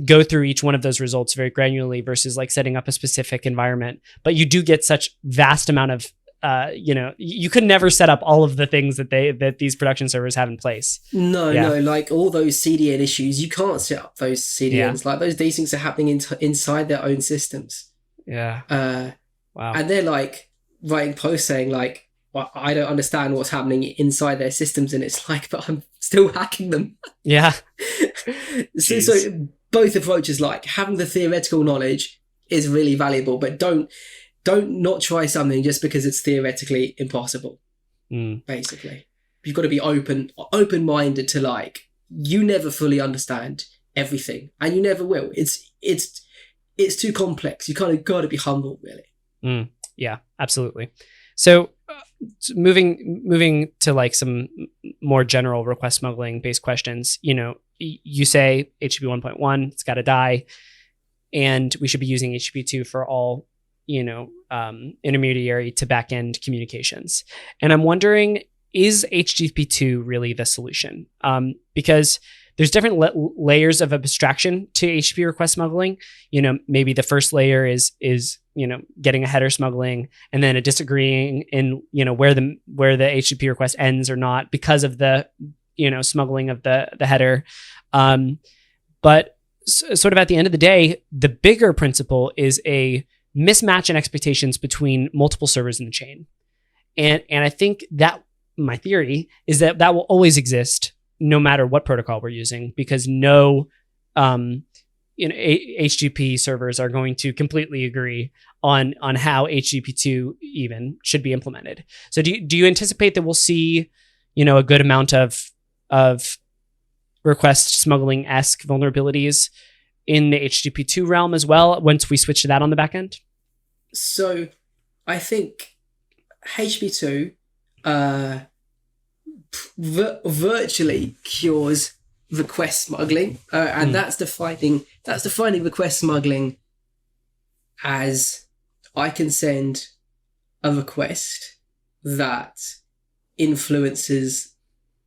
C: go through each one of those results very granularly versus like setting up a specific environment. But you do get such vast amount of, you could never set up all of the things that these production servers have in place.
A: No, like all those CDN issues, you can't set up those CDNs. Like those desyncs are happening inside their own systems.
C: Yeah. Wow.
A: And they're like writing posts saying like, well, I don't understand what's happening inside their systems. And it's like, but I'm still hacking them.
C: Yeah.
A: so both approaches, like having the theoretical knowledge is really valuable, but don't not try something just because it's theoretically impossible. Basically, you've got to be open-minded to like, you never fully understand everything and you never will. It's too complex. You kind of got to be humble, really.
C: Yeah, absolutely. So moving to like some more general request smuggling based questions, you say HTTP 1.1, it's got to die, and we should be using HTTP 2 for all, intermediary to backend communications. And I'm wondering, is HTTP 2 really the solution? Because there's different layers of abstraction to HTTP request smuggling. Maybe the first layer is getting a header smuggling, and then a disagreeing in where the HTTP request ends or not because of the smuggling of the header. But sort of at the end of the day, the bigger principle is a mismatch in expectations between multiple servers in the chain, and I think that my theory is that will always exist no matter what protocol we're using, because no HTTP servers are going to completely agree on how HTTP2 even should be implemented. So do you anticipate that we'll see, a good amount of request smuggling-esque vulnerabilities in the HTTP2 realm as well once we switch to that on the back end?
A: So I think HTTP2 virtually cures request smuggling, and that's defining request smuggling as I can send a request that influences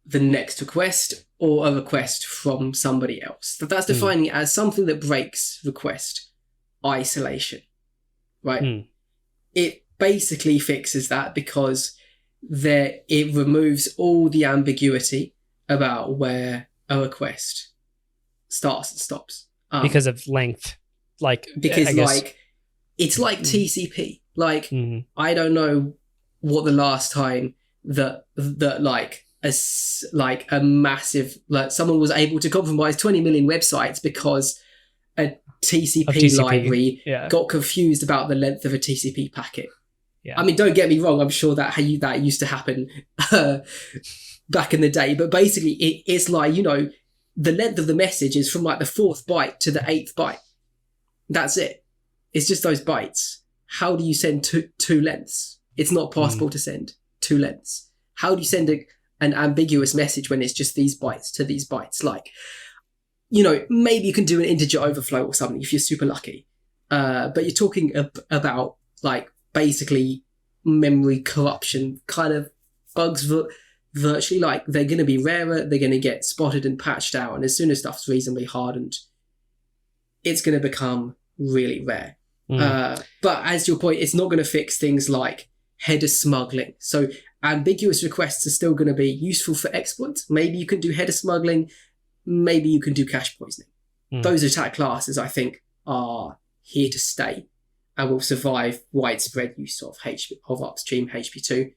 A: the next request or a request from somebody else. That's defining it as something that breaks request isolation, right? It basically fixes that because it removes all the ambiguity about where a request starts and stops.
C: Because of length.
A: It's like TCP. I don't know what the last time that a massive, someone was able to compromise 20 million websites because a TCP library got confused about the length of a TCP packet. Yeah. I mean, don't get me wrong. I'm sure that used to happen back in the day. But basically, it's the length of the message is from the 4th byte to the 8th byte. That's it. It's just those bytes. How do you send two lengths? It's not possible to send 2 lengths. How do you send an ambiguous message when it's just these bytes to these bytes? Maybe you can do an integer overflow or something if you're super lucky. But you're talking about basically memory corruption kind of bugs virtually. They're going to be rarer, they're going to get spotted and patched out, and as soon as stuff's reasonably hardened, it's going to become really rare. But as your point, it's not going to fix things like header smuggling. So ambiguous requests are still going to be useful for exploits. Maybe you can do header smuggling, maybe you can do cache poisoning. Those attack classes, I think, are here to stay and will survive widespread use of upstream HTTP2.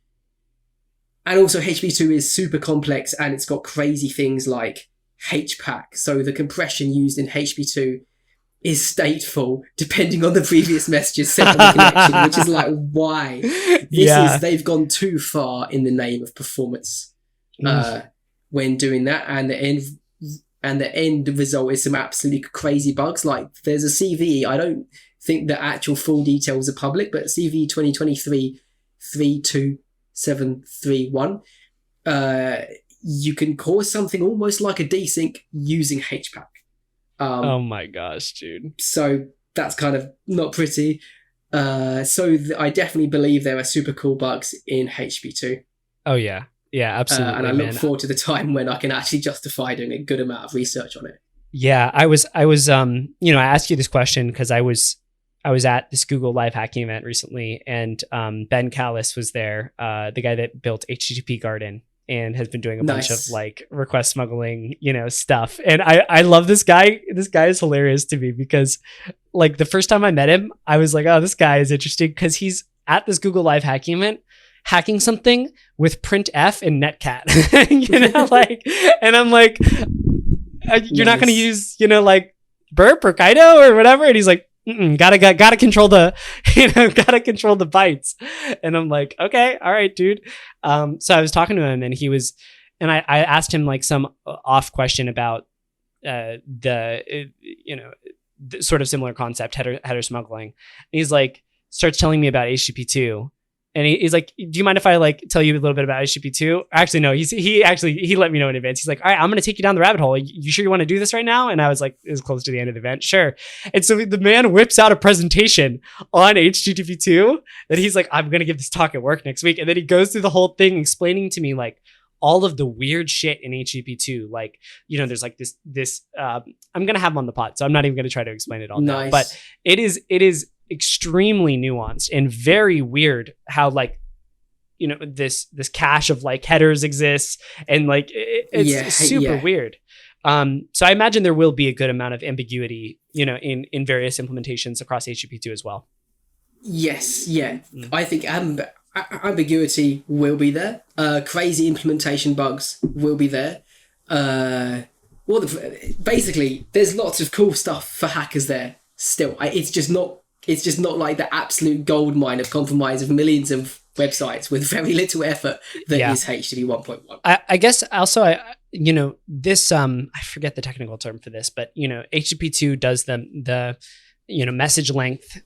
A: And also HTTP2 is super complex and it's got crazy things like HPAC. So the compression used in HTTP2 is stateful depending on the previous messages sent on the connection, which is why? They've gone too far in the name of performance when doing that, and the end result is some absolutely crazy bugs. There's a CVE, I don't think the actual full details are public, but CVE 2023-32731, you can cause something almost like a desync using HPAC.
C: Oh my gosh, dude.
A: So that's kind of not pretty. I definitely believe there are super cool bugs in HTTP2.
C: Oh yeah. Yeah, absolutely.
A: And I look forward to the time when I can actually justify doing a good amount of research on it.
C: Yeah, I was I asked you this question because I was at this Google live hacking event recently, and Ben Callis was there, the guy that built HTTP Garden and has been doing a bunch of request smuggling, stuff. And I love this guy. This guy is hilarious to me because the first time I met him, I was like, oh, this guy is interesting because he's at this Google live hacking event hacking something with printf and netcat, and I'm like, you're not going to use, Burp or Kaido or whatever. And he's like, gotta control the, gotta control the bytes. And I'm like, okay, all right, dude. So I was talking to him and I asked him some off question about, the sort of similar concept, header smuggling. And he's like, starts telling me about HTTP2. And he's like, do you mind if I tell you a little bit about HTTP2? Actually, no, he let me know in advance. He's like, all right, I'm going to take you down the rabbit hole. You sure you want to do this right now? And I was like, it was close to the end of the event. Sure. And so the man whips out a presentation on HTTP2 that he's like, I'm going to give this talk at work next week. And then he goes through the whole thing explaining to me all of the weird shit in HTTP2. There's this, I'm going to have him on the pod, so I'm not even going to try to explain it all now. But it is extremely nuanced and very weird how this cache of headers exists, and it's super weird. So I imagine there will be a good amount of ambiguity, in various implementations across HTTP2 as well.
A: Yes, yeah. I think ambiguity will be there. Crazy implementation bugs will be there. Basically, there's lots of cool stuff for hackers there still. It's just not It's just not like the absolute gold mine of compromise of millions of websites with very little effort that is HTTP 1.1.
C: I guess also, this, I forget the technical term for this, but, HTTP 2 does the message length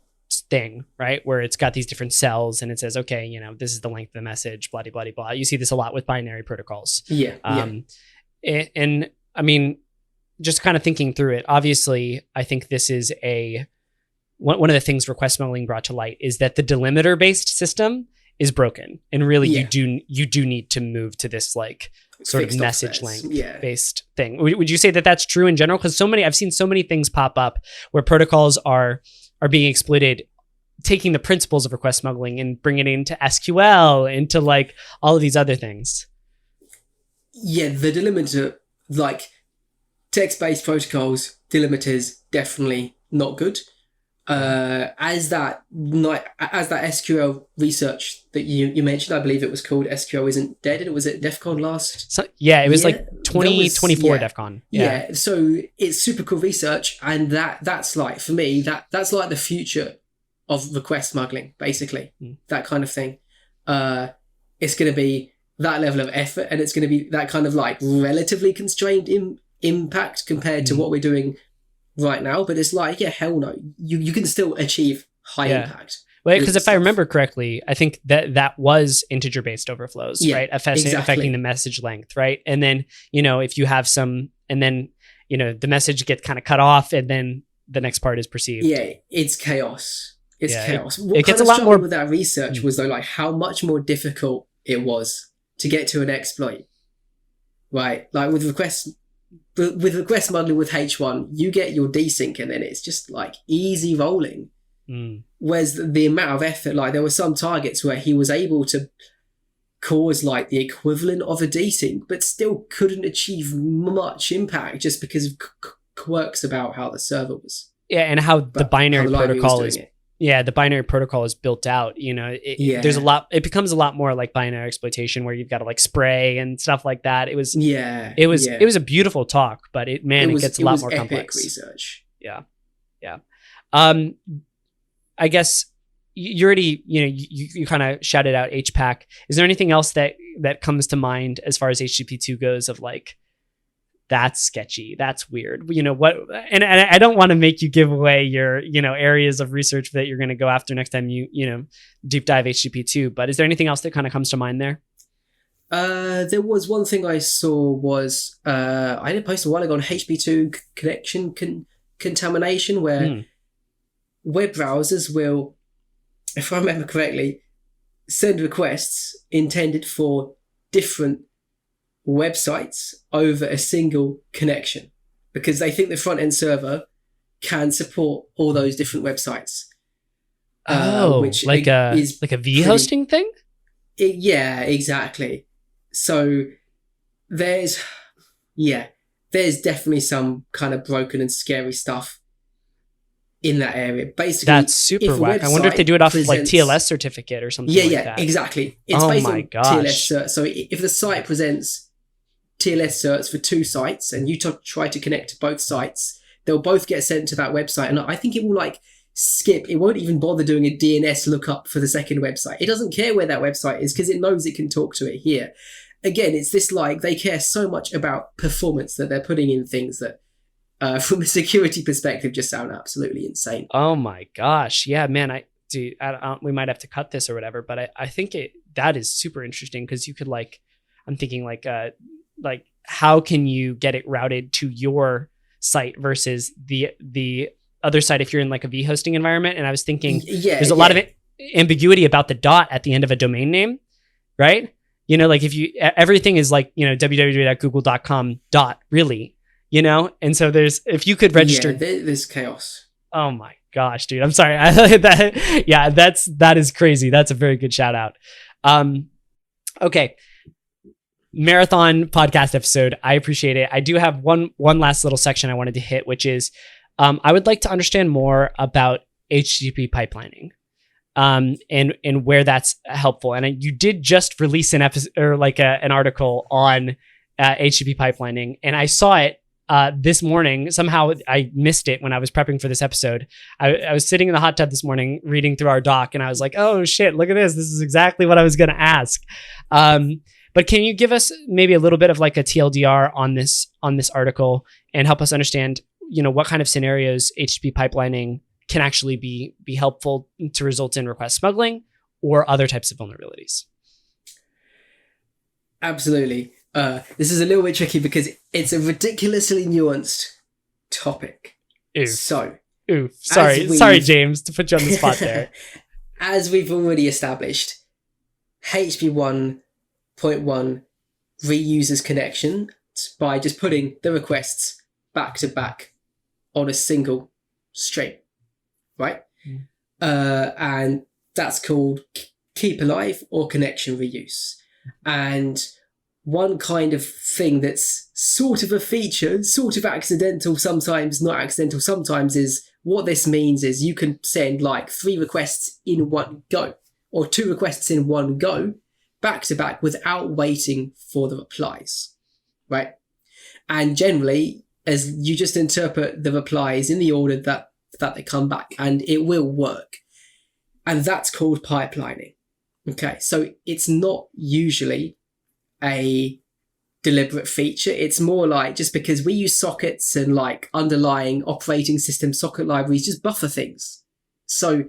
C: thing, right? Where it's got these different cells and it says, okay, this is the length of the message, blah, blah, blah, blah. You see this a lot with binary protocols.
A: Yeah.
C: And I mean, just kind of thinking through it, obviously, I think this is one of the things request smuggling brought to light is that the delimiter based system is broken, and really you do need to move to this like sort of message length based thing. Would you say that that's true in general? Because I've seen so many things pop up where protocols are being exploited, taking the principles of request smuggling and bringing it into SQL, into like all of these other things.
A: Yeah, the delimiter, like text-based protocols, delimiters definitely not good. As that SQL research that you mentioned, I believe it was called SQL Isn't Dead, and was it DEF CON last?
C: It was like 2024 DEF CON.
A: Yeah, so it's super cool research, and that's like, for me, that's like the future of request smuggling, basically. That kind of thing. It's going to be that level of effort, and it's going to be that kind of like relatively constrained impact compared to what we're doing right now. But it's like, hell no, you can still achieve high impact.
C: Well, because if I remember correctly, I think that was integer based overflows, right? Affecting the message length, right? And then if you have some, and then the message gets kind of cut off, and then the next part is perceived.
A: Yeah, it's chaos. It's chaos. What
C: it gets
A: kind
C: a
A: of
C: lot more
A: with that research was though, like, how much more difficult it was to get to an exploit, right? Like with request smuggling with H1, you get your desync and then it's just like easy rolling. Whereas the amount of effort, like there were some targets where he was able to cause like the equivalent of a desync, but still couldn't achieve much impact just because of quirks about how the server was.
C: Yeah, and how the binary protocol is. Yeah, the binary protocol is built out. There's a lot. It becomes a lot more like binary exploitation, where you've got to like spray and stuff like that. It was a beautiful talk, but it gets a lot more complex.
A: Research.
C: Yeah. I guess you already you kind of shouted out HPAC. Is there anything else that comes to mind as far as HTTP2 goes of like, that's sketchy, that's weird, what? And I don't want to make you give away your areas of research that you're going to go after next time you deep dive HTTP2, but is there anything else that kind of comes to mind there?
A: There was one thing I saw was I did post a while ago on HTTP2 connection contamination, where web browsers will, if I remember correctly, send requests intended for different websites over a single connection because they think the front-end server can support all those different websites. Which
C: like a v-hosting thing?
A: Yeah, exactly. So there's definitely some kind of broken and scary stuff in that area. Basically,
C: that's super whack. I wonder if they do it off of like TLS certificate or something like that.
A: Yeah, exactly. It's based on TLS cert. So if the site presents TLS certs for two sites and you try to connect to both sites, they'll both get sent to that website. And I think it will like skip. It won't even bother doing a DNS lookup for the second website. It doesn't care where that website is because it knows it can talk to it here. Again, it's this like they care so much about performance that they're putting in things that from a security perspective just sound absolutely insane.
C: Oh my gosh. Yeah, man. We might have to cut this or whatever, but I think that is super interesting because you could like, I'm thinking like how can you get it routed to your site versus the other side if you're in like a v-hosting environment? And I was thinking there's a lot of ambiguity about the dot at the end of a domain name, right? Like if everything is like, www.google.com dot really, and so if you could register,
A: there's chaos.
C: Oh my gosh, dude, I'm sorry. That is crazy. That's a very good shout out. Okay. Marathon podcast episode. I appreciate it. I do have one last little section I wanted to hit, which is I would like to understand more about HTTP pipelining and where that's helpful. And you did just release an episode or like an article on HTTP pipelining, and I saw it this morning, somehow I missed it when I was prepping for this episode. I was sitting in the hot tub this morning reading through our doc, and I was like, oh shit, look at this. This is exactly what I was going to ask. But can you give us maybe a little bit of like a TLDR on this article and help us understand, what kind of scenarios HTTP pipelining can actually be helpful to result in request smuggling or other types of vulnerabilities?
A: Absolutely. This is a little bit tricky because it's a ridiculously nuanced topic.
C: Oof.
A: So,
C: sorry, James, to put you on the spot there.
A: As we've already established, HTTP 1.1 reuses connections by just putting the requests back to back on a single stream, right? And that's called keep alive or connection reuse. And one kind of thing that's sort of a feature, sort of accidental, sometimes not accidental, sometimes is what this means is you can send like 3 requests in one go or 2 requests in one go back to back without waiting for the replies, right? And generally, as you just interpret the replies in the order that they come back, and it will work. And that's called pipelining. Okay, so it's not usually a deliberate feature. It's more like just because we use sockets and like underlying operating system socket libraries just buffer things. So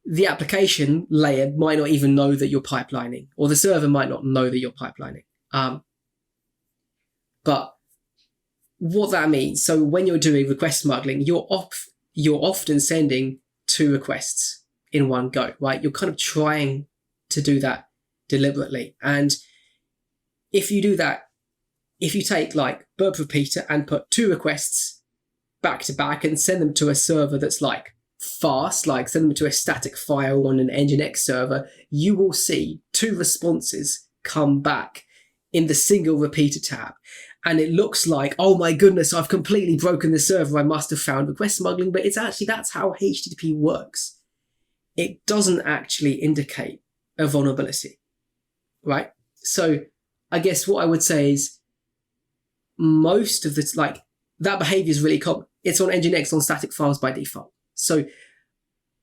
A: the application layer might not even know that you're pipelining, or the server might not know that you're pipelining. But what that means, so when you're doing request smuggling, you're often sending 2 requests in one go, right? You're kind of trying to do that deliberately. And if you do that, if you take like Burp repeater and put 2 requests back to back and send them to a server that's like fast, like send them to a static file on an Nginx server, you will see 2 responses come back in the single repeater tab. And it looks like, oh my goodness, I've completely broken the server. I must have found request smuggling, but it's actually, that's how HTTP works. It doesn't actually indicate a vulnerability, right? So I guess what I would say is most of the, like, that behavior is really common. It's on Nginx on static files by default. So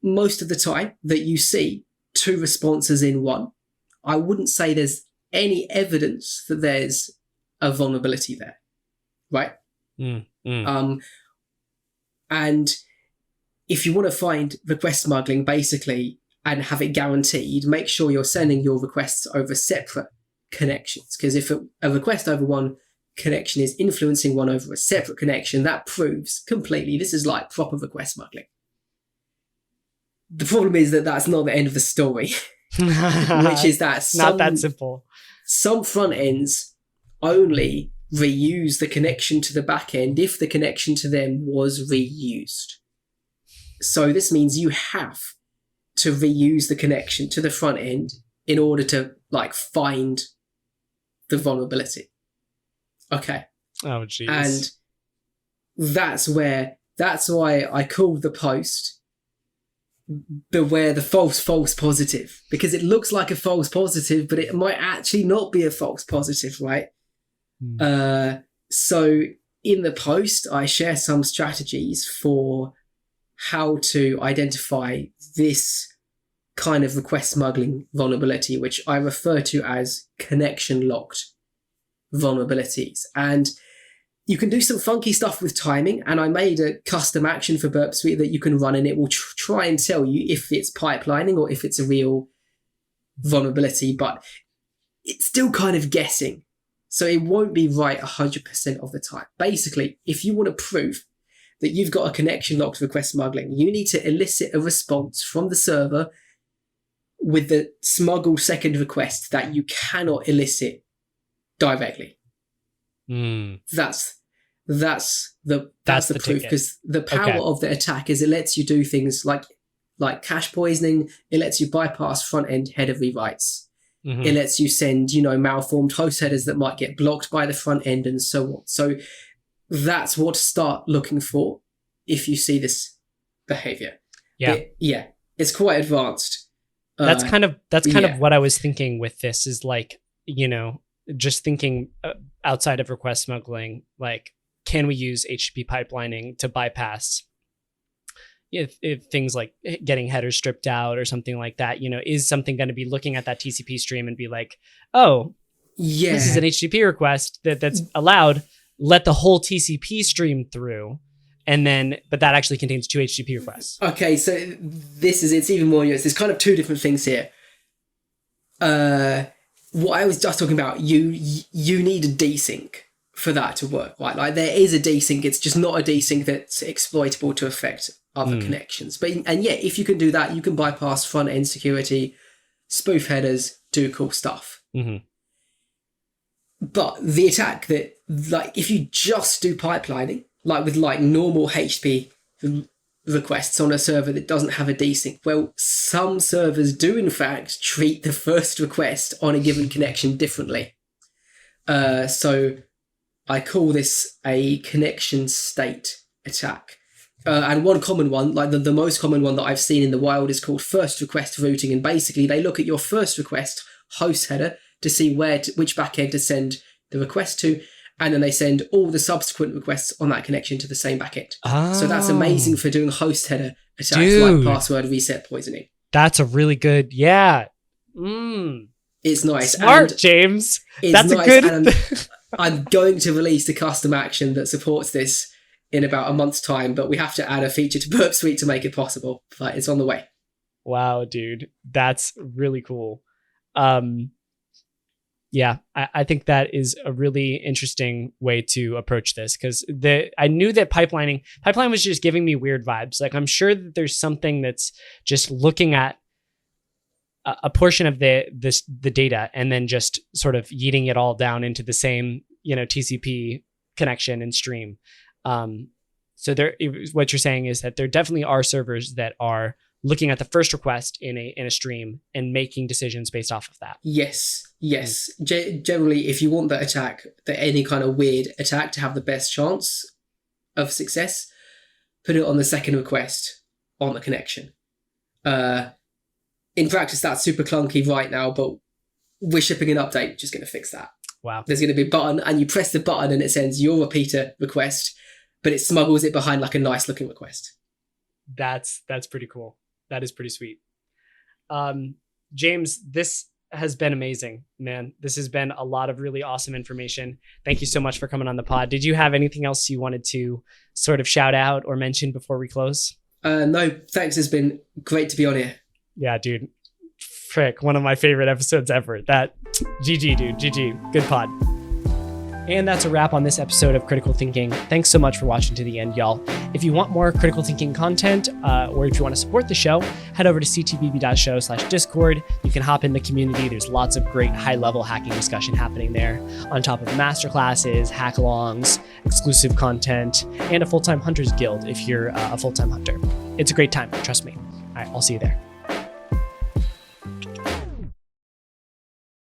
A: most of the time that you see 2 responses in one, I wouldn't say there's any evidence that there's a vulnerability there, right? And if you want to find request smuggling, basically, and have it guaranteed, make sure you're sending your requests over separate connections. Because if a request over one connection is influencing one over a separate connection, that proves completely this is like proper request smuggling. The problem is that that's not the end of the story, which is that
C: not that simple.
A: Some front ends only reuse the connection to the back end if the connection to them was reused. So this means you have to reuse the connection to the front end in order to like find the vulnerability. Okay.
C: Oh, geez.
A: And that's why I called the post beware the false positive, because it looks like a false positive, but it might actually not be a false positive, right? So in the post, I share some strategies for how to identify this kind of request smuggling vulnerability, which I refer to as connection locked vulnerabilities. And you can do some funky stuff with timing, and I made a custom action for Burp Suite that you can run, and it will try and tell you if it's pipelining or if it's a real vulnerability, but it's still kind of guessing. So it won't be right 100% of the time. Basically, if you want to prove that you've got a connection locked request smuggling, you need to elicit a response from the server with the smuggled second request that you cannot elicit directly. That's the proof, because the power of the attack is it lets you do things like cache poisoning. It lets you bypass front end header rewrites. It lets you send, malformed host headers that might get blocked by the front end and so on. So that's what to start looking for if you see this behavior. Yeah. It's quite advanced.
C: That's kind of what I was thinking with this is like, just thinking outside of request smuggling, like can we use HTTP pipelining to bypass if things like getting headers stripped out or something like that? Is something going to be looking at that TCP stream and be like, oh,
A: yeah,
C: this is an HTTP request that's allowed. Let the whole TCP stream through, but that actually contains 2 HTTP requests.
A: Okay, so it's even more nuanced. There's kind of 2 different things here. What I was just talking about, you need a desync for that to work, right? Like there is a desync, it's just not a desync that's exploitable to affect other connections. If you can do that, you can bypass front end security, spoof headers, do cool stuff.
C: Mm-hmm.
A: But the attack that, like, if you just do pipelining, like with like normal HTTP requests on a server that doesn't have a desync, well, some servers do in fact treat the first request on a given connection differently. So I call this a connection state attack. And one common one, like the most common one that I've seen in the wild, is called first request routing. And basically they look at your first request host header to see which backend to send the request to, and then they send all the subsequent requests on that connection to the same backend. Oh. So that's amazing for doing host header attacks, like password reset poisoning.
C: That's a really good, yeah.
A: It's nice.
C: Smart, James. That's nice, a good...
A: And I'm going to release a custom action that supports this in about a month's time, but we have to add a feature to Burp Suite to make it possible. But it's on the way.
C: Wow, dude. That's really cool. Yeah, I think that is a really interesting way to approach this, because I knew that pipeline was just giving me weird vibes. Like, I'm sure that there's something that's just looking at a portion of the data and then just sort of yeeting it all down into the same, TCP connection and stream. So what you're saying is that there definitely are servers that are looking at the first request in a stream and making decisions based off of that.
A: Yes. Generally, if you want any kind of weird attack to have the best chance of success, put it on the second request on the connection. In practice, that's super clunky right now, but we're shipping an update which is going to fix that.
C: Wow.
A: There's going to be a button, and you press the button and it sends your repeater request, but it smuggles it behind like a nice looking request.
C: That's pretty cool. That is pretty sweet. James, this has been amazing, man. This has been a lot of really awesome information. Thank you so much for coming on the pod. Did you have anything else you wanted to sort of shout out or mention before we close? No, thanks. It's been great to be on here. Yeah, dude. Frick, one of my favorite episodes ever. That GG, dude. GG. Good pod. And that's a wrap on this episode of Critical Thinking. Thanks so much for watching to the end, y'all. If you want more Critical Thinking content, or if you want to support the show, head over to ctbb.show/discord. You can hop in the community. There's lots of great high-level hacking discussion happening there, on top of masterclasses, hack-alongs, exclusive content, and a full-time Hunters Guild if you're a full-time hunter. It's a great time, trust me. All right, I'll see you there.